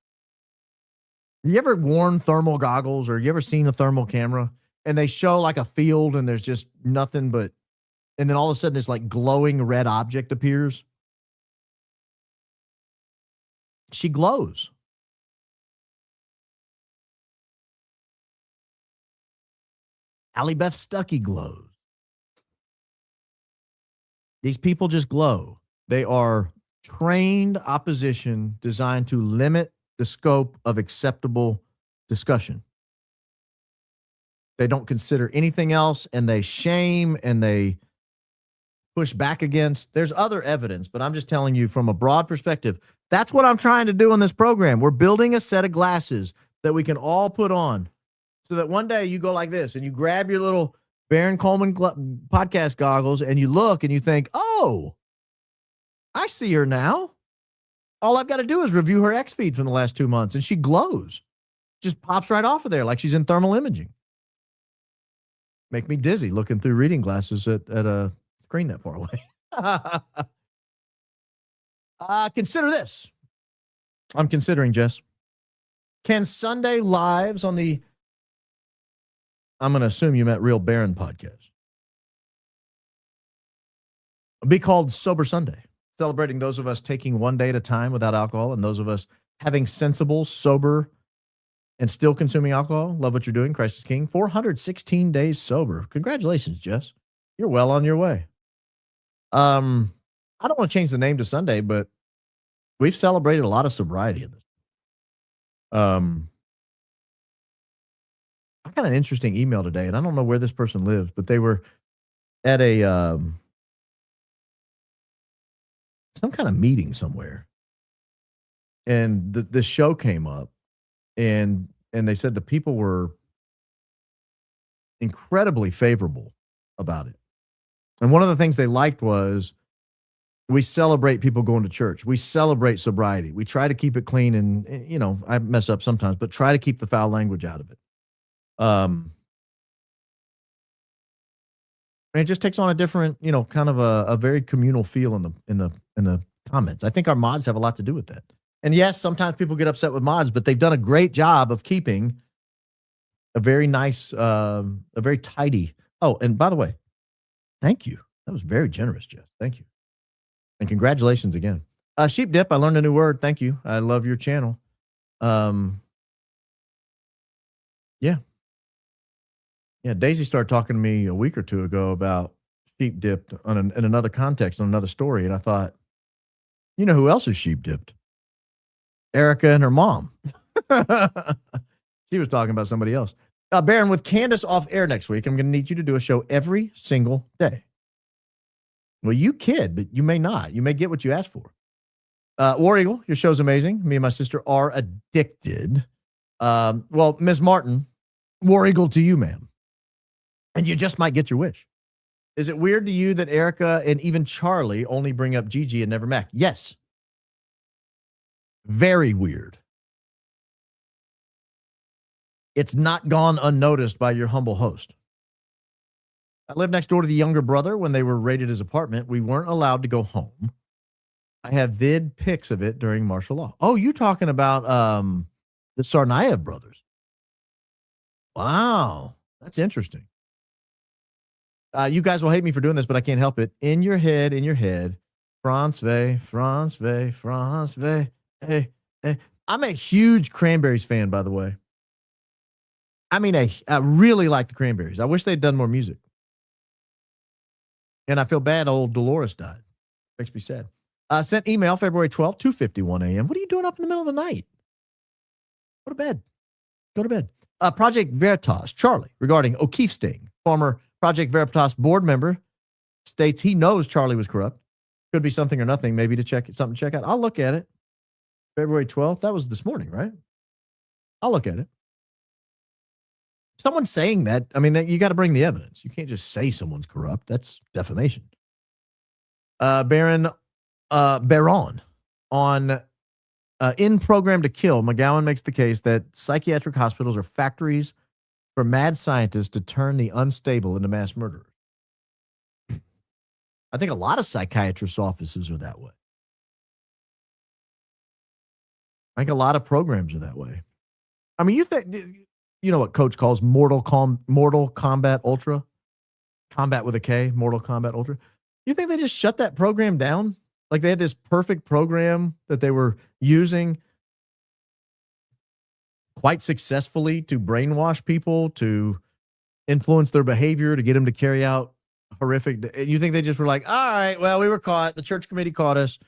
You ever worn thermal goggles, or you ever seen a thermal camera and they show like a field and there's just nothing but, and then all of a sudden this like glowing red object appears? She glows. Allie Beth Stuckey glows. These people just glow. They are trained opposition designed to limit the scope of acceptable discussion. They don't consider anything else, and they shame and they push back against. There's other evidence, but I'm just telling you from a broad perspective. That's what I'm trying to do on this program. We're building a set of glasses that we can all put on so that one day you go like this and you grab your little Baron Coleman podcast goggles and you look and you think, oh, I see her now. All I've got to do is review her X feed from the last 2 months, and she glows. Just pops right off of there like she's in thermal imaging. Make me dizzy looking through reading glasses at a screen that far away. Consider this. I'm considering, Jess. Can Sunday lives on the, I'm going to assume you meant Real Baron podcast, be called Sober Sunday? Celebrating those of us taking one day at a time without alcohol, and those of us having sensible, sober, and still consuming alcohol. Love what you're doing. Christ is King. 416 days sober. Congratulations, Jess. You're well on your way. I don't want to change the name to Sunday, but we've celebrated a lot of sobriety in this. I got an interesting email today, and I don't know where this person lives, but they were at a some kind of meeting somewhere, and the show came up, and they said the people were incredibly favorable about it. And one of the things they liked was we celebrate people going to church. We celebrate sobriety. We try to keep it clean, and I mess up sometimes, but try to keep the foul language out of it. And it just takes on a different, kind of a very communal feel in the comments. I think our mods have a lot to do with that. And yes, sometimes people get upset with mods, but they've done a great job of keeping a very nice, a very tidy. Oh, and by the way, thank you. That was very generous, Jeff. Thank you. And congratulations again. Sheep dip. I learned a new word. Thank you. I love your channel. Yeah. Yeah, Daisy started talking to me a week or two ago about sheep dipped in another context, on another story. And I thought, you know who else is sheep dipped? Erica and her mom. She was talking about somebody else. Baron, with Candace off air next week, I'm going to need you to do a show every single day. Well, you kid, but you may not. You may get what you asked for. War Eagle, your show's amazing. Me and my sister are addicted. Well, Ms. Martin, War Eagle to you, ma'am. And you just might get your wish. Is it weird to you that Erica and even Charlie only bring up Gigi and never Mac? Yes. Very weird. It's not gone unnoticed by your humble host. I lived next door to the younger brother when they were raided his apartment. We weren't allowed to go home. I have vid pics of it during martial law. Oh, you talking about the Tsarnaev brothers? Wow, that's interesting. You guys will hate me for doing this, but I can't help it. In your head, France Vey, hey, hey. I'm a huge Cranberries fan, by the way. I mean, I really like the Cranberries. I wish they'd done more music. And I feel bad old Dolores died. Makes me sad. Sent email February 12th, 2:51 a.m. What are you doing up in the middle of the night? Go to bed. Go to bed. Project Veritas, Charlie, regarding O'Keefe sting. Former Project Veritas board member states he knows Charlie was corrupt. Could be something or nothing, maybe something to check out. I'll look at it. February 12th. That was this morning, right? I'll look at it. Someone saying that, I mean, you got to bring the evidence. You can't just say someone's corrupt. That's defamation. Baron on In Program to Kill, McGowan makes the case that psychiatric hospitals are factories for mad scientists to turn the unstable into mass murderers. I think a lot of psychiatrists' offices are that way. I think a lot of programs are that way. I mean, you know what Coach calls Mortal Kombat Ultra? Combat with a K, Mortal Kombat Ultra. You think they just shut that program down? Like they had this perfect program that they were using quite successfully to brainwash people, to influence their behavior, to get them to carry out horrific. You think they just were like, all right, well, we were caught. The church committee caught us.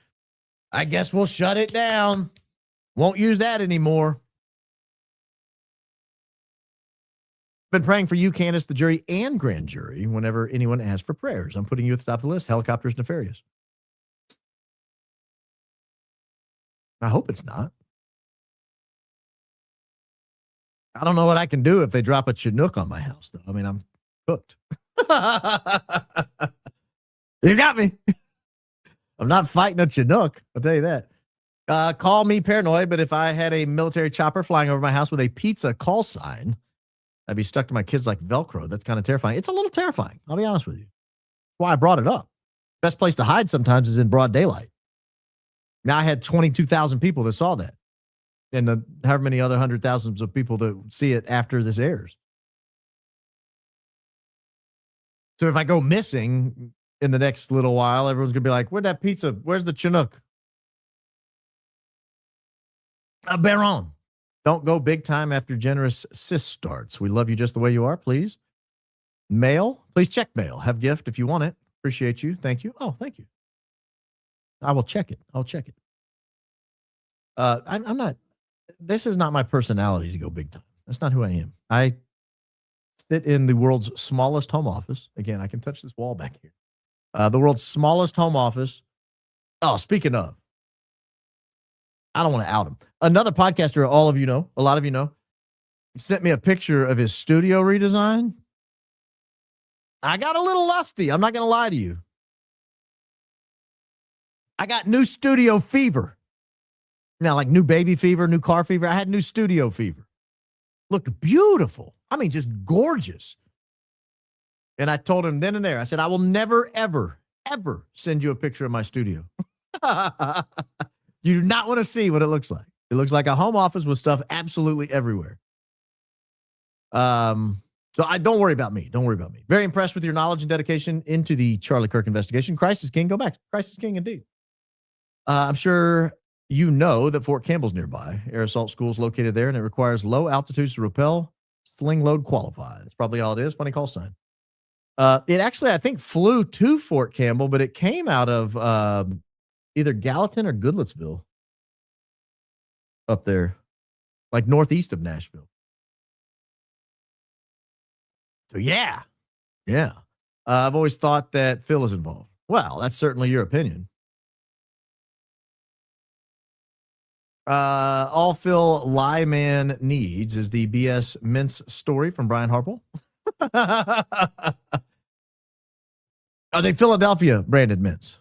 I guess we'll shut it down. Won't use that anymore. Been praying for you, Candace, the jury, and grand jury whenever anyone asks for prayers. I'm putting you at the top of the list. Helicopter's nefarious. I hope it's not. I don't know what I can do if they drop a Chinook on my house, though. I mean, I'm cooked. You got me. I'm not fighting a Chinook. I'll tell you that. Call me paranoid, but if I had a military chopper flying over my house with a pizza call sign, I'd be stuck to my kids like Velcro. That's kind of terrifying. It's a little terrifying. I'll be honest with you. That's why I brought it up. Best place to hide sometimes is in broad daylight. Now I had 22,000 people that saw that. And however many other 100,000s of people that see it after this airs. So if I go missing in the next little while, everyone's going to be like, where'd that pizza? Where's the Chinook? Baron. Don't go big time after generous sis starts. We love you just the way you are, please. Mail. Please check mail. Have gift if you want it. Appreciate you. Thank you. Oh, thank you. I will check it. I'll check it. I'm not, this is not my personality to go big time. That's not who I am. I sit in the world's smallest home office. Again, I can touch this wall back here. The world's smallest home office. Oh, speaking of, I don't want to out him. Another podcaster, all of you know, a lot of you know, sent me a picture of his studio redesign. I got a little lusty. I'm not going to lie to you. I got new studio fever. Now, like new baby fever, new car fever. I had new studio fever. Looked beautiful. I mean, just gorgeous. And I told him then and there, I said, I will never, ever, ever send you a picture of my studio. You do not want to see what it looks like. It looks like a home office with stuff absolutely everywhere. So don't worry about me. Don't worry about me. Very impressed with your knowledge and dedication into the Charlie Kirk investigation. Christ is King. Go back. Christ is King indeed. I'm sure you know that Fort Campbell's nearby. Air Assault School is located there, and it requires low altitudes to rappel, sling load qualify. That's probably all it is. Funny call sign. It actually, I think, flew to Fort Campbell, but it came out of either Gallatin or Goodlettsville up there, like northeast of Nashville. So, yeah. I've always thought that Phil is involved. Well, that's certainly your opinion. All Phil Lyman needs is the BS Mince story from Brian Harple. Are they Philadelphia branded mints?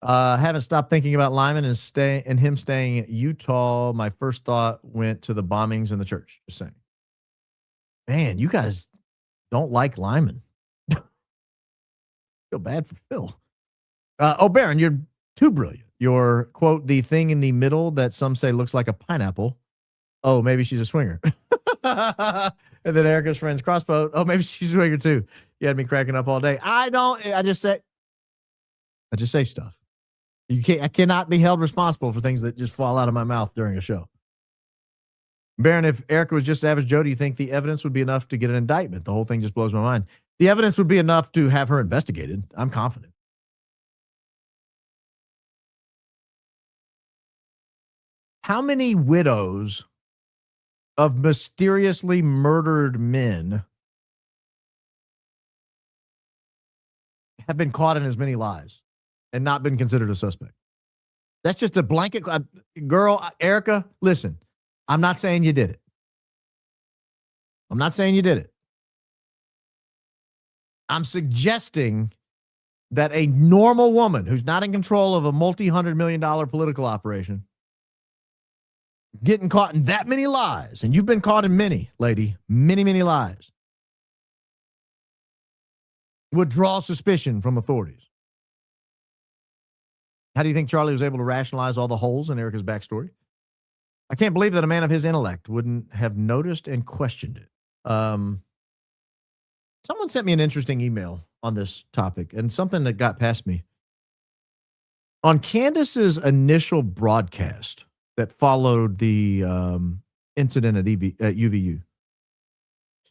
Haven't stopped thinking about Lyman and him staying at Utah. My first thought went to the bombings in the church. Just saying. Man, you guys don't like Lyman. Feel bad for Phil. Baron, you're too brilliant. Your quote, the thing in the middle that some say looks like a pineapple. Oh, maybe she's a swinger. And then Erica's friend's crossbow. Oh, maybe she's a swinger too. You had me cracking up all day. I just say stuff. I cannot be held responsible for things that just fall out of my mouth during a show. Baron, if Erica was just average Joe, do you think the evidence would be enough to get an indictment? The whole thing just blows my mind. The evidence would be enough to have her investigated. I'm confident. How many widows of mysteriously murdered men have been caught in as many lies and not been considered a suspect? That's just a blanket. Girl, Erica, listen, I'm not saying you did it. I'm not saying you did it. I'm suggesting that a normal woman who's not in control of a multi-$100 million political operation getting caught in that many lies, and you've been caught in many, lady, many lies, would draw suspicion from authorities. How do you think Charlie was able to rationalize all the holes in Erica's backstory? I can't believe that a man of his intellect wouldn't have noticed and questioned it. Someone sent me an interesting email on this topic and something that got past me. On Candace's initial broadcast that followed the incident at UVU,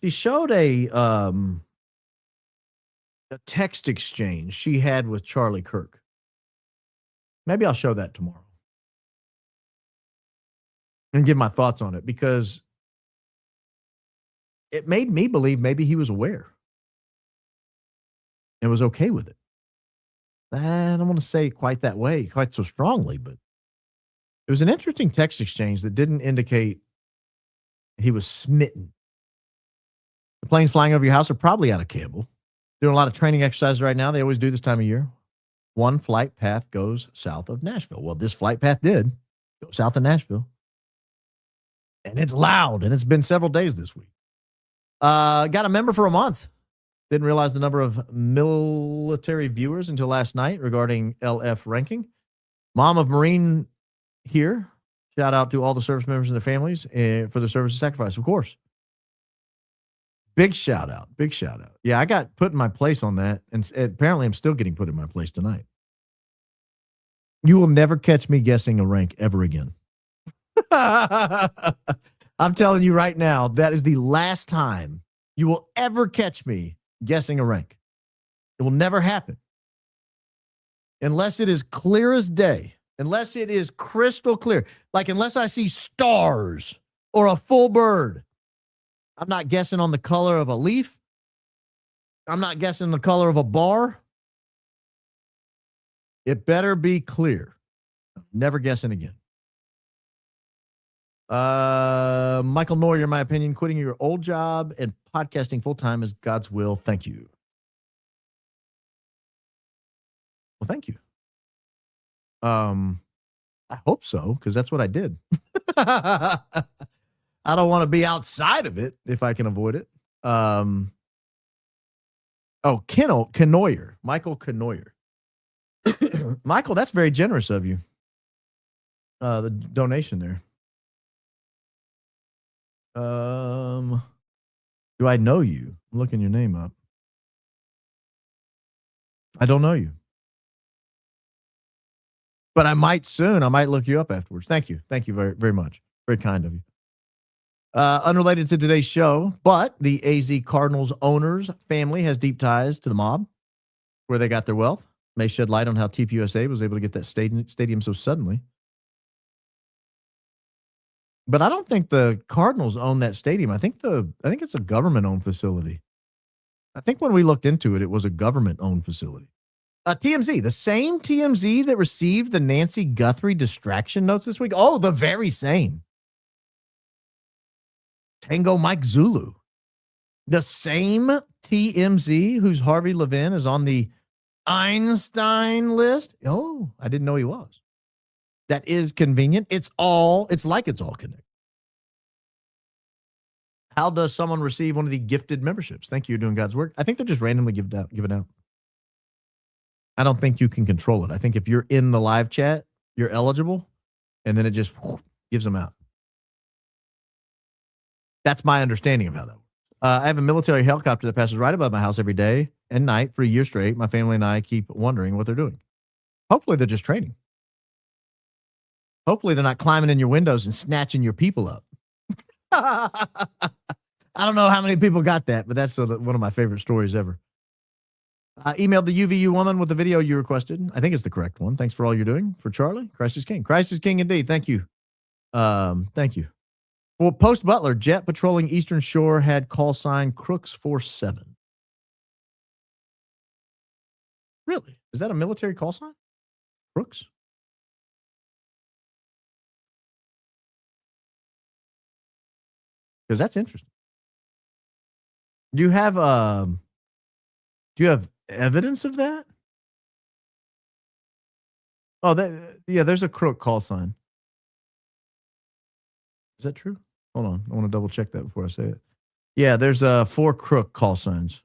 she showed a text exchange she had with Charlie Kirk. Maybe I'll show that tomorrow and give my thoughts on it, because it made me believe maybe he was aware and was okay with it. I don't want to say quite that way, quite so strongly, but it was an interesting text exchange that didn't indicate he was smitten. The planes flying over your house are probably out of Campbell. Doing a lot of training exercises right now. They always do this time of year. One flight path goes south of Nashville. Well, this flight path did go south of Nashville. And it's loud, and it's been several days this week. Got a member for a month. Didn't realize the number of military viewers until last night regarding LF ranking. Mom of Marine here. Shout out to all the service members and their families for their service and sacrifice, of course. Big shout out. Big shout out. Yeah, I got put in my place on that, and apparently I'm still getting put in my place tonight. You will never catch me guessing a rank ever again. I'm telling you right now, that is the last time you will ever catch me guessing a rank. It will never happen. Unless it is clear as day. Unless it is crystal clear. Like unless I see stars or a full bird. I'm not guessing on the color of a leaf. I'm not guessing the color of a bar. It better be clear. Never guessing again. Michael Noyer, in my opinion, quitting your old job and podcasting full-time is God's will. Thank you. Well, thank you. I hope so, because that's what I did. I don't want to be outside of it if I can avoid it. Kenoyer. Michael Kenoyer. Michael, that's very generous of you. The donation there. Do I know you? I'm looking your name up. I don't know you. But I might soon. I might look you up afterwards. Thank you. Thank you very, very much. Very kind of you. Unrelated to today's show, but the AZ Cardinals owner's family has deep ties to the mob, where they got their wealth. May shed light on how TPUSA was able to get that stadium so suddenly. But I don't think the Cardinals own that stadium. I think it's a government-owned facility. I think when we looked into it, it was a government-owned facility. TMZ, the same TMZ that received the Nancy Guthrie distraction notes this week. Oh, the very same. Tango Mike Zulu. The same TMZ whose Harvey Levin is on the Einstein list. Oh, I didn't know he was. That is convenient. It's like it's all connected. How does someone receive one of the gifted memberships? Thank you, you're doing God's work. I think they're just randomly given out. I don't think you can control it. I think if you're in the live chat, you're eligible, and then it just gives them out. That's my understanding of how that works. I have a military helicopter that passes right above my house every day and night for a year straight. My family and I keep wondering what they're doing. Hopefully they're just training. Hopefully they're not climbing in your windows and snatching your people up. I don't know how many people got that, but that's one of my favorite stories ever. I emailed the UVU woman with the video you requested. I think it's the correct one. Thanks for all you're doing for Charlie. Christ is King. Christ is King indeed. Thank you. Thank you. Well, post Butler, jet patrolling Eastern Shore had call sign Crooks 47. Really? Is that a military call sign? Crooks? Because that's interesting. Do you have evidence of that? Oh, there's a crook call sign. Is that true? Hold on. I want to double check that before I say it. Yeah, there's 4 crook call signs.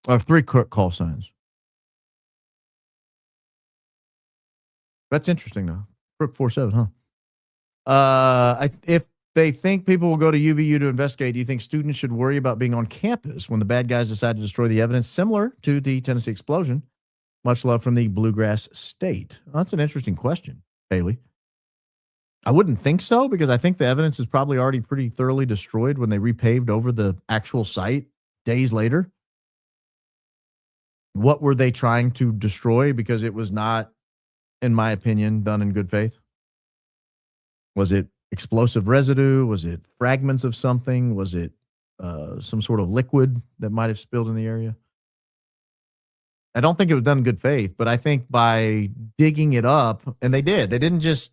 Or 3 crook call signs. That's interesting though. Crook 47, huh? If they think people will go to UVU to investigate, do you think students should worry about being on campus when the bad guys decide to destroy the evidence similar to the Tennessee explosion? Much love from the Bluegrass State. Well, that's an interesting question, Haley. I wouldn't think so, because I think the evidence is probably already pretty thoroughly destroyed when they repaved over the actual site days later. What were they trying to destroy? Because it was not, in my opinion, done in good faith. Was it explosive residue? Was it fragments of something? Was it some sort of liquid that might have spilled in the area? I don't think it was done in good faith, but I think by digging it up, and they didn't just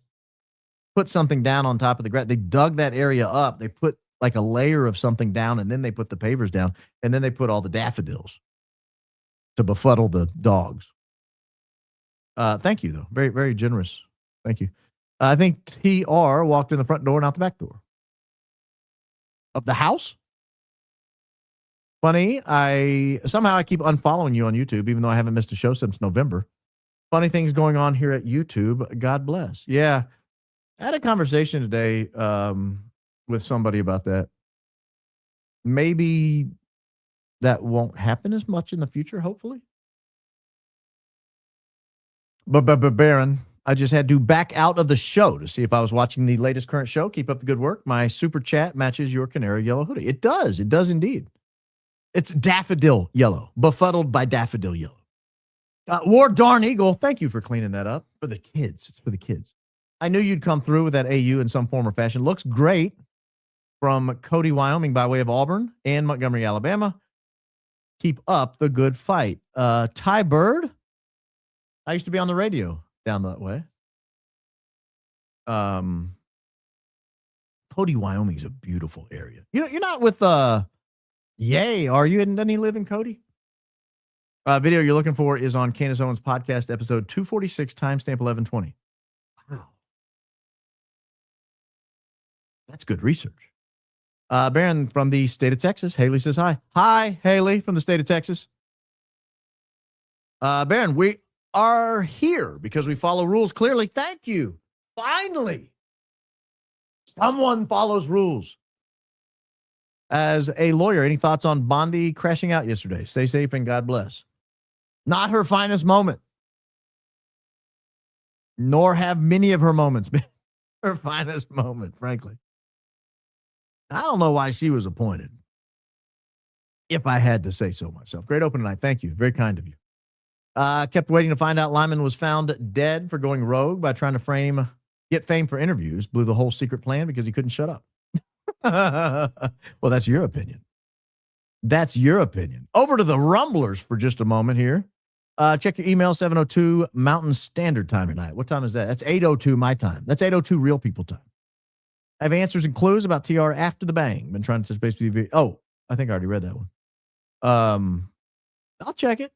put something down on top of the ground. They dug that area up. They put like a layer of something down, and then they put the pavers down, and then they put all the daffodils to befuddle the dogs. Thank you, though. Very, very generous. Thank you. I think TR walked in the front door and out the back door of the house. Funny, I keep unfollowing you on YouTube, even though I haven't missed a show since November. Funny things going on here at YouTube. God bless. Yeah. I had a conversation today with somebody about that. Maybe that won't happen as much in the future, hopefully. But Baron, I just had to back out of the show to see if I was watching the latest current show. Keep up the good work. My super chat matches your canary yellow hoodie. It does. It does indeed. It's daffodil yellow, befuddled by daffodil yellow. War Darn Eagle, thank you for cleaning that up. For the kids. It's for the kids. I knew you'd come through with that AU in some form or fashion. Looks great from Cody, Wyoming, by way of Auburn and Montgomery, Alabama. Keep up the good fight. Ty Bird, I used to be on the radio down that way. Cody, Wyoming is a beautiful area. You're not with Yay, are you? Doesn't he live in Cody? Video you're looking for is on Candace Owens podcast episode 246, timestamp 1120. Wow. That's good research. Baron from the state of Texas. Haley says hi. Hi, Haley from the state of Texas. Baron, we are here because we follow rules clearly. Thank you. Finally, someone follows rules. As a lawyer, any thoughts on Bondi crashing out yesterday? Stay safe and God bless. Not her finest moment. Nor have many of her moments been her finest moment, frankly. I don't know why she was appointed, if I had to say so myself. Great open tonight. Thank you. Very kind of you. Kept waiting to find out Lyman was found dead for going rogue by trying to get fame for interviews. Blew the whole secret plan because he couldn't shut up. Well, that's your opinion. That's your opinion. Over to the Rumblers for just a moment here. Check your email, 7:02 Mountain Standard Time tonight. What time is that? That's 8:02 my time. That's 8:02 real people time. I have answers and clues about TR after the bang. Been trying to touch base with you. Oh, I think I already read that one. I'll check it.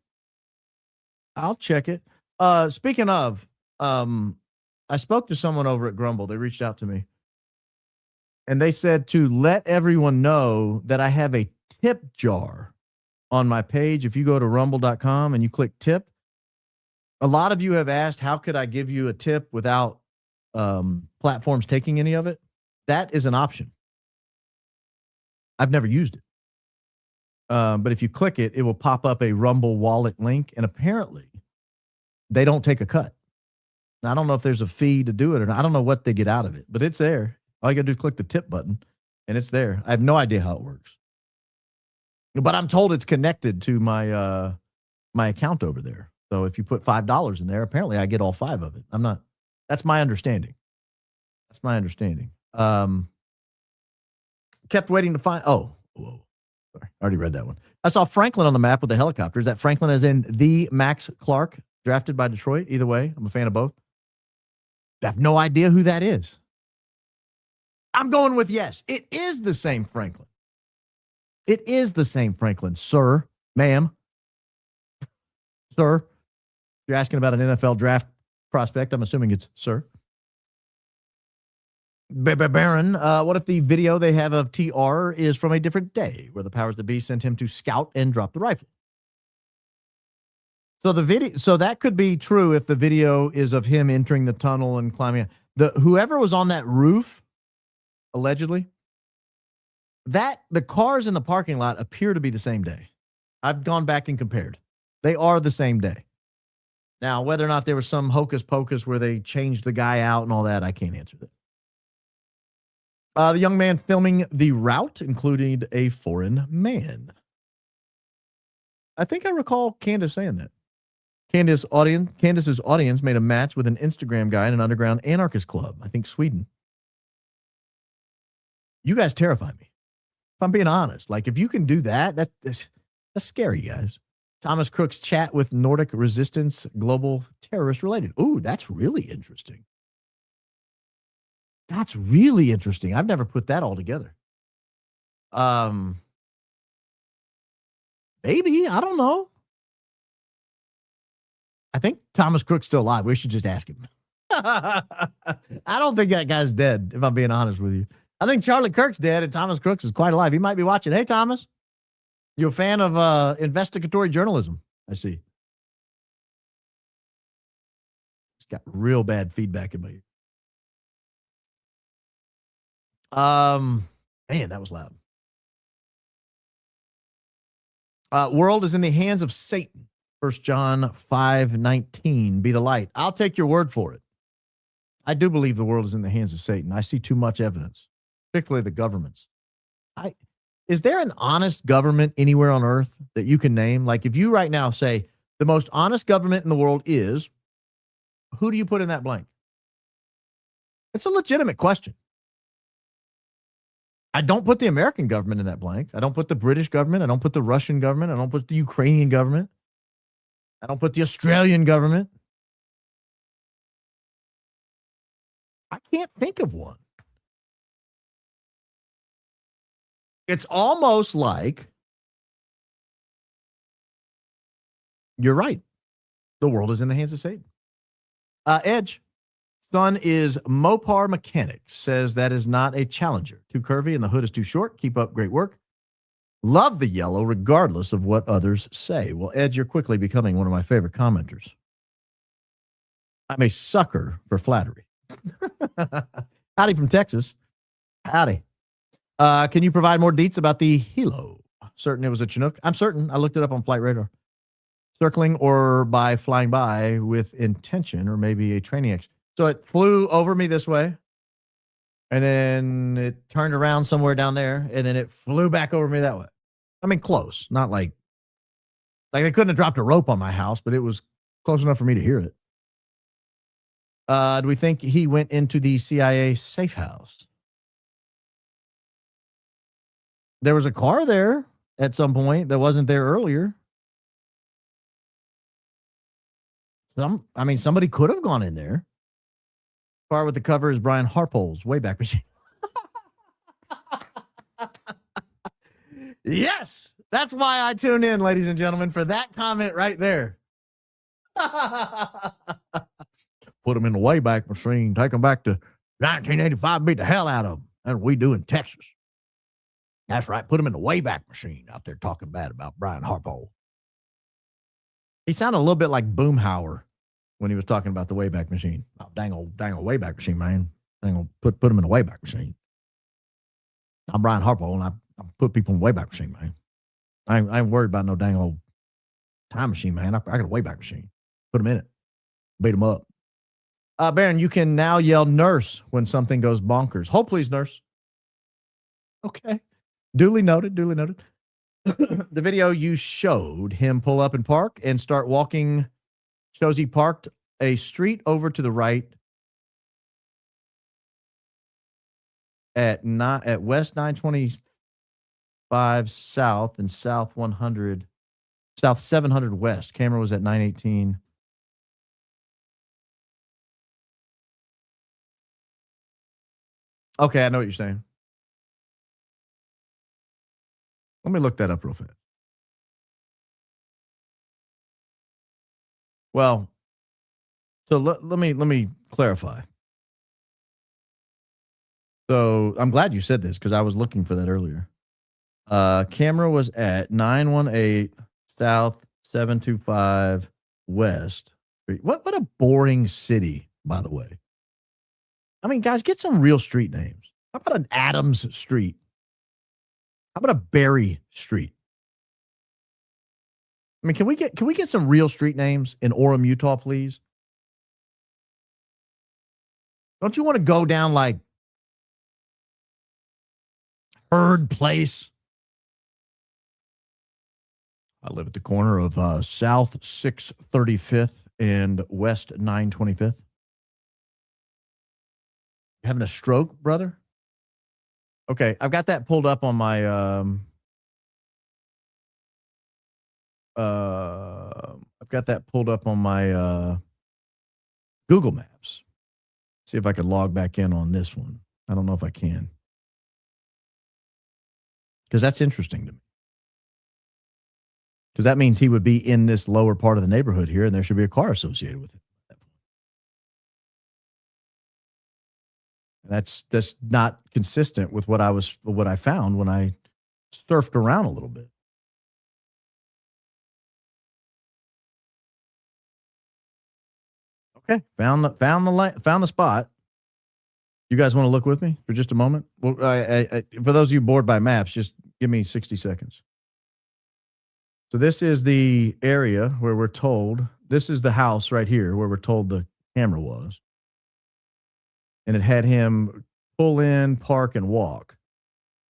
Speaking of, I spoke to someone over at Grumble. They reached out to me. And they said to let everyone know that I have a tip jar on my page. If you go to rumble.com and you click tip, a lot of you have asked, how could I give you a tip without platforms taking any of it? That is an option. I've never used it. But if you click it, it will pop up a Rumble wallet link. And apparently they don't take a cut. Now, I don't know if there's a fee to do it or not. I don't know what they get out of it, but it's there. All you got to do is click the tip button and it's there. I have no idea how it works. But I'm told it's connected to my my account over there. So if you put $5 in there, apparently I get all 5 of it. I'm not. That's my understanding. Kept waiting to find. Oh, whoa. Sorry, I already read that one. I saw Franklin on the map with the helicopter. Is that Franklin as in the Max Clark, drafted by Detroit? Either way, I'm a fan of both. I have no idea who that is. I'm going with yes. It is the same Franklin. It is the same Franklin, sir, ma'am. Sir, if you're asking about an NFL draft prospect, I'm assuming it's sir. Baron, what if the video they have of TR is from a different day where the powers that be sent him to scout and drop the rifle? So that could be true if the video is of him entering the tunnel and climbing. Whoever was on that roof, allegedly, the cars in the parking lot appear to be the same day. I've gone back and compared. They are the same day. Now, whether or not there was some hocus pocus where they changed the guy out and all that, I can't answer that. The young man filming the route included a foreign man. I think I recall Candace saying that. Candace's audience made a match with an Instagram guy in an underground anarchist club. I think Sweden. You guys terrify me. If I'm being honest, like if you can do that, that's scary, guys. Thomas Crook's chat with Nordic resistance global terrorist related. Ooh, that's really interesting. That's really interesting. I've never put that all together. Maybe, I don't know. I think Thomas Crook's still alive. We should just ask him. I don't think that guy's dead, if I'm being honest with you. I think Charlie Kirk's dead and Thomas Crooks is quite alive. He might be watching. Hey, Thomas, you a fan of investigatory journalism? I see. It's got real bad feedback in my ear. Man, that was loud. World is in the hands of Satan. 1 John 5:19. Be the light. I'll take your word for it. I do believe the world is in the hands of Satan. I see too much evidence, particularly the governments. Is there an honest government anywhere on earth that you can name? Like if you right now say the most honest government in the world is, who do you put in that blank? It's a legitimate question. I don't put the American government in that blank. I don't put the British government. I don't put the Russian government. I don't put the Ukrainian government. I don't put the Australian government. I can't think of one. It's almost like you're right. The world is in the hands of Satan. Edge. Son is Mopar Mechanics. Says that is not a Challenger. Too curvy and the hood is too short. Keep up great work. Love the yellow regardless of what others say. Well, Ed, you're quickly becoming one of my favorite commenters. I'm a sucker for flattery. Howdy from Texas. Howdy. Can you provide more deets about the Hilo? Certain it was a Chinook? I'm certain. I looked it up on Flight Radar. Circling or by flying by with intention or maybe a training action. So it flew over me this way, and then it turned around somewhere down there, and then it flew back over me that way. I mean, close. Not like they couldn't have dropped a rope on my house, but it was close enough for me to hear it. Do we think he went into the CIA safe house? There was a car there at some point that wasn't there earlier. Somebody could have gone in there. Car with the cover is Brian Harpole's Wayback Machine. Yes, that's why I tune in, ladies and gentlemen, for that comment right there. Put them in the Wayback Machine, take them back to 1985, beat the hell out of them. That's what we do in Texas. That's right. Put them in the Wayback Machine out there talking bad about Brian Harpole. He sounded a little bit like Boomhauer when he was talking about the Wayback Machine. Oh, dang old Wayback Machine, man. Dang old, put him in the Wayback Machine. I'm Brian Harpole, and I put people in the Wayback Machine, man. I ain't worried about no dang old time machine, man. I got a Wayback Machine. Put them in it. Beat them up. Baron, you can now yell nurse when something goes bonkers. Hold, please, nurse. Okay. Duly noted. The video you showed him pull up and park and start walking shows he parked a street over to the right at West 925 South and South 700 West. Camera was at 918. Okay, I know what you're saying. Let me look that up real fast. Well, so let me clarify. So I'm glad you said this because I was looking for that earlier. Camera was at 918 South 725 West. What a boring city, by the way. I mean, guys, get some real street names. How about an Adams Street? How about a Berry Street? I mean, can we get some real street names in Orem, Utah, please? Don't you want to go down like Herd Place? I live at the corner of South 635th and West 925th. You having a stroke, brother? Okay, I've got that pulled up on my Google Maps. See if I can log back in on this one. I don't know if I can. Because that's interesting to me. Because that means he would be in this lower part of the neighborhood here, and there should be a car associated with it. That's not consistent with what I found when I surfed around a little bit. Okay, found the spot. You guys want to look with me for just a moment? Well, for those of you bored by maps, just give me 60 seconds. So this is the area where we're told, this is the house right here where we're told the camera was. And it had him pull in, park, and walk.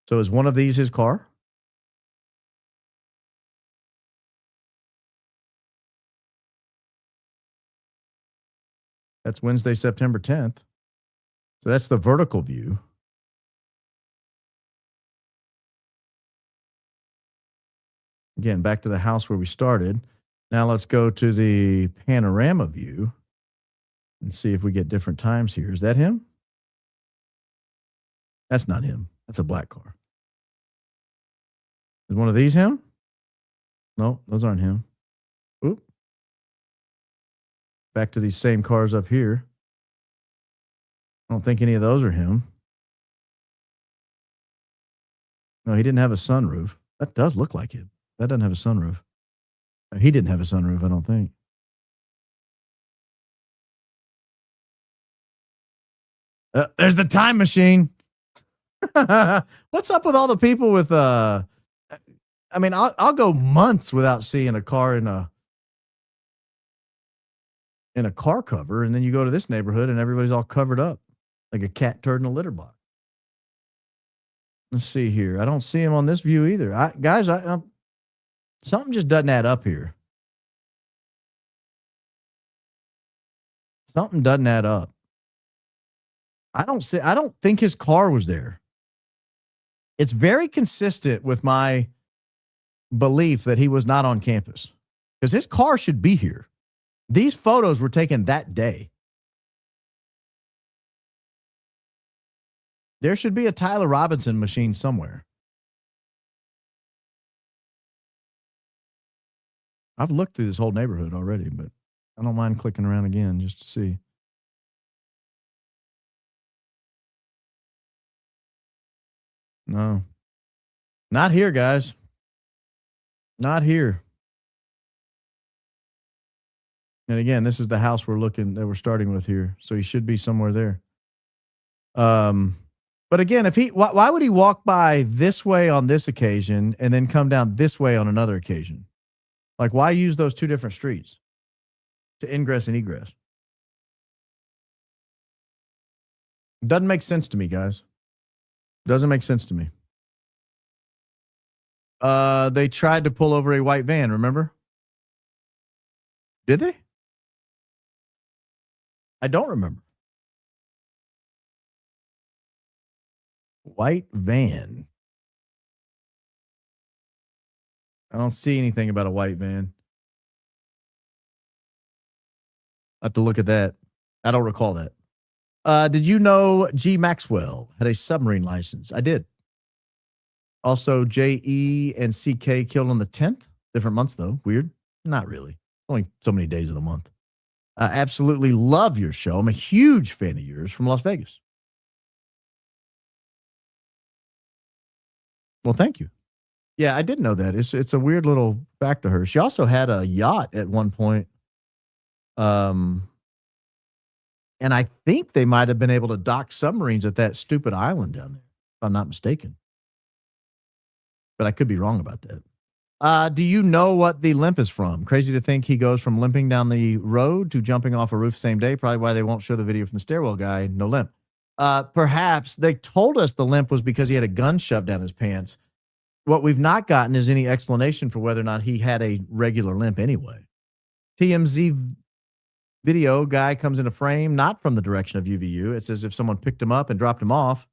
So is one of these his car? That's Wednesday, September 10th. So that's the vertical view. Again, back to the house where we started. Now let's go to the panorama view and see if we get different times here. Is that him? That's not him. That's a black car. Is one of these him? No, those aren't him. Oop. Back to these same cars up here. I don't think any of those are him. No, he didn't have a sunroof. That does look like him. That doesn't have a sunroof. He didn't have a sunroof, I don't think. There's the time machine. What's up with all the people with I mean, I'll go months without seeing a car in a car cover, and then you go to this neighborhood and everybody's all covered up like a cat turd in a litter box. Let's see here. I don't see him on this view either. Guys, something just doesn't add up here. Something doesn't add up. I don't think his car was there. It's very consistent with my belief that he was not on campus because his car should be here. These photos were taken that day. There should be a Tyler Robinson machine somewhere. I've looked through this whole neighborhood already, but I don't mind clicking around again just to see. No. Not here, guys. Not here. And again, this is the house we're starting with here. So he should be somewhere there. But again, why would he walk by this way on this occasion and then come down this way on another occasion? Like, why use those two different streets to ingress and egress? Doesn't make sense to me, guys. Doesn't make sense to me. They tried to pull over a white van, remember? Did they? I don't remember. White van. I don't see anything about a white van. I have to look at that. I don't recall that. Did you know G. Maxwell had a submarine license? I did. Also, J.E. and C.K. killed on the 10th. Different months, though. Weird. Not really. Only so many days in a month. Absolutely love your show. I'm a huge fan of yours from Las Vegas. Well, thank you. Yeah, I did know that. It's a weird little fact to her. She also had a yacht at one point. And I think they might have been able to dock submarines at that stupid island down there, if I'm not mistaken. But I could be wrong about that. Do you know what the limp is from? Crazy to think he goes from limping down the road to jumping off a roof same day. Probably why they won't show the video from the stairwell guy. No limp. Perhaps they told us the limp was because he had a gun shoved down his pants. What we've not gotten is any explanation for whether or not he had a regular limp anyway. TMZ video guy comes in a frame, not from the direction of UVU. It's as if someone picked him up and dropped him off.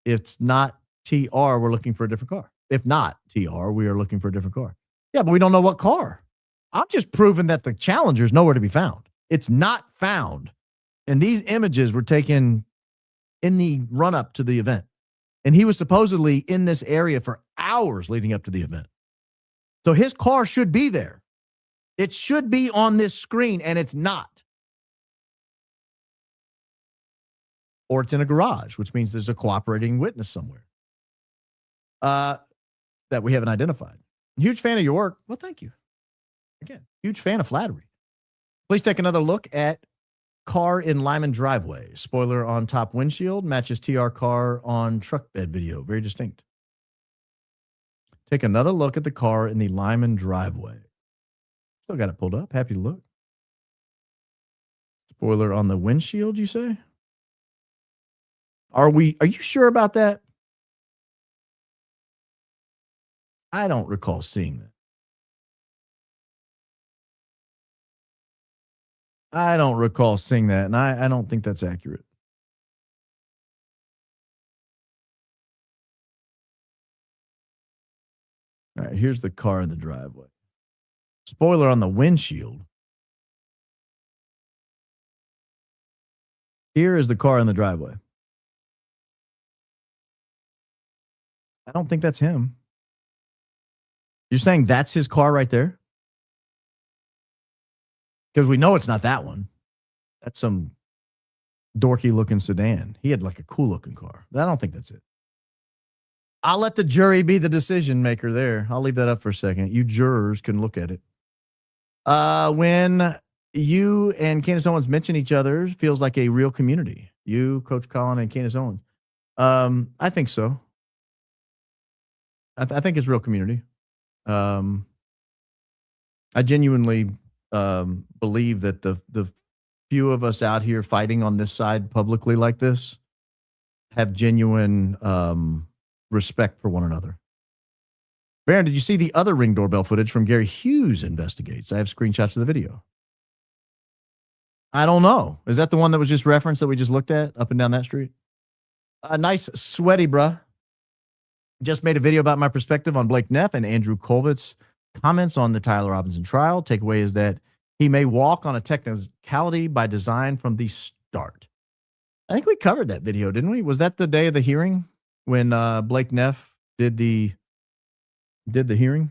If it's not TR, we're looking for a different car. If not TR, we are looking for a different car. Yeah, but we don't know what car. I'm just proving that the Challenger is nowhere to be found. It's not found. And these images were taken in the run-up to the event. And he was supposedly in this area for hours leading up to the event. So his car should be there. It should be on this screen, and it's not. Or it's in a garage, which means there's a cooperating witness somewhere that we haven't identified. Huge fan of your work. Well, thank you. Again, huge fan of flattery. Please take another look at car in Lyman driveway. Spoiler on top windshield matches TR car on truck bed video. Very distinct. Take another look at the car in the Lyman driveway. Still got it pulled up. Happy to look. Spoiler on the windshield, you say? Are you sure about that? I don't recall seeing that. I don't recall seeing that, and I don't think that's accurate. All right, here's the car in the driveway. Spoiler on the windshield. Here is the car in the driveway. I don't think that's him. You're saying that's his car right there? Because we know it's not that one. That's some dorky looking sedan. He had like a cool looking car. I don't think that's it. I'll let the jury be the decision maker there. I'll leave that up for a second. You jurors can look at it. When you and Candace Owens mention each other, it feels like a real community. You, Coach Colin, and Candace Owens. I think so. I think it's real community. I genuinely believe that the few of us out here fighting on this side publicly like this have genuine respect for one another. Baron, did you see the other Ring doorbell footage from Gary Hughes Investigates? I have screenshots of the video. I don't know. Is that the one that was just referenced that we just looked at up and down that street? Nice sweaty, bruh. Just made a video about my perspective on Blake Neff and Andrew Colvitz comments on the Tyler Robinson trial. Takeaway is that He may walk on a technicality by design from the start. I think we covered that video, didn't we? Was that the day of the hearing when Blake Neff did the hearing?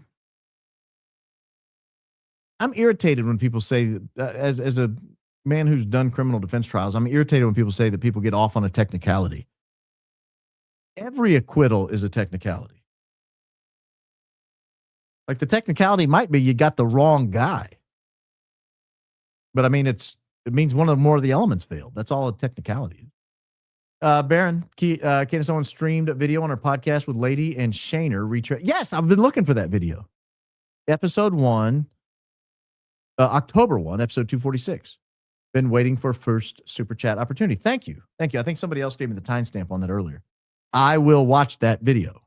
I'm irritated when people say, as a man who's done criminal defense trials, I'm irritated when people say that people get off on a technicality. Every acquittal is a technicality. Like the technicality might be you got the wrong guy. But I mean, it means one or more of the elements failed. That's all a technicality is. Baron, can someone streamed a video on our podcast with Lady and Shaner? Yes, I've been looking for that video. Episode 1, October 1, episode 246. Been waiting for first super chat opportunity. Thank you. Thank you. I think somebody else gave me the timestamp on that earlier. I will watch that video.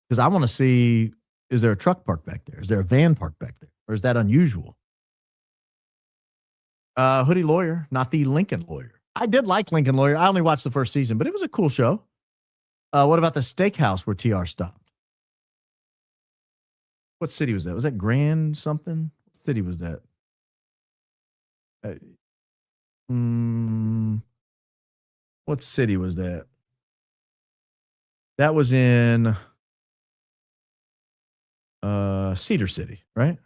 Because I want to see, is there a truck parked back there? Is there a van parked back there? Or is that unusual? Hoodie Lawyer, not the Lincoln Lawyer. I did like Lincoln Lawyer. I only watched the first season, but it was a cool show. What about the steakhouse where TR stopped? What city was that? Was that Grand something? What city was that? What city was that? That was in Cedar City, right?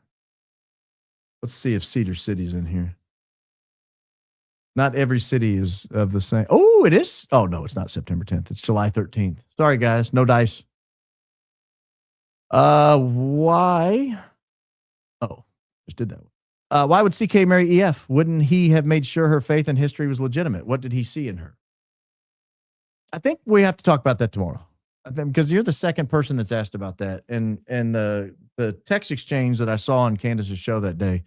Let's see if Cedar City's in here. Not every city is of the same. Oh, it is. Oh, no, it's not September 10th. It's July 13th. Sorry, guys. No dice. Why? Oh, just did that. Why would CK marry EF? Wouldn't he have made sure her faith in history was legitimate? What did he see in her? I think we have to talk about that tomorrow. Because you're the second person that's asked about that. And the text exchange that I saw on Candace's show that day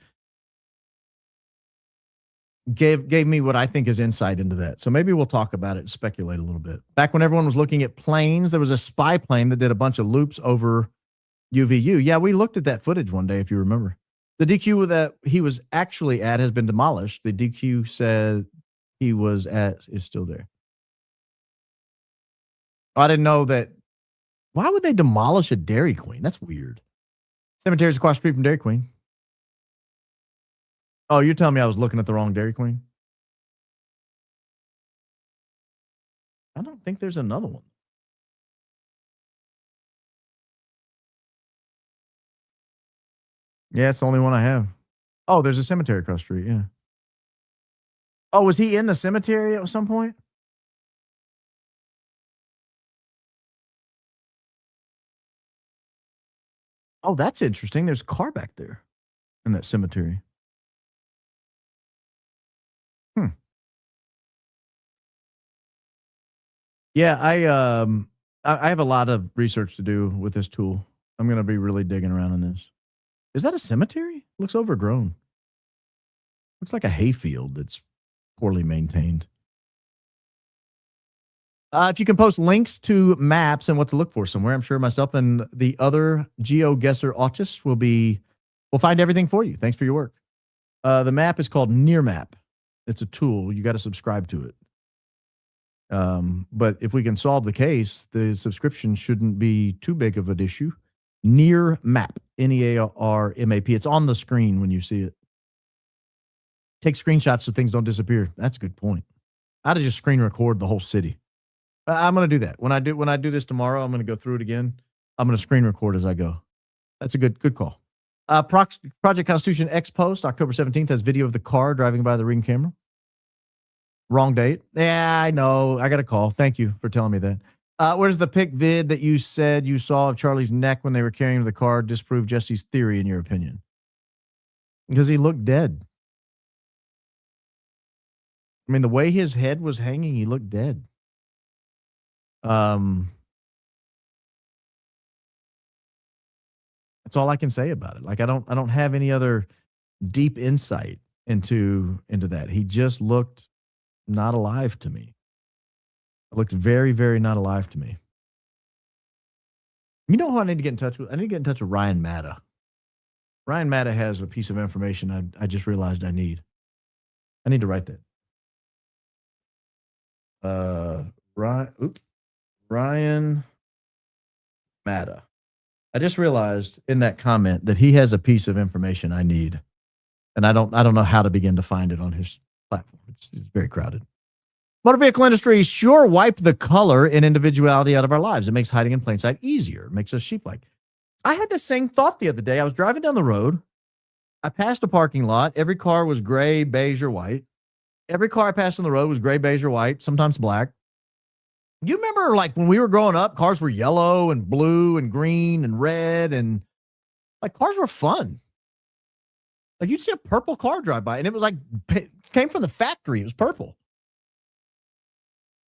gave me what I think is insight into that. So maybe we'll talk about it and speculate a little bit. Back when everyone was looking at planes, there was a spy plane that did a bunch of loops over UVU. Yeah, we looked at that footage one day, if you remember. The DQ that he was actually at has been demolished. The DQ said he was at is still there. I didn't know that. Why would they demolish a Dairy Queen? That's weird. Cemetery's across the street from Dairy Queen. Oh, you're telling me I was looking at the wrong Dairy Queen? I don't think there's another one. Yeah, it's the only one I have. Oh, there's a cemetery across the street, yeah. Oh, was he in the cemetery at some point? Oh, that's interesting. There's a car back there in that cemetery. Yeah, I have a lot of research to do with this tool. I'm going to be really digging around in this. Is that a cemetery? Looks overgrown. Looks like a hayfield that's poorly maintained. If you can post links to maps and what to look for somewhere, I'm sure myself and the other GeoGuessr autists will find everything for you. Thanks for your work. The map is called Nearmap. It's a tool. You got to subscribe to it. But if we can solve the case, the subscription shouldn't be too big of an issue. Nearmap, Nearmap. It's on the screen when you see it. Take screenshots so things don't disappear. That's a good point. I'd have just screen record the whole city. I'm going to do that. When I do this tomorrow, I'm going to go through it again. I'm going to screen record as I go. That's a good call. Project Constitution X post, October 17th, has video of the car driving by the Ring camera. Wrong date. Yeah, I know. I got a call. Thank you for telling me that. Where's the pic vid that you said you saw of Charlie's neck when they were carrying him to the car disprove Jesse's theory, in your opinion? Because he looked dead. I mean, the way his head was hanging, he looked dead. That's all I can say about it. Like I don't have any other deep insight into that. He just looked not alive to me. It looked very, very not alive to me. You know who I need to get in touch with? I need to get in touch with Ryan Matta. Ryan Matta has a piece of information I just realized I need. I need to write that. Ryan Matta. I just realized in that comment that he has a piece of information I need, and I don't know how to begin to find it on his platform. It's very crowded. Motor vehicle industry sure wiped the color and individuality out of our lives. It makes hiding in plain sight easier. It makes us sheep-like. I had the same thought the other day. I was driving down the road. I passed a parking lot. Every car was gray, beige, or white. Every car I passed on the road was gray, beige, or white, sometimes black. You remember, like, when we were growing up, cars were yellow and blue and green and red, and like cars were fun. Like, you'd see a purple car drive by, and it was like came from the factory. It was purple.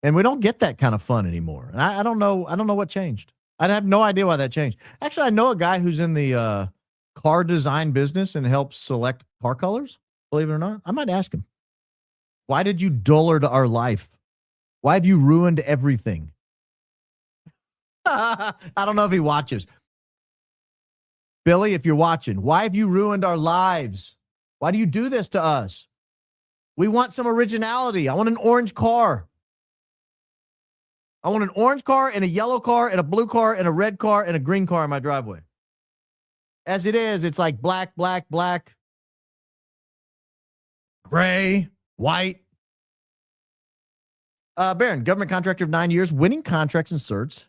And we don't get that kind of fun anymore. And I don't know what changed. I have no idea why that changed. Actually, I know a guy who's in the car design business and helps select car colors, believe it or not. I might ask him, why did you dullard our life? Why have you ruined everything? I don't know if he watches. Billy, if you're watching, why have you ruined our lives? Why do you do this to us? We want some originality. I want an orange car. I want an orange car and a yellow car and a blue car and a red car and a green car in my driveway. As it is, it's like black, black, black, gray, white. Baron, government contractor of 9 years, winning contracts and certs.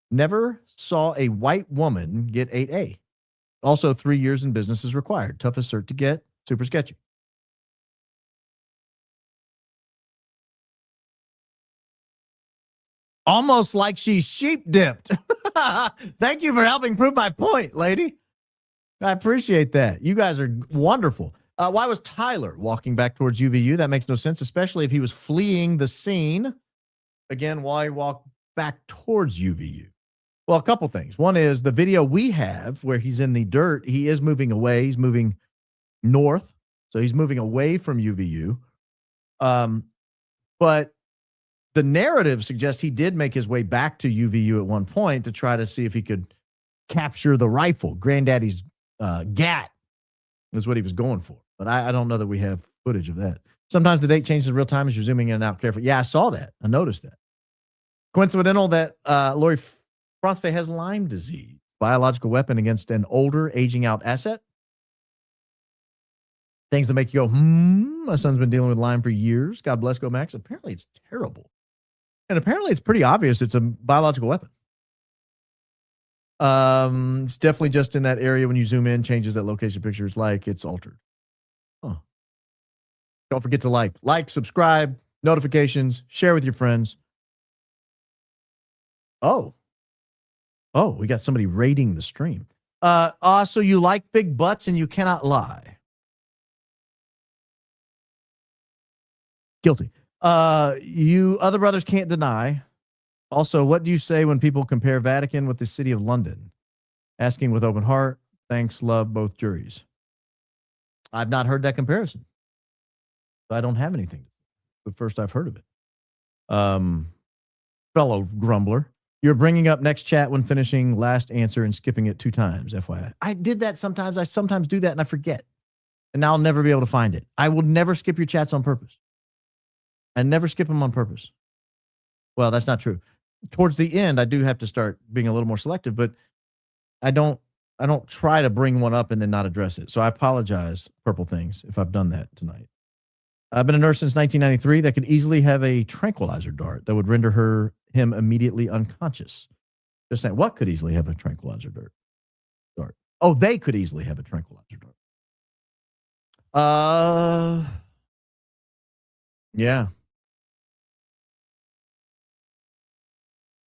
Never saw a white woman get 8A. Also, 3 years in business is required. Toughest cert to get. Super sketchy. Almost like she's sheep dipped. Thank you for helping prove my point, lady. I appreciate that. You guys are wonderful. Why was Tyler walking back towards UVU? That makes no sense, especially if he was fleeing the scene. Again, why walk back towards UVU? Well, a couple things. One is the video we have where he's in the dirt. He is moving away. He's moving north. So he's moving away from UVU. But the narrative suggests he did make his way back to UVU at one point to try to see if he could capture the rifle. Granddaddy's GAT is what he was going for. But I don't know that we have footage of that. Sometimes the date changes in real time as you're zooming in and out carefully. Yeah, I saw that. I noticed that. Coincidental that Lori Francefe has Lyme disease. Biological weapon against an older, aging out asset. Things that make you go, my son's been dealing with Lyme for years. God bless, go Max. Apparently it's terrible. And apparently it's pretty obvious it's a biological weapon. It's definitely just in that area when you zoom in, changes that location pictures like it's altered. Huh. Don't forget to like, subscribe, notifications, share with your friends. Oh, we got somebody rating the stream. So you like big butts and you cannot lie. Guilty. You other brothers can't deny. Also, what do you say when people compare Vatican with the city of London? Asking with open heart. Thanks, love, both juries. I've not heard that comparison. I don't have anything. The first I've heard of it. Fellow grumbler. You're bringing up next chat when finishing last answer and skipping it 2 times, FYI. I did that sometimes. I sometimes do that and I forget. And now I'll never be able to find it. I will never skip your chats on purpose. I never skip them on purpose. Well, that's not true. Towards the end, I do have to start being a little more selective, but I don't try to bring one up and then not address it. So I apologize, Purple Things, if I've done that tonight. I've been a nurse since 1993 that could easily have a tranquilizer dart that would render him immediately unconscious. Just saying, what could easily have a tranquilizer dart? Oh, they could easily have a tranquilizer dart. Yeah.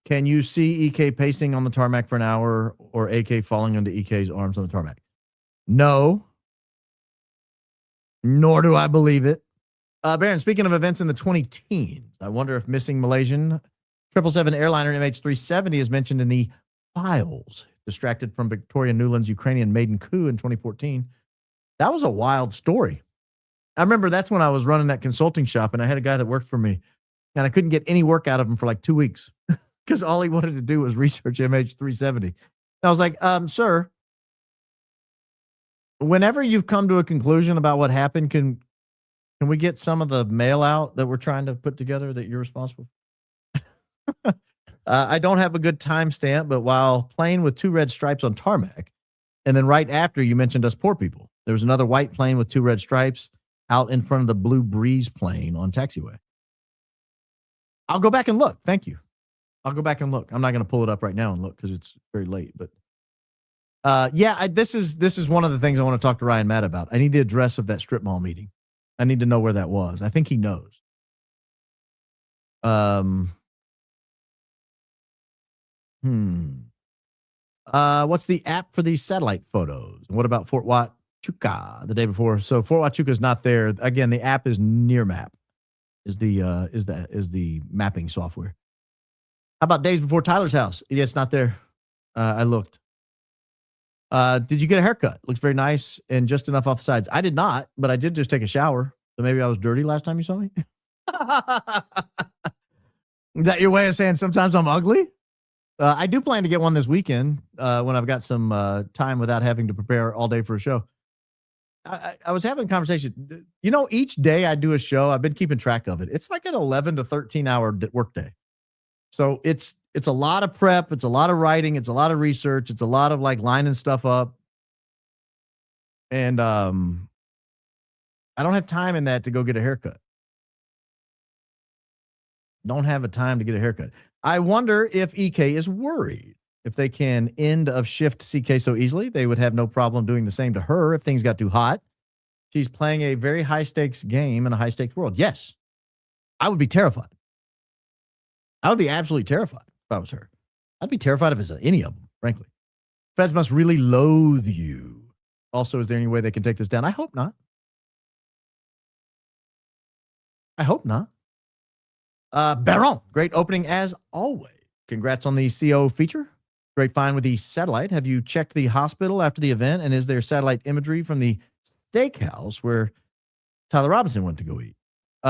Can you see EK pacing on the tarmac for an hour or AK falling into EK's arms on the tarmac? No. Nor do I believe it. Baron, speaking of events in the 2010s, I wonder if missing Malaysian 777 airliner MH370 is mentioned in the files. Distracted from Victoria Nuland's Ukrainian maiden coup in 2014. That was a wild story. I remember that's when I was running that consulting shop and I had a guy that worked for me and I couldn't get any work out of him for like 2 weeks because all he wanted to do was research MH370. And I was like, sir, whenever you've come to a conclusion about what happened, can we get some of the mail out that we're trying to put together that you're responsible for? I don't have a good timestamp, but while playing with 2 red stripes on tarmac, and then right after you mentioned us poor people, there was another white plane with 2 red stripes out in front of the Blue Breeze plane on taxiway. I'll go back and look. Thank you. I'll go back and look. I'm not going to pull it up right now and look because it's very late. But this is one of the things I want to talk to Ryan Matt about. I need the address of that strip mall meeting. I need to know where that was. I think he knows. What's the app for these satellite photos? What about Fort Huachuca the day before? So Fort Huachuca is not there. Again, the app is Nearmap. Is the mapping software. How about days before Tyler's house? Yeah, it's not there. I looked. Did you get a haircut? Looks very nice and just enough off the sides. I did not, but I did just take a shower. So maybe I was dirty last time you saw me. Is that your way of saying sometimes I'm ugly? I do plan to get one this weekend when I've got some time without having to prepare all day for a show. I was having a conversation. You know, each day I do a show, I've been keeping track of it. It's like an 11 to 13 hour work day. So it's a lot of prep. It's a lot of writing. It's a lot of research. It's a lot of like lining stuff up. And I don't have time in that to go get a haircut. Don't have a time to get a haircut. I wonder if EK is worried. If they can end of shift CK so easily, they would have no problem doing the same to her if things got too hot. She's playing a very high-stakes game in a high-stakes world. Yes, I would be terrified. I would be absolutely terrified if I was her. I'd be terrified if it's any of them, frankly. Feds must really loathe you. Also, is there any way they can take this down? I hope not. I hope not. Baron, great opening as always. Congrats on the CO feature. Great find with the satellite. Have you checked the hospital after the event? And is there satellite imagery from the steakhouse where Tyler Robinson went to go eat?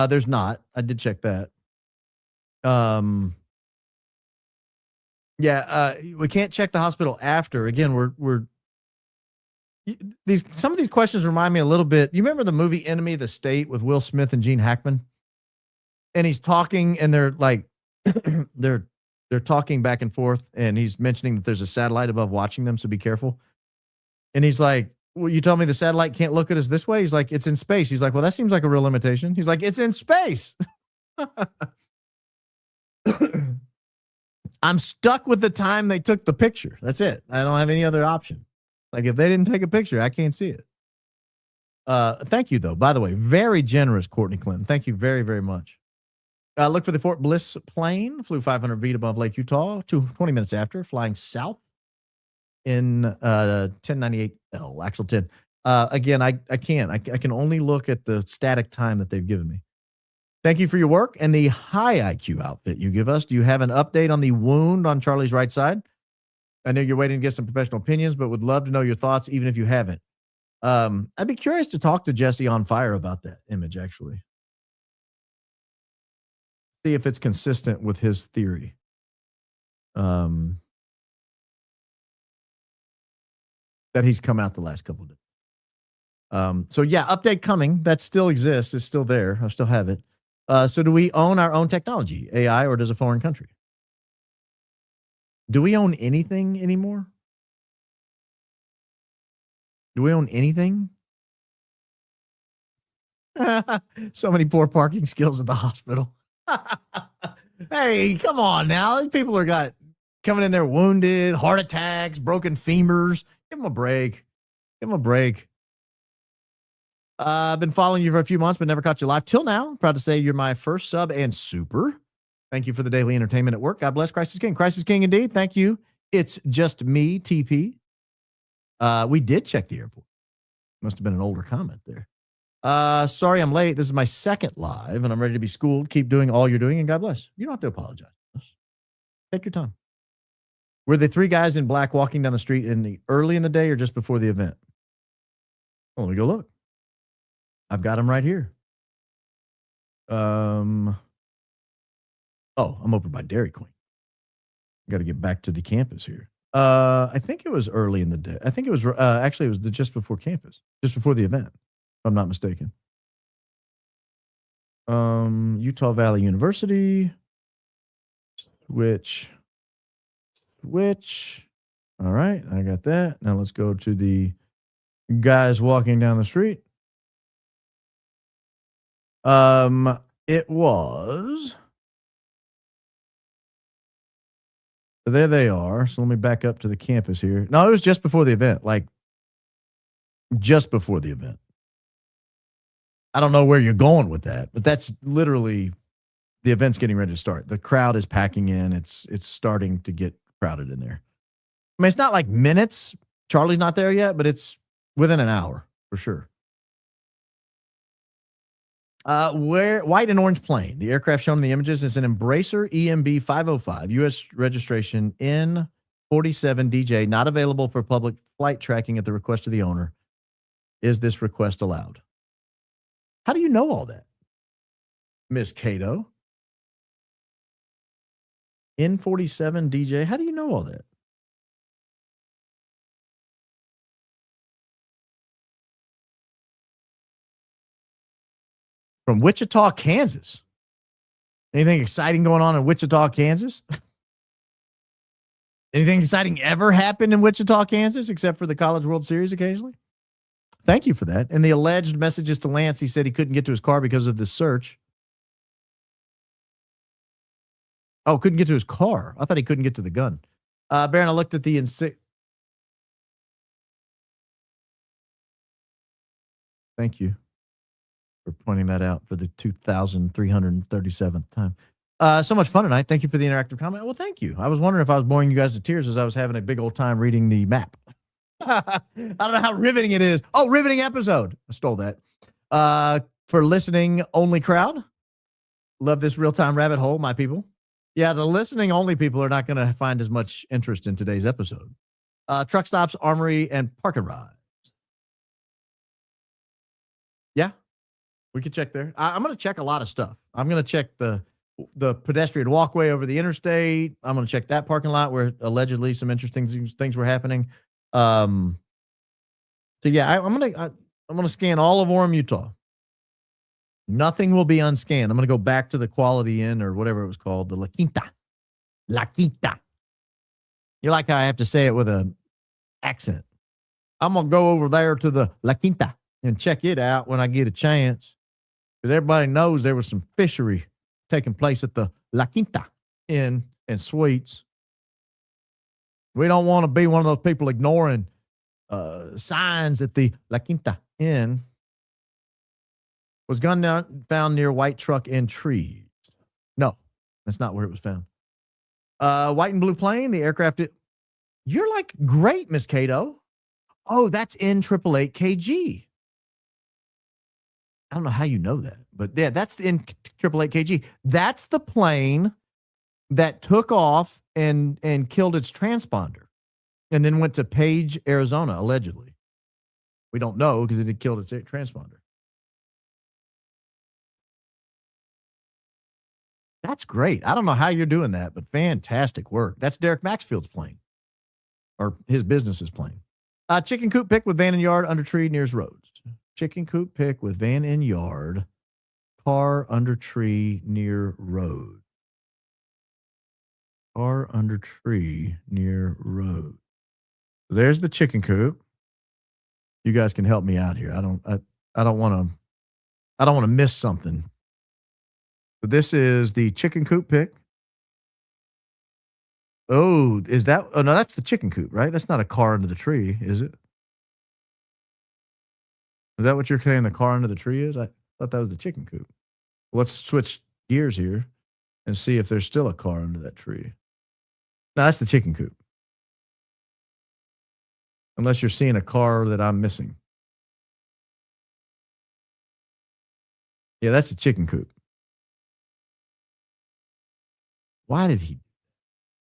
There's not. I did check that. We can't check the hospital after. Again, some of these questions remind me a little bit. You remember the movie Enemy of the State with Will Smith and Gene Hackman? And he's talking, and they're like, they're talking back and forth, and he's mentioning that there's a satellite above watching them, so be careful. And he's like, well, you told me the satellite can't look at us this way? He's like, it's in space. He's like, well, that seems like a real limitation. He's like, it's in space. I'm stuck with the time they took the picture. That's it. I don't have any other option. Like, if they didn't take a picture, I can't see it. Thank you, though. By the way, very generous, Courtney Clinton. Thank you very, very much. Look for the Fort Bliss plane. Flew 500 feet above Lake Utah, 20 minutes after, flying south in 1098L, actual 10. Again, I can't. I can only look at the static time that they've given me. Thank you for your work and the high IQ outfit you give us. Do you have an update on the wound on Charlie's right side? I know you're waiting to get some professional opinions, but would love to know your thoughts, even if you haven't. I'd be curious to talk to Jesse on Fire about that image, actually. See if it's consistent with his theory. That he's come out the last couple of days. So yeah, update coming. That still exists. It's still there. I still have it. So do we own our own technology, AI, or does a foreign country? Do we own anything anymore? Do we own anything? So many poor parking skills at the hospital. Hey, come on now. These people are coming in there wounded, heart attacks, broken femurs. Give them a break. Give them a break. I've been following you for a few months, but never caught you live till now. Proud to say you're my first sub and super. Thank you for the daily entertainment at work. God bless Christ is King. Christ is King indeed. Thank you. It's just me, TP. We did check the airport. Must have been an older comment there. Sorry I'm late. This is my second live, and I'm ready to be schooled. Keep doing all you're doing, and God bless. You don't have to apologize. Take your time. Were the 3 guys in black walking down the street early in the day or just before the event? Let me go look. I've got them right here. I'm over by Dairy Queen. Got to get back to the campus here. I think it was early in the day. I think it was actually it was just before campus, just before the event, if I'm not mistaken. Utah Valley University, which which. All right, I got that. Now let's go to the guys walking down the street. It was. There they are. So let me back up to the campus here. No, it was just before the event, like just before the event. I don't know where you're going with that, but that's literally the event's getting ready to start. The crowd is packing in. It's starting to get crowded in there. I mean, it's not like minutes. Charlie's not there yet, but it's within an hour for sure. Where white and orange plane. The aircraft shown in the images is an Embracer EMB 505, U.S. registration N47DJ, not available for public flight tracking at the request of the owner. Is this request allowed? How do you know all that, Miss Cato? N47DJ, how do you know all that? From Wichita, Kansas. Anything exciting going on in Wichita, Kansas? Anything exciting ever happened in Wichita, Kansas, except for the College World Series occasionally? Thank you for that. And the alleged messages to Lance, he said he couldn't get to his car because of this search. Oh, couldn't get to his car. I thought he couldn't get to the gun. Baron, I looked at the Thank you for pointing that out for the 2,337th time. So much fun tonight. Thank you for the interactive comment. Well, thank you. I was wondering if I was boring you guys to tears as I was having a big old time reading the map. I don't know how riveting it is. Oh, riveting episode. I stole that. For listening only crowd. Love this real-time rabbit hole, my people. Yeah, the listening only people are not going to find as much interest in today's episode. Truck stops, armory, and park and rides. Yeah, we could check there. I'm going to check a lot of stuff. I'm going to check the pedestrian walkway over the interstate. I'm going to check that parking lot where allegedly some interesting things were happening. So yeah, I'm going to scan all of Orem, Utah. Nothing will be unscanned. I'm going to go back to the Quality Inn or whatever it was called, the La Quinta. La Quinta. You like how I have to say it with an accent. I'm going to go over there to the La Quinta and check it out when I get a chance. Because everybody knows there was some fishery taking place at the La Quinta Inn and Suites. We don't want to be one of those people ignoring signs at the La Quinta Inn. Was gun found near white truck and trees? No, that's not where it was found. White and blue plane, the aircraft. You're like great, Miss Cato. Oh, that's N888KG. I don't know how you know that, but yeah, that's N888KG. That's the plane that took off and killed its transponder and then went to Page, Arizona, allegedly. We don't know because it had killed its transponder. That's great. I don't know how you're doing that, but fantastic work. That's Derek Maxfield's plane, or his business's plane. Chicken coop pick with van in yard under tree nears roads. Chicken coop pick with van in yard, car under tree near road. Car under tree near road. So there's the chicken coop. You guys can help me out here. I don't want to miss something. But this is the chicken coop pick. Oh, is that? Oh, no, that's the chicken coop, right? That's not a car under the tree, is it? Is that what you're saying the car under the tree is? I thought that was the chicken coop. Let's switch gears here and see if there's still a car under that tree. No, that's the chicken coop. Unless you're seeing a car that I'm missing. Yeah, that's the chicken coop. Why did he?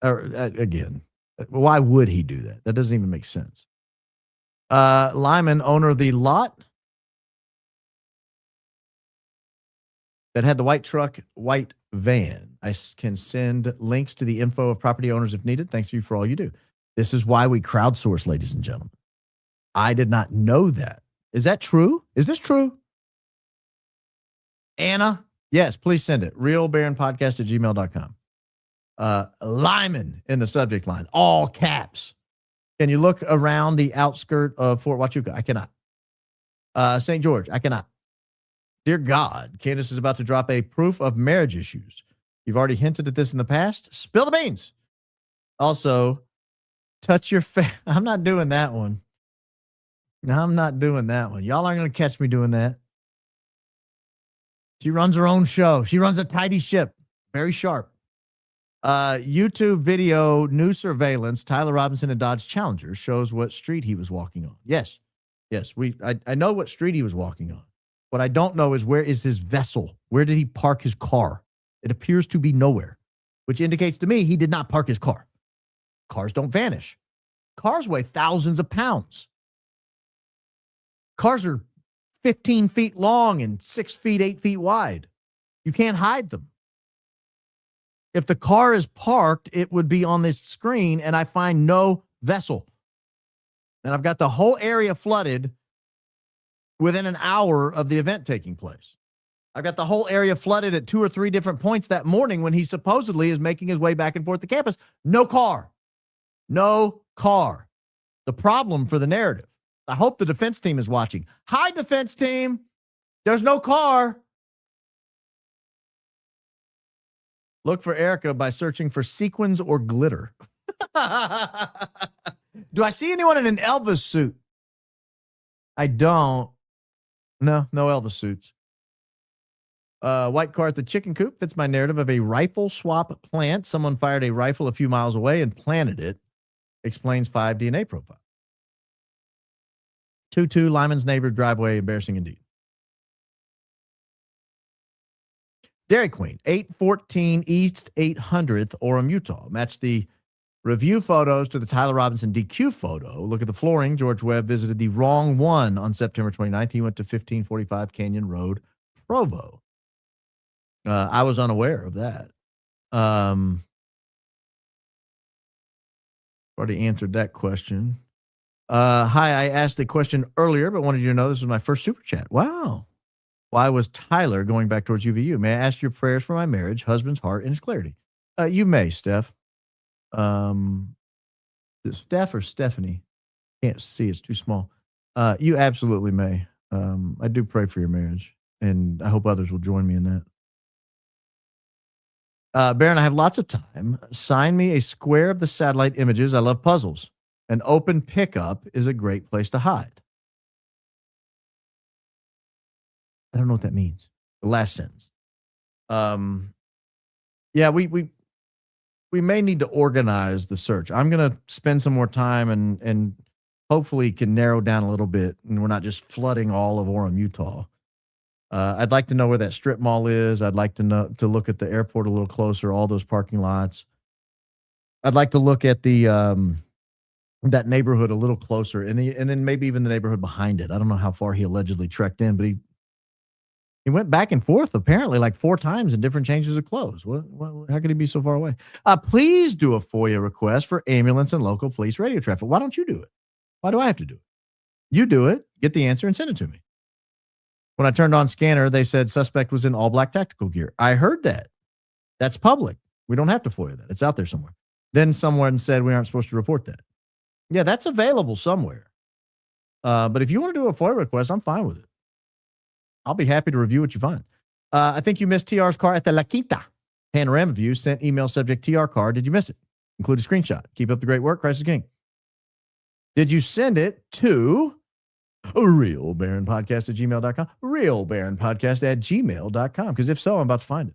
Or again, why would he do that? That doesn't even make sense. Lyman, owner of the lot that had the white truck, white van. I can send links to the info of property owners if needed. Thanks to you for all you do. This is why we crowdsource, ladies and gentlemen. I did not know that. Is that true? Is this true? Anna? Yes, please send it. realbaronpodcast@gmail.com. Lyman in the subject line, all caps. Can you look around the outskirt of Fort Huachuca? I cannot. St. George, I cannot. Dear God, Candace is about to drop a proof of marriage issues. You've already hinted at this in the past. Spill the beans. Also, touch your face. I'm not doing that one. No, I'm not doing that one. Y'all aren't going to catch me doing that. She runs her own show. She runs a tidy ship. Very sharp. YouTube video, new surveillance, Tyler Robinson and Dodge Challenger shows what street he was walking on. Yes. I know what street he was walking on. What I don't know is where is his vessel? Where did he park his car? It appears to be nowhere, which indicates to me he did not park his car. Cars don't vanish. Cars weigh thousands of pounds. Cars are 15 feet long and 6 feet, 8 feet wide. You can't hide them. If the car is parked, it would be on this screen, and I find no vessel. And I've got the whole area flooded within an hour of the event taking place. I've got the whole area flooded at 2 or 3 different points that morning when he supposedly is making his way back and forth to campus. No car. No car. The problem for the narrative. I hope the defense team is watching. Hi, defense team. There's no car. Look for Erica by searching for sequins or glitter. Do I see anyone in an Elvis suit? I don't. No Elvis suits. White car at the chicken coop fits my narrative of a rifle swap plant. Someone fired a rifle a few miles away and planted it. Explains 5 DNA profile. 2-2 Lyman's neighbor driveway. Embarrassing indeed. Dairy Queen, 814 East 800th, Orem, Utah. Match the review photos to the Tyler Robinson DQ photo. Look at the flooring. George Webb visited the wrong one on September 29th. He went to 1545 Canyon Road, Provo. I was unaware of that. Already answered that question. Hi, I asked a question earlier, but wanted you to know this was my first super chat. Wow. Why was Tyler going back towards UVU? May I ask your prayers for my marriage, husband's heart, and his clarity? You may, Steph. Steph or Stephanie? Can't see. It's too small. You absolutely may. I do pray for your marriage, and I hope others will join me in that. Baron, I have lots of time. Sign me a square of the satellite images. I love puzzles. An open pickup is a great place to hide. I don't know what that means. The last sentence. Yeah, we may need to organize the search. I'm going to spend some more time and hopefully can narrow down a little bit, and we're not just flooding all of Orem, Utah. I'd like to know where that strip mall is. I'd like to look at the airport a little closer, all those parking lots. I'd like to look at the that neighborhood a little closer, and then maybe even the neighborhood behind it. I don't know how far he allegedly trekked in, but he went back and forth apparently like 4 times in different changes of clothes. What how could he be so far away? Please do a FOIA request for ambulance and local police radio traffic. Why don't you do it? Why do I have to do it? You do it, get the answer, and send it to me. When I turned on scanner, they said suspect was in all black tactical gear. I heard that. That's public. We don't have to FOIA that. It's out there somewhere. Then someone said we aren't supposed to report that. Yeah, that's available somewhere. But if you want to do a FOIA request, I'm fine with it. I'll be happy to review what you find. I think you missed TR's car at the La Quinta. Panorama view, sent email subject TR car. Did you miss it? Include a screenshot. Keep up the great work. Christ is King. Did you send it to realbaronpodcast@gmail.com? Realbaronpodcast@gmail.com. Because if so, I'm about to find it.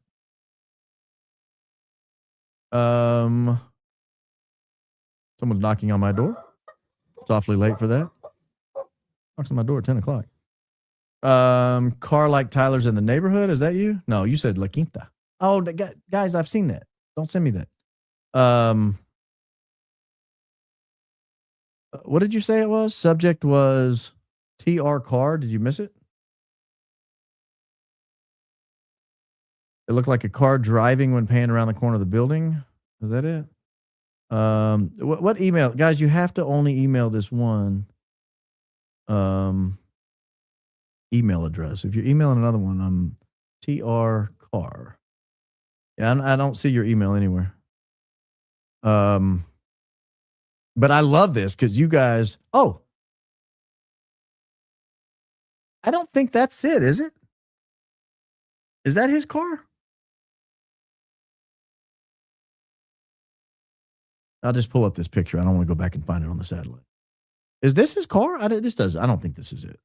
Someone's knocking on my door. It's awfully late for that. Knocks on my door at 10 o'clock. Car like Tyler's in the neighborhood. Is that you? No, you said La Quinta. Oh, guys, I've seen that. Don't send me that. What did you say it was? Subject was TR car. Did you miss it? It looked like a car driving when panning around the corner of the building. Is that it? What email? Guys, you have to only email this one email address. If you're emailing another one, TR car. Yeah, I don't see your email anywhere. But I love this because you guys. Oh, I don't think that's it. Is it? Is that his car? I'll just pull up this picture. I don't want to go back and find it on the satellite. Is this his car? I don't think this is it.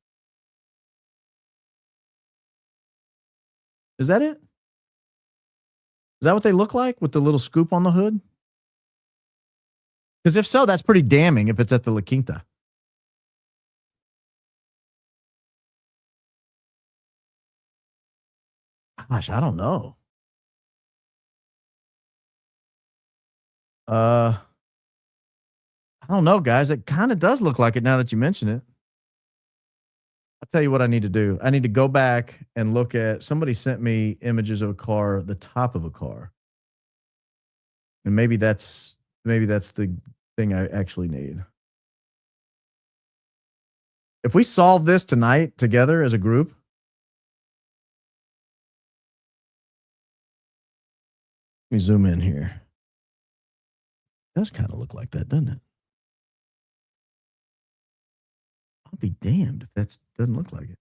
Is that it? Is that what they look like with the little scoop on the hood? Because if so, that's pretty damning if it's at the La Quinta. Gosh, I don't know. I don't know, guys. It kind of does look like it now that you mention it. I'll tell you what I need to do. I need to go back and look at, somebody sent me images of a car, the top of a car. And maybe that's the thing I actually need. If we solve this tonight together as a group, let me zoom in here. It does kind of look like that, doesn't it? I'll be damned if that doesn't look like it.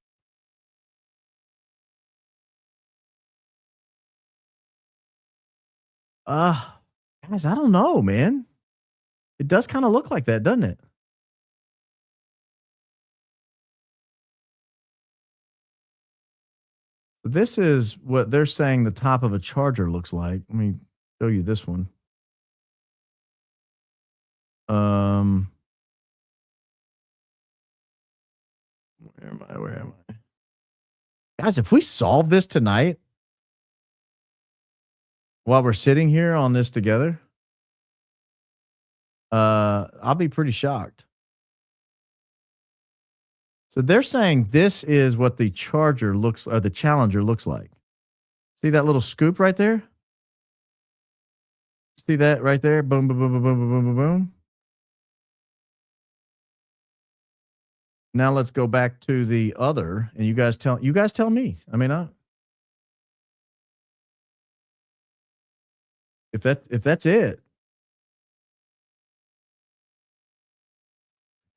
Guys, I don't know, man. It does kind of look like that, doesn't it? This is what they're saying the top of a Charger looks like. Let me show you this one. Where am I? Guys, if we solve this tonight while we're sitting here on this together, I'll be pretty shocked. So they're saying this is what the Charger looks, or the Challenger looks like. See that little scoop right there? See that right there? Boom, boom, boom, boom, boom, boom, boom, boom. Now let's go back to the other, and you guys tell me. I mean, if that's it,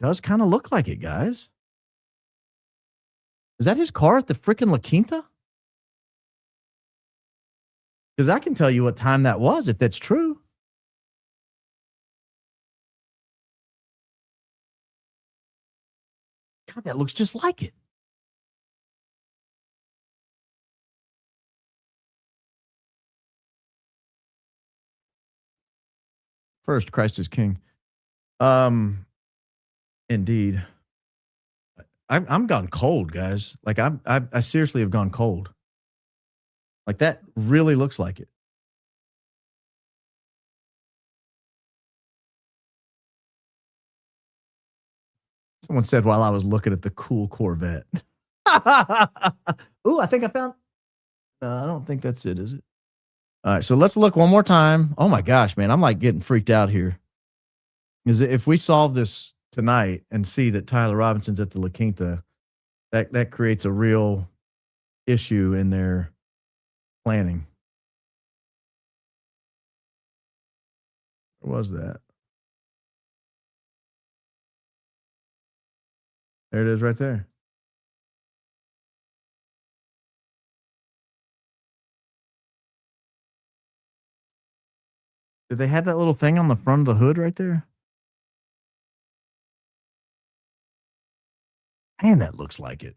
does kind of look like it, guys. Is that his car at the freaking La Quinta? Because I can tell you what time that was if that's true. God, that looks just like it. First, Christ is King. Indeed. I'm gone cold, guys. Like I seriously have gone cold. Like that really looks like it. Someone said while I was looking at the cool Corvette. Ooh, I think I found. I don't think that's it, is it? All right, so let's look one more time. Oh my gosh, man, I'm like getting freaked out here. Is if we solve this tonight and see that Tyler Robinson's at the La Quinta, that creates a real issue in their planning. Where was that? There it is right there. Did they have that little thing on the front of the hood right there? Man, that looks like it.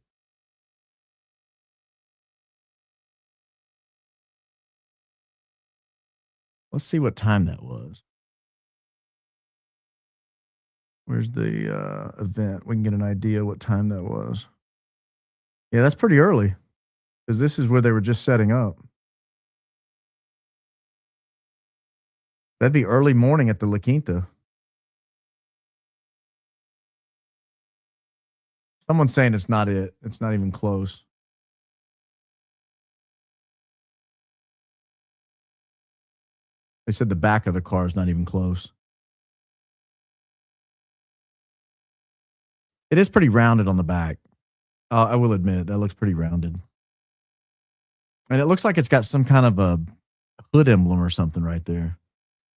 Let's see what time that was. Where's the event? We can get an idea what time that was. Yeah, that's pretty early because this is where they were just setting up. That'd be early morning at the La Quinta. Someone's saying it's not it. It's not even close. They said the back of the car is not even close. It is pretty rounded on the back. I will admit that looks pretty rounded. And it looks like it's got some kind of a hood emblem or something right there.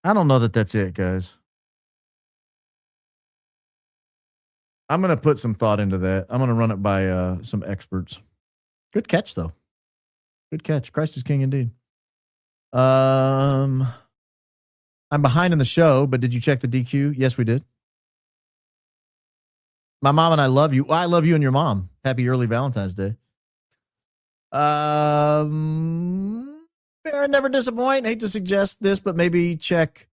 I don't know that that's it, guys. I'm going to put some thought into that. I'm going to run it by some experts. Good catch, though. Good catch. Christ is king indeed. I'm behind in the show, but did you check the DQ? Yes, we did. My mom and I love you. Well, I love you and your mom. Happy early Valentine's Day. Baron never disappoint. Hate to suggest this, but maybe check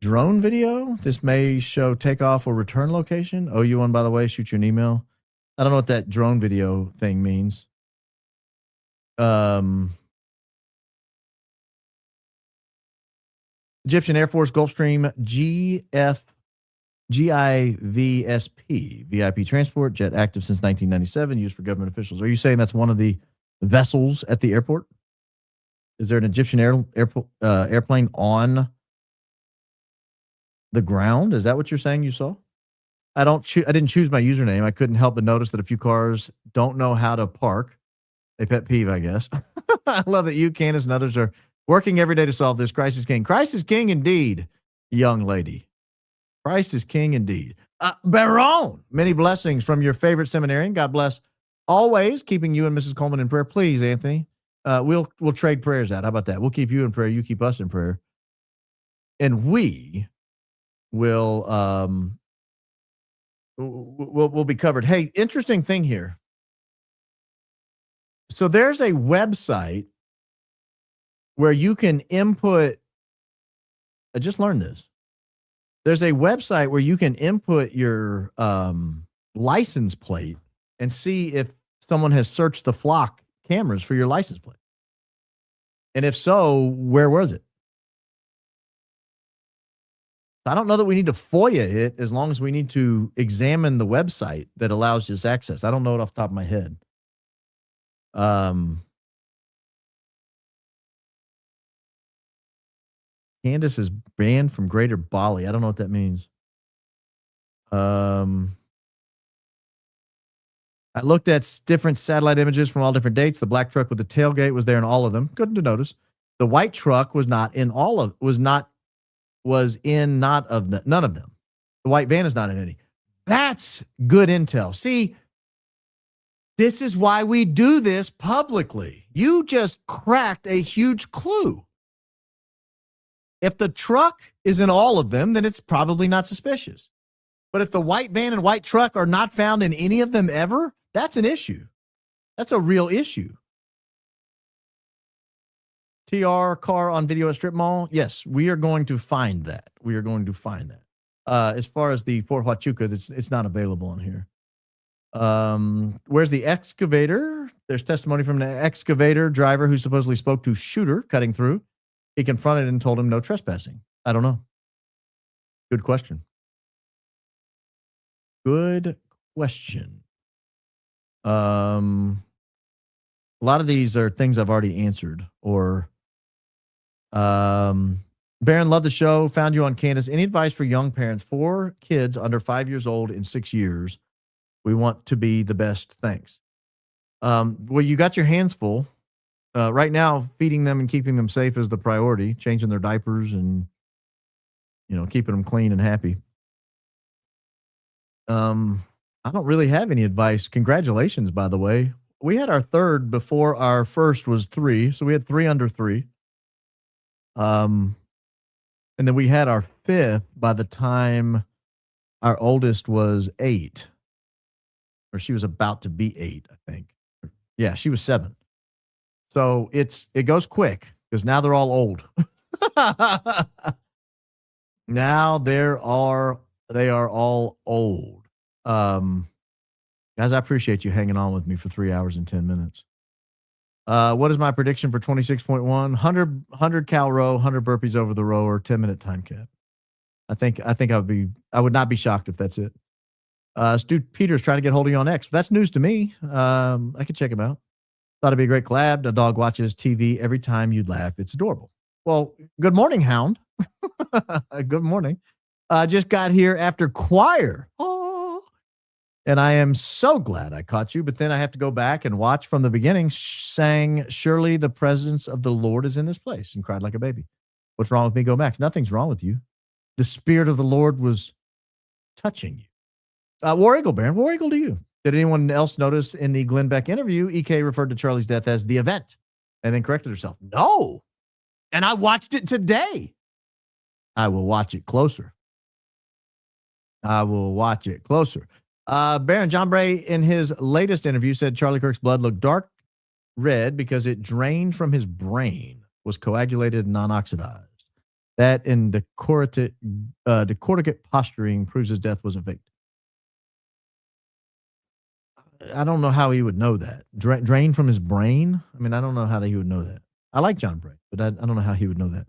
drone video. This may show takeoff or return location. OU1, by the way, shoot you an email. I don't know what that drone video thing means. Egyptian Air Force Gulfstream GIVSP VIP transport jet active since 1997, used for government officials. Are you saying that's one of the vessels at the airport? Is there an Egyptian airplane on the ground? Is that what you're saying you saw? I didn't choose my username. I couldn't help but notice that a few cars don't know how to park. A pet peeve, I guess. I love that you, Candace, and others are working every day to solve this. Christ is king. Christ is king indeed, young lady. Christ is king indeed. Baron, many blessings from your favorite seminarian. God bless always, keeping you and Mrs. Coleman in prayer. Please, Anthony. We'll trade prayers out. How about that? We'll keep you in prayer. You keep us in prayer. And we will we'll be covered. Hey, interesting thing here. So there's a website where you can input. I just learned this. There's a website where you can input your license plate and see if someone has searched the flock cameras for your license plate. And if so, where was it? I don't know that we need to FOIA it as long as we need to examine the website that allows this access. I don't know it off the top of my head. Candace is banned from Greater Bali. I don't know what that means. I looked at different satellite images from all different dates. The black truck with the tailgate was there in all of them. Good to notice. The white truck was not in all of none of them. The white van is not in any. That's good intel. See, this is why we do this publicly. You just cracked a huge clue. If the truck is in all of them, then it's probably not suspicious. But if the white van and white truck are not found in any of them ever, that's an issue. That's a real issue. TR car on video at Strip Mall. Yes, we are going to find that. We are going to find that. As far as the Fort Huachuca, it's not available on here. Where's the excavator? There's testimony from the excavator driver who supposedly spoke to Shooter cutting through. He confronted and told him no trespassing. I don't know. Good question. Good question. A lot of these are things I've already answered. Or, Baron, love the show. Found you on Candace. Any advice for young parents? 4 kids under 5 years old in 6 years. We want to be the best. Thanks. Well, you got your hands full. Right now, feeding them and keeping them safe is the priority. Changing their diapers and, keeping them clean and happy. I don't really have any advice. Congratulations, by the way. We had our third before our first was 3. So we had 3 under 3. And then we had our 5th by the time our oldest was 8. Or she was about to be 8, I think. Yeah, she was 7. So it goes quick because now they're all old. Now they are all old. Guys, I appreciate you hanging on with me for 3 hours and 10 minutes. What is my prediction for 26.1? 100 cal row, 100 burpees over the row, or 10-minute time cap. I think I would not be shocked if that's it. Stu Peters trying to get hold of you on X. That's news to me. I could check him out. Thought it'd be a great collab. The dog watches TV every time you'd laugh. It's adorable. Well, good morning, Hound. Good morning. Just got here after choir. Oh, and I am so glad I caught you. But then I have to go back and watch from the beginning. Sang, surely the presence of the Lord is in this place, and cried like a baby. What's wrong with me? Go Max. Nothing's wrong with you. The Spirit of the Lord was touching you. War Eagle, Baron. War Eagle to you. Did anyone else notice in the Glenn Beck interview, EK referred to Charlie's death as the event and then corrected herself? No. And I watched it today. I will watch it closer. Baron John Bray, in his latest interview, said Charlie Kirk's blood looked dark red because it drained from his brain, was coagulated and non-oxidized. That in decorticate posturing proves his death wasn't faked. I don't know how he would know that. Drain from his brain? I mean, I don't know how he would know that. I like John Bray, but I don't know how he would know that.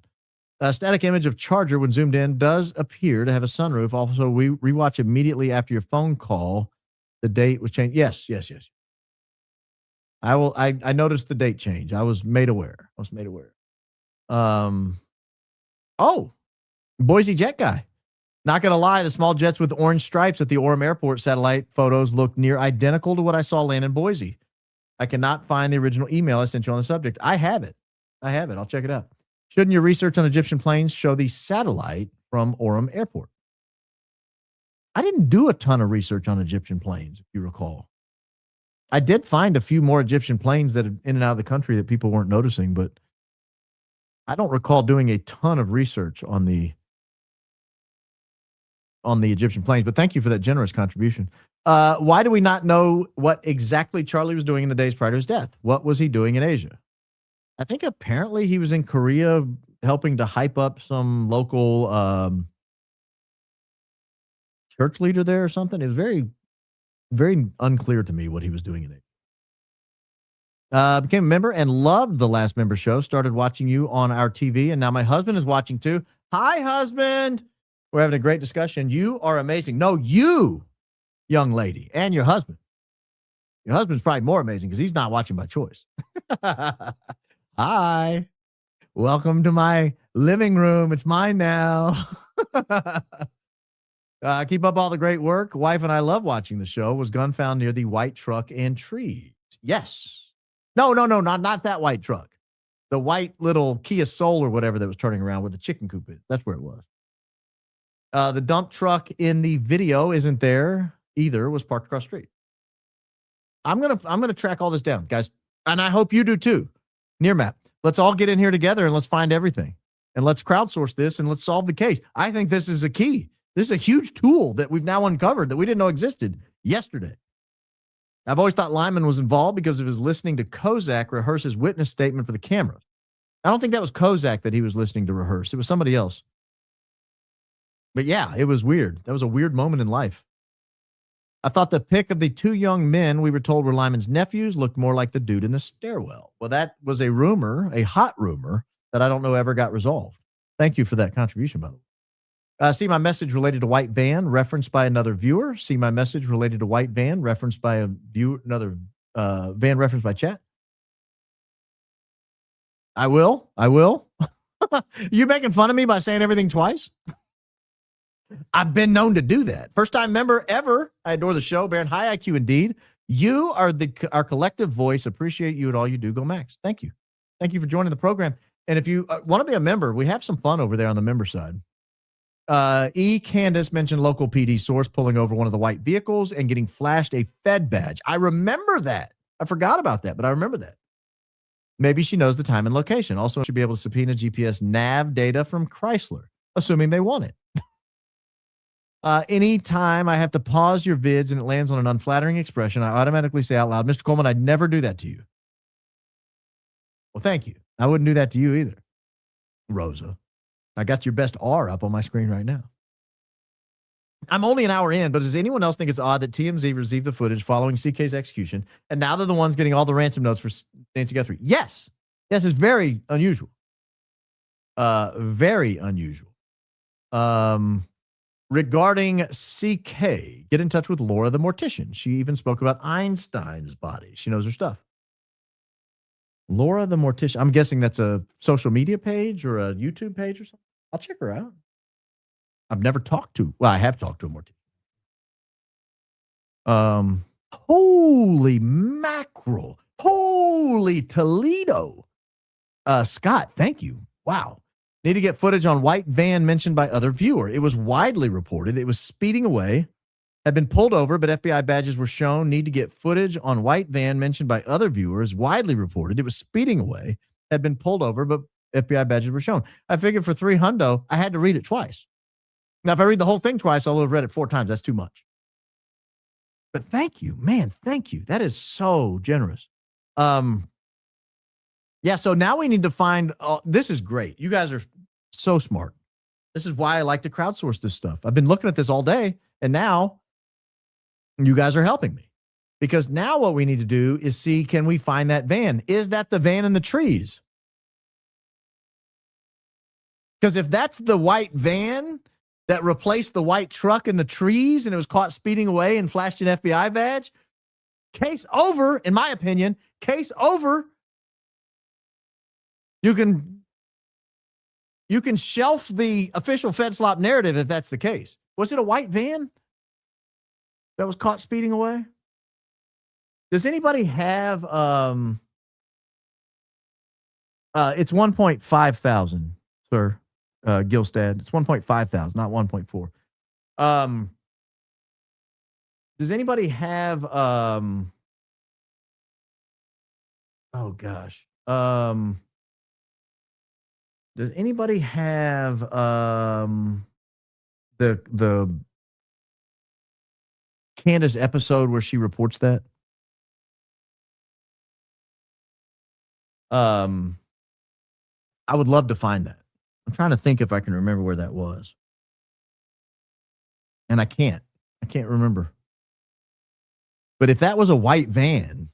A static image of Charger when zoomed in does appear to have a sunroof. Also, we rewatch immediately after your phone call. The date was changed. Yes. I noticed the date change. I was made aware. Oh, Boise jet guy. Not going to lie, the small jets with orange stripes at the Orem Airport satellite photos look near identical to what I saw land in Boise. I cannot find the original email I sent you on the subject. I have it. I'll check it out. Shouldn't your research on Egyptian planes show the satellite from Orem Airport? I didn't do a ton of research on Egyptian planes, if you recall. I did find a few more Egyptian planes that are in and out of the country that people weren't noticing, but I don't recall doing a ton of research on the Egyptian planes. But thank you for that generous contribution. Why do we not know what exactly Charlie was doing in the days prior to his death? What was he doing in Asia? I think apparently he was in Korea helping to hype up some local church leader there or something. It was very, very unclear to me what he was doing in it. Became a member and loved the last member show. Started watching you on our TV, and now my husband is watching too. Hi, husband. We're having a great discussion. You are amazing. No, you, young lady, and your husband. Your husband's probably more amazing because he's not watching by choice. Hi. Welcome to my living room. It's mine now. Keep up all the great work. Wife and I love watching the show. Was gun found near the white truck and trees? Yes. No, not that white truck. The white little Kia Soul or whatever that was turning around where the chicken coop is. That's where it was. The dump truck in the video isn't there either. Was parked across the street. I'm gonna track all this down, guys, and I hope you do too. Near map. Let's all get in here together and let's find everything, and let's crowdsource this and let's solve the case. I think this is a key. This is a huge tool that we've now uncovered that we didn't know existed yesterday. I've always thought Lyman was involved because of his listening to Kozak rehearse his witness statement for the cameras. I don't think that was Kozak that he was listening to rehearse. It was somebody else. But yeah, it was weird. That was a weird moment in life. I thought the pic of the two young men we were told were Lyman's nephews looked more like the dude in the stairwell. Well, that was a rumor, a hot rumor that I don't know ever got resolved. Thank you for that contribution, by the way. See my message related to white van referenced by another viewer. See my message related to white van referenced by a viewer, another van referenced by chat. I will. You making fun of me by saying everything twice? I've been known to do that. First time member ever. I adore the show. Baron, high IQ indeed. You are our collective voice. Appreciate you and all you do. Go Max. Thank you. Thank you for joining the program. And if you want to be a member, we have some fun over there on the member side. Candace mentioned local PD source pulling over one of the white vehicles and getting flashed a Fed badge. I remember that. I forgot about that, but I remember that. Maybe she knows the time and location. Also, should be able to subpoena GPS nav data from Chrysler, assuming they want it. Anytime I have to pause your vids and it lands on an unflattering expression, I automatically say out loud, Mr. Coleman, I'd never do that to you. Well, thank you. I wouldn't do that to you either. Rosa, I got your best R up on my screen right now. I'm only an hour in, but does anyone else think it's odd that TMZ received the footage following CK's execution, and now they're the ones getting all the ransom notes for Nancy Guthrie? Yes. Yes, it's very unusual. Very unusual. Regarding CK, get in touch with Laura the mortician. She even spoke about Einstein's body. She knows her stuff. Laura the mortician. I'm guessing that's a social media page or a YouTube page or something. I'll check her out. I've never talked to. Well, I have talked to a mortician. Holy mackerel. Holy Toledo. Scott, thank you. Wow. Need to get footage on white van mentioned by other viewer. It was widely reported. It was speeding away, had been pulled over, but FBI badges were shown. Need to get footage on white van mentioned by other viewers. Widely reported. It was speeding away, had been pulled over, but FBI badges were shown. I figured for $300, I had to read it twice. Now, if I read the whole thing twice, I'll have read it 4 times. That's too much. But thank you, man. Thank you. That is so generous. Yeah, so now we need to find, this is great. You guys are so smart. This is why I like to crowdsource this stuff. I've been looking at this all day, and now you guys are helping me. Because now what we need to do is see, can we find that van? Is that the van in the trees? Because if that's the white van that replaced the white truck in the trees and it was caught speeding away and flashed an FBI badge, case over, in my opinion, case over. You can shelf the official FedSlop narrative if that's the case. Was it a white van that was caught speeding away? Does anybody have it's 1.5 thousand, sir, Gilstad. It's 1.5 thousand, not 1.4. Does anybody have oh gosh. Does anybody have the Candace episode where she reports that? I would love to find that. I'm trying to think if I can remember where that was. And I can't remember. But if that was a white van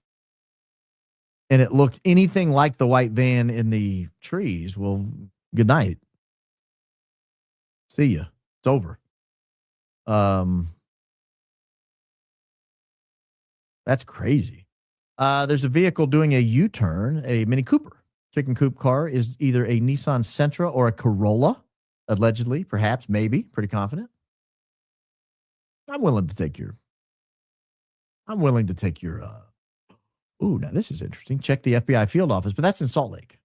and it looked anything like the white van in the trees, well, good night. See ya. It's over. That's crazy. There's a vehicle doing a U-turn, a Mini Cooper. Chicken coop car is either a Nissan Sentra or a Corolla, allegedly, perhaps, maybe, pretty confident. I'm willing to take your ooh, now this is interesting. Check the FBI field office, but that's in Salt Lake.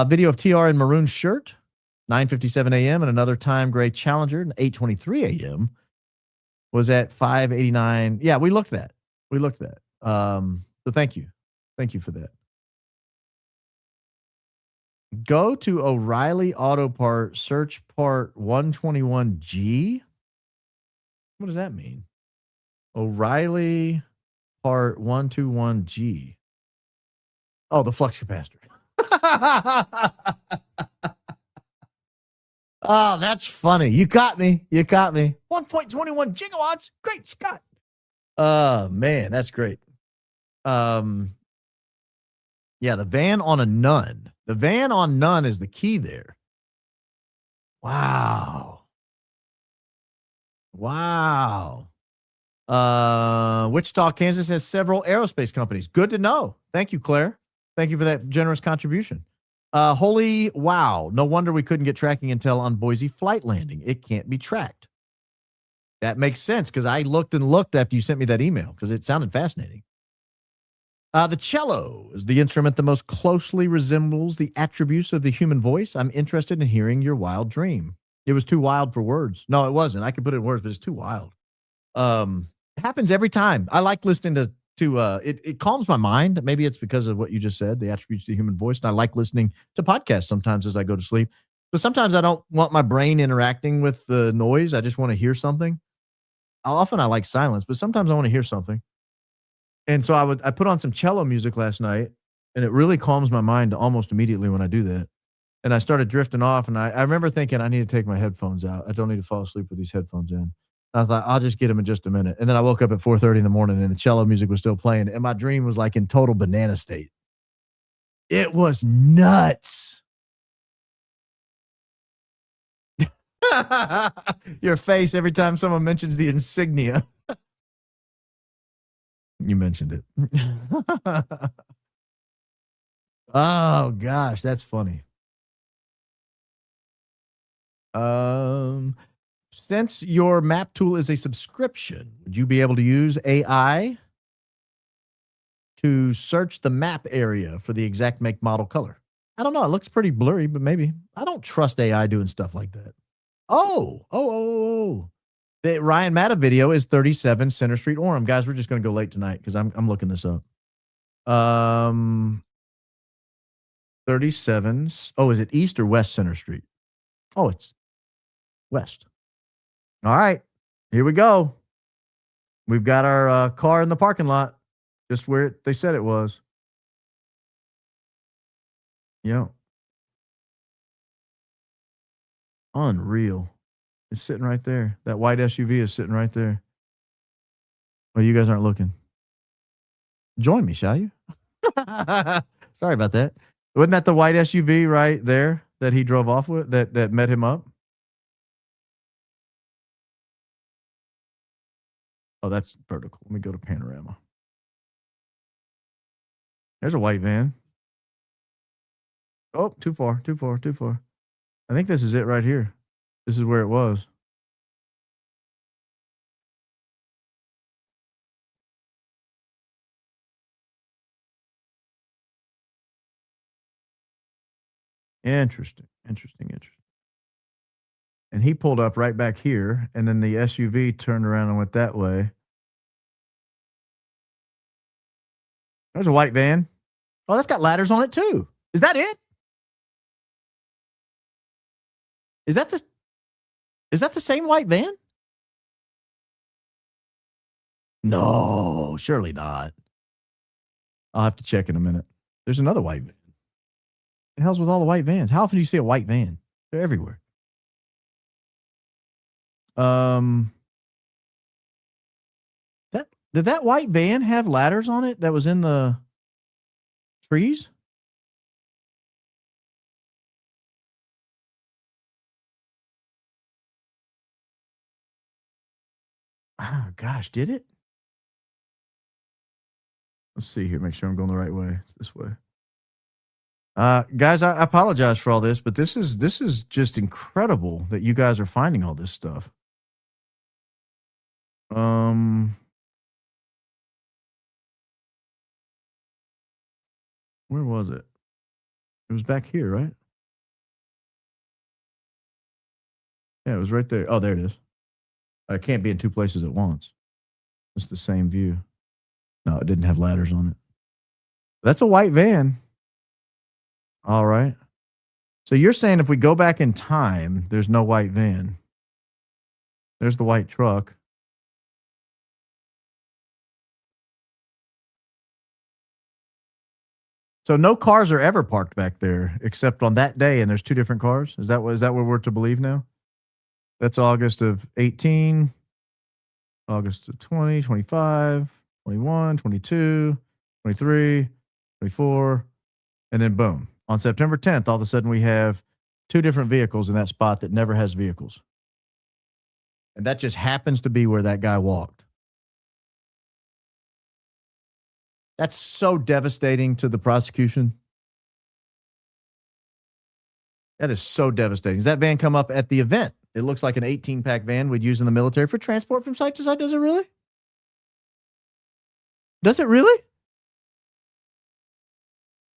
Video of TR in maroon shirt, 9:57 a.m. and another time gray Challenger, 8:23 a.m. was at 5:89. Yeah, we looked at that. So thank you. Thank you for that. Go to O'Reilly Auto Part, search part 121G. What does that mean? O'Reilly Part 121G. Oh, the flux capacitor. Oh, that's funny. You got me. 1.21 gigawatts. Great Scott. Man, that's great. Yeah, the van on a nun. The van on none is the key there. Wow. Wichita, Kansas has several aerospace companies. Good to know. Thank you, Claire. Thank you for that generous contribution. Holy wow. No wonder we couldn't get tracking intel on Boise flight landing. It can't be tracked. That makes sense because I looked after you sent me that email because it sounded fascinating. The cello is the instrument that most closely resembles the attributes of the human voice. I'm interested in hearing your wild dream. It was too wild for words. No, it wasn't. I could put it in words, but it's too wild. It happens every time. I like listening to it calms my mind. Maybe it's because of what you just said, the attributes of the human voice. And I like listening to podcasts sometimes as I go to sleep. But sometimes I don't want my brain interacting with the noise. I just want to hear something. Often I like silence, but sometimes I want to hear something. And so I put on some cello music last night, and it really calms my mind almost immediately when I do that. And I started drifting off, and I remember thinking, I need to take my headphones out. I don't need to fall asleep with these headphones in. I thought, I'll just get them in just a minute. And then I woke up at 4:30 in the morning, and the cello music was still playing, and my dream was like in total banana state. It was nuts. Your face every time someone mentions the insignia. You mentioned it. Oh gosh, that's funny. Since your map tool is a subscription, would you be able to use AI to search the map area for the exact make, model, color? I don't know. It looks pretty blurry, but maybe. I don't trust AI doing stuff like that. Oh. The Ryan Matta video is 37 Center Street, Orem. Guys, we're just going to go late tonight because I'm looking this up. 37. Oh, is it East or West Center Street? Oh, it's West. All right, here we go. We've got our car in the parking lot, just where they said it was. Yeah. Unreal. It's sitting right there. That white SUV is sitting right there. Oh, you guys aren't looking. Join me, shall you? Sorry about that. Wasn't that the white SUV right there that he drove off with, that met him up? Oh, that's vertical. Let me go to panorama. There's a white van. Oh, too far. I think this is it right here. This is where it was. Interesting. And he pulled up right back here, and then the SUV turned around and went that way. There's a white van. Oh, that's got ladders on it too. Is that it? Is that the same white van? No, surely not. I'll have to check in a minute. There's another white van. The hell's with all the white vans? How often do you see a white van? They're everywhere. Did that white van have ladders on it that was in the trees? Oh gosh, did it? Let's see here. Make sure I'm going the right way. It's this way. Guys, I apologize for all this, but this is just incredible that you guys are finding all this stuff. Where was it? It was back here, right? Yeah, it was right there. Oh, there it is. I can't be in two places at once. It's the same view. No, it didn't have ladders on it. That's a white van. All right. So you're saying if we go back in time, there's no white van. There's the white truck. So no cars are ever parked back there except on that day, and there's two different cars? Is that what we're to believe now? That's August of 18, August of 20, 25, 21, 22, 23, 24, and then boom. On September 10th, all of a sudden we have two different vehicles in that spot that never has vehicles. And that just happens to be where that guy walked. That's so devastating to the prosecution. That is so devastating. Does that van come up at the event? It looks like an 18-pack van we'd use in the military for transport from site to site. Does it really? Does it really?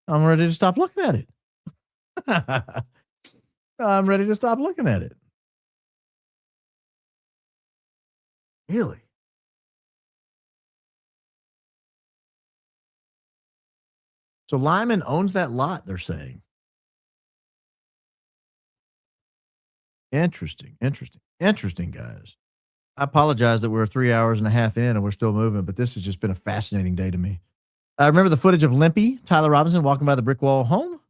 I'm ready to stop looking at it. I'm ready to stop looking at it. Really? So Lyman owns that lot, they're saying. Interesting, guys. I apologize that we're 3 hours and a half in and we're still moving, but this has just been a fascinating day to me. I remember the footage of Limpy, Tyler Robinson, walking by the brick wall home,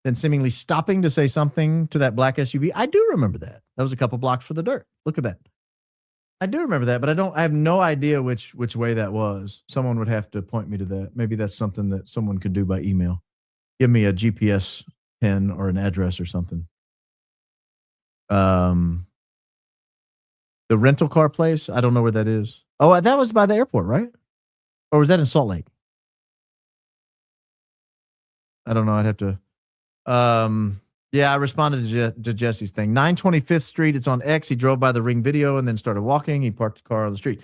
then seemingly stopping to say something to that black SUV. I do remember that. That was a couple blocks for the dirt. Look at that. I do remember that, but I have no idea which way that was. Someone would have to point me to that. Maybe that's something that someone could do by email. Give me a GPS pin or an address or something. The rental car place, I don't know where that is. Oh, that was by the airport, right? Or was that in Salt Lake? I don't know. I'd have to. Yeah, I responded to Jesse's thing. 925th Street. It's on X. He drove by the Ring video and then started walking. He parked his car on the street.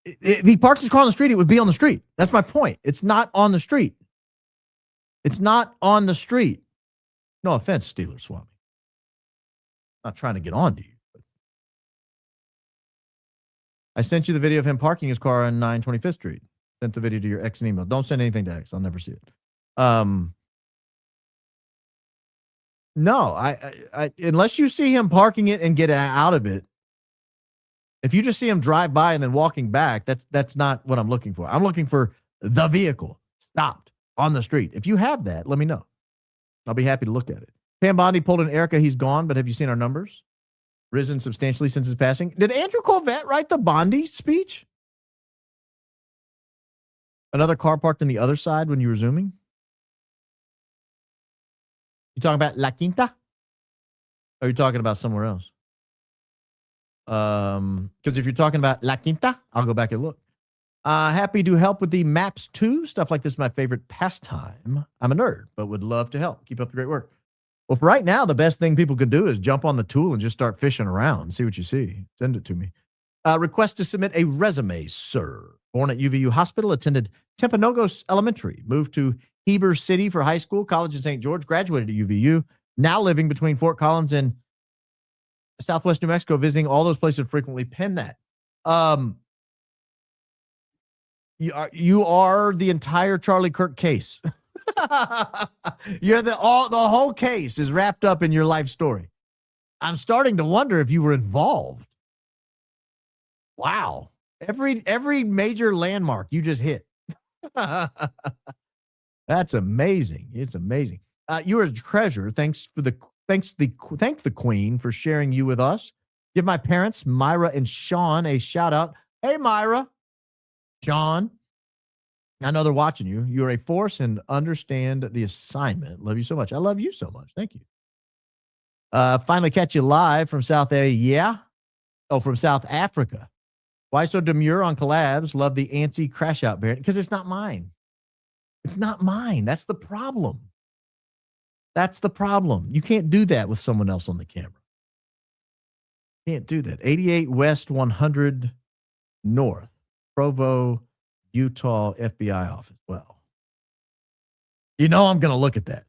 If he parked his car on the street, it would be on the street. That's my point. It's not on the street. It's not on the street. No offense, Steeler Swami. Not trying to get on to you. But I sent you the video of him parking his car on 925th Street. Sent the video to your ex and email. Don't send anything to X. I'll never see it. No, I unless you see him parking it and get out of it. If you just see him drive by and then walking back, that's not what I'm looking for. I'm looking for the vehicle stopped on the street. If you have that, let me know. I'll be happy to look at it. Pam Bondi pulled an Erica. He's gone, but have you seen our numbers? Risen substantially since his passing. Did Andrew Colvette write the Bondi speech? Another car parked on the other side when you were zooming? You talking about La Quinta? Or are you talking about somewhere else? Because if you're talking about La Quinta, I'll go back and look. Happy to help with the maps too. Stuff like this is my favorite pastime. I'm a nerd, but would love to help. Keep up the great work. Well, for right now, the best thing people can do is jump on the tool and just start fishing around and see what you see. Send it to me. Request to submit a resume, sir. Born at UVU Hospital, attended Timpanogos Elementary, moved to Heber City for high school, college in St. George, graduated at UVU, now living between Fort Collins and Southwest New Mexico, visiting all those places frequently. Pen that. You are the entire Charlie Kirk case. You're the whole case is wrapped up in your life story. I'm starting to wonder if you were involved. Wow. Every major landmark you just hit. That's amazing. It's amazing. You are a treasure. Thank the Queen for sharing you with us. Give my parents, Myra and Sean, a shout out. Hey, Myra, Sean, I know they're watching you. You're a force and understand the assignment. Love you so much. I love you so much. Thank you. Finally catch you live from South A. Yeah. Oh, from South Africa. Why so demure on collabs? Love the antsy crash out variant because it's not mine. It's not mine. That's the problem. That's the problem. You can't do that with someone else on the camera. Can't do that. 88 West 100 North, Provo, Utah FBI office. Well, you know I'm going to look at that.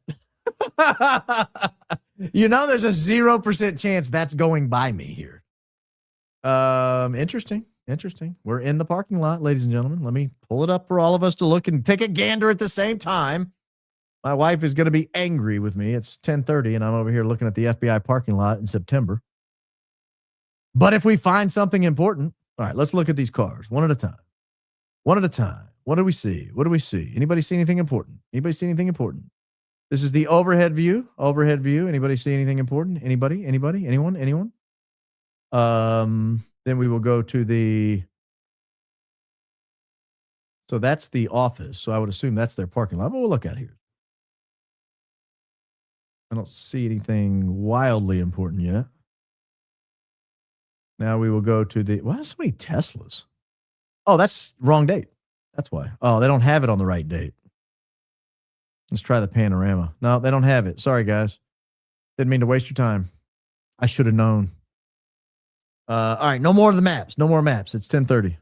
You know there's a 0% chance that's going by me here. Interesting. We're in the parking lot, ladies and gentlemen. Let me pull it up for all of us to look and take a gander at the same time. My wife is going to be angry with me. It's 10:30 and I'm over here looking at the FBI parking lot in September. But if we find something important, all right, let's look at these cars one at a time. One at a time. What do we see? Anybody see anything important? This is the overhead view. Anybody see anything important? Anybody? Anyone? Then we will go to so that's the office. So I would assume that's their parking lot. But we'll look at here. I don't see anything wildly important yet. Now we will go to why so many Teslas? Oh, that's wrong date. That's why. Oh, they don't have it on the right date. Let's try the panorama. No, they don't have it. Sorry, guys. Didn't mean to waste your time. I should have known. All right, no more of the maps. No more maps. It's 10:30.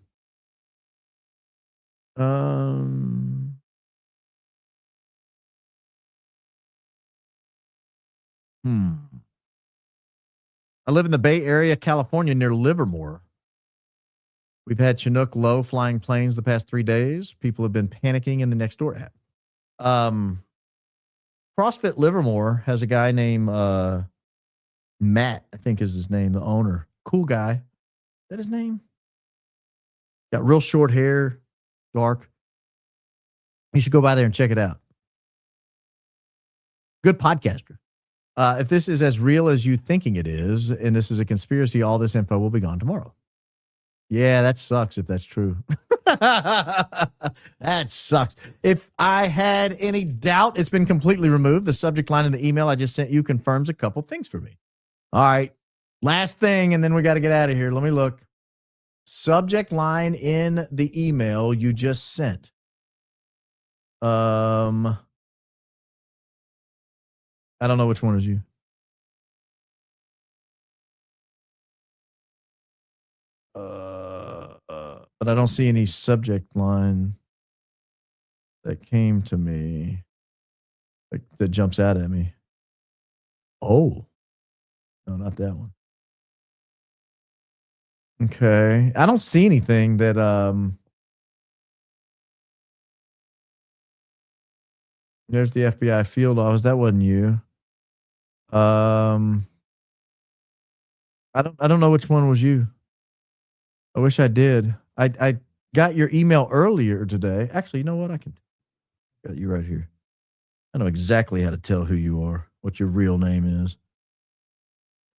I live in the Bay Area, California, near Livermore. We've had Chinook low flying planes the past 3 days. People have been panicking in the Nextdoor app. CrossFit Livermore has a guy named Matt, I think is his name, the owner. Cool guy. Is that his name? Got real short hair, dark. You should go by there and check it out. Good podcaster. If this is as real as you thinking it is, and this is a conspiracy, all this info will be gone tomorrow. Yeah, that sucks if that's true. That sucks. If I had any doubt, it's been completely removed. The subject line in the email I just sent you confirms a couple things for me. All right. Last thing, and then we got to get out of here. Let me look. Subject line in the email you just sent. I don't know which one is you. But I don't see any subject line that came to me that jumps out at me. Oh, no, not that one. Okay. I don't see anything that there's the FBI field office. That wasn't you. I don't know which one was you. I wish I did. I got your email earlier today. Actually, you know what? I got you right here. I know exactly how to tell who you are, what your real name is.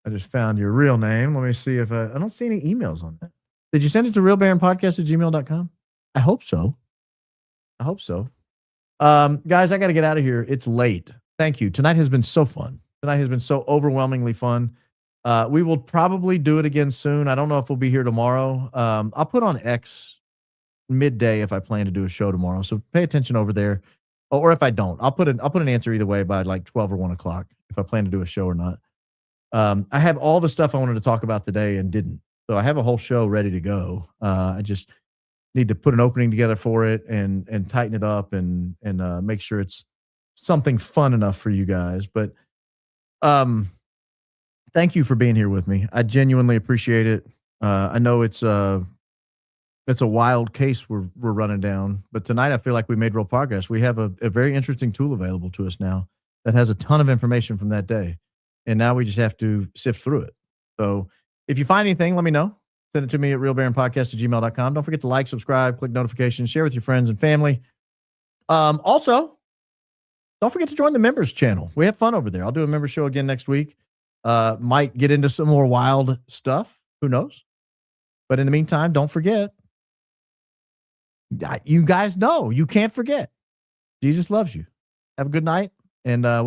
I just found your real name. Let me see if I don't see any emails on that. Did you send it to realbaronpodcast@gmail.com? I hope so. I hope so. Guys, I got to get out of here. It's late. Thank you. Tonight has been so fun. Tonight has been so overwhelmingly fun. We will probably do it again soon. I don't know if we'll be here tomorrow. I'll put on X midday if I plan to do a show tomorrow. So pay attention over there. Or if I don't, I'll put an answer either way by like 12 or 1 o'clock if I plan to do a show or not. I have all the stuff I wanted to talk about today and didn't. So I have a whole show ready to go. I just need to put an opening together for it and tighten it up and make sure it's something fun enough for you guys. But thank you for being here with me. I genuinely appreciate it. I know it's a wild case we're running down, but tonight I feel like we made real progress. We have a very interesting tool available to us now that has a ton of information from that day. And now we just have to sift through it. So if you find anything, let me know. Send it to me at realbaronpodcast@gmail.com. Don't forget to like, subscribe, click notifications, share with your friends and family. Also, don't forget to join the members channel. We have fun over there. I'll do a member show again next week. Might get into some more wild stuff. Who knows? But in the meantime, don't forget. You guys know you can't forget. Jesus loves you. Have a good night. And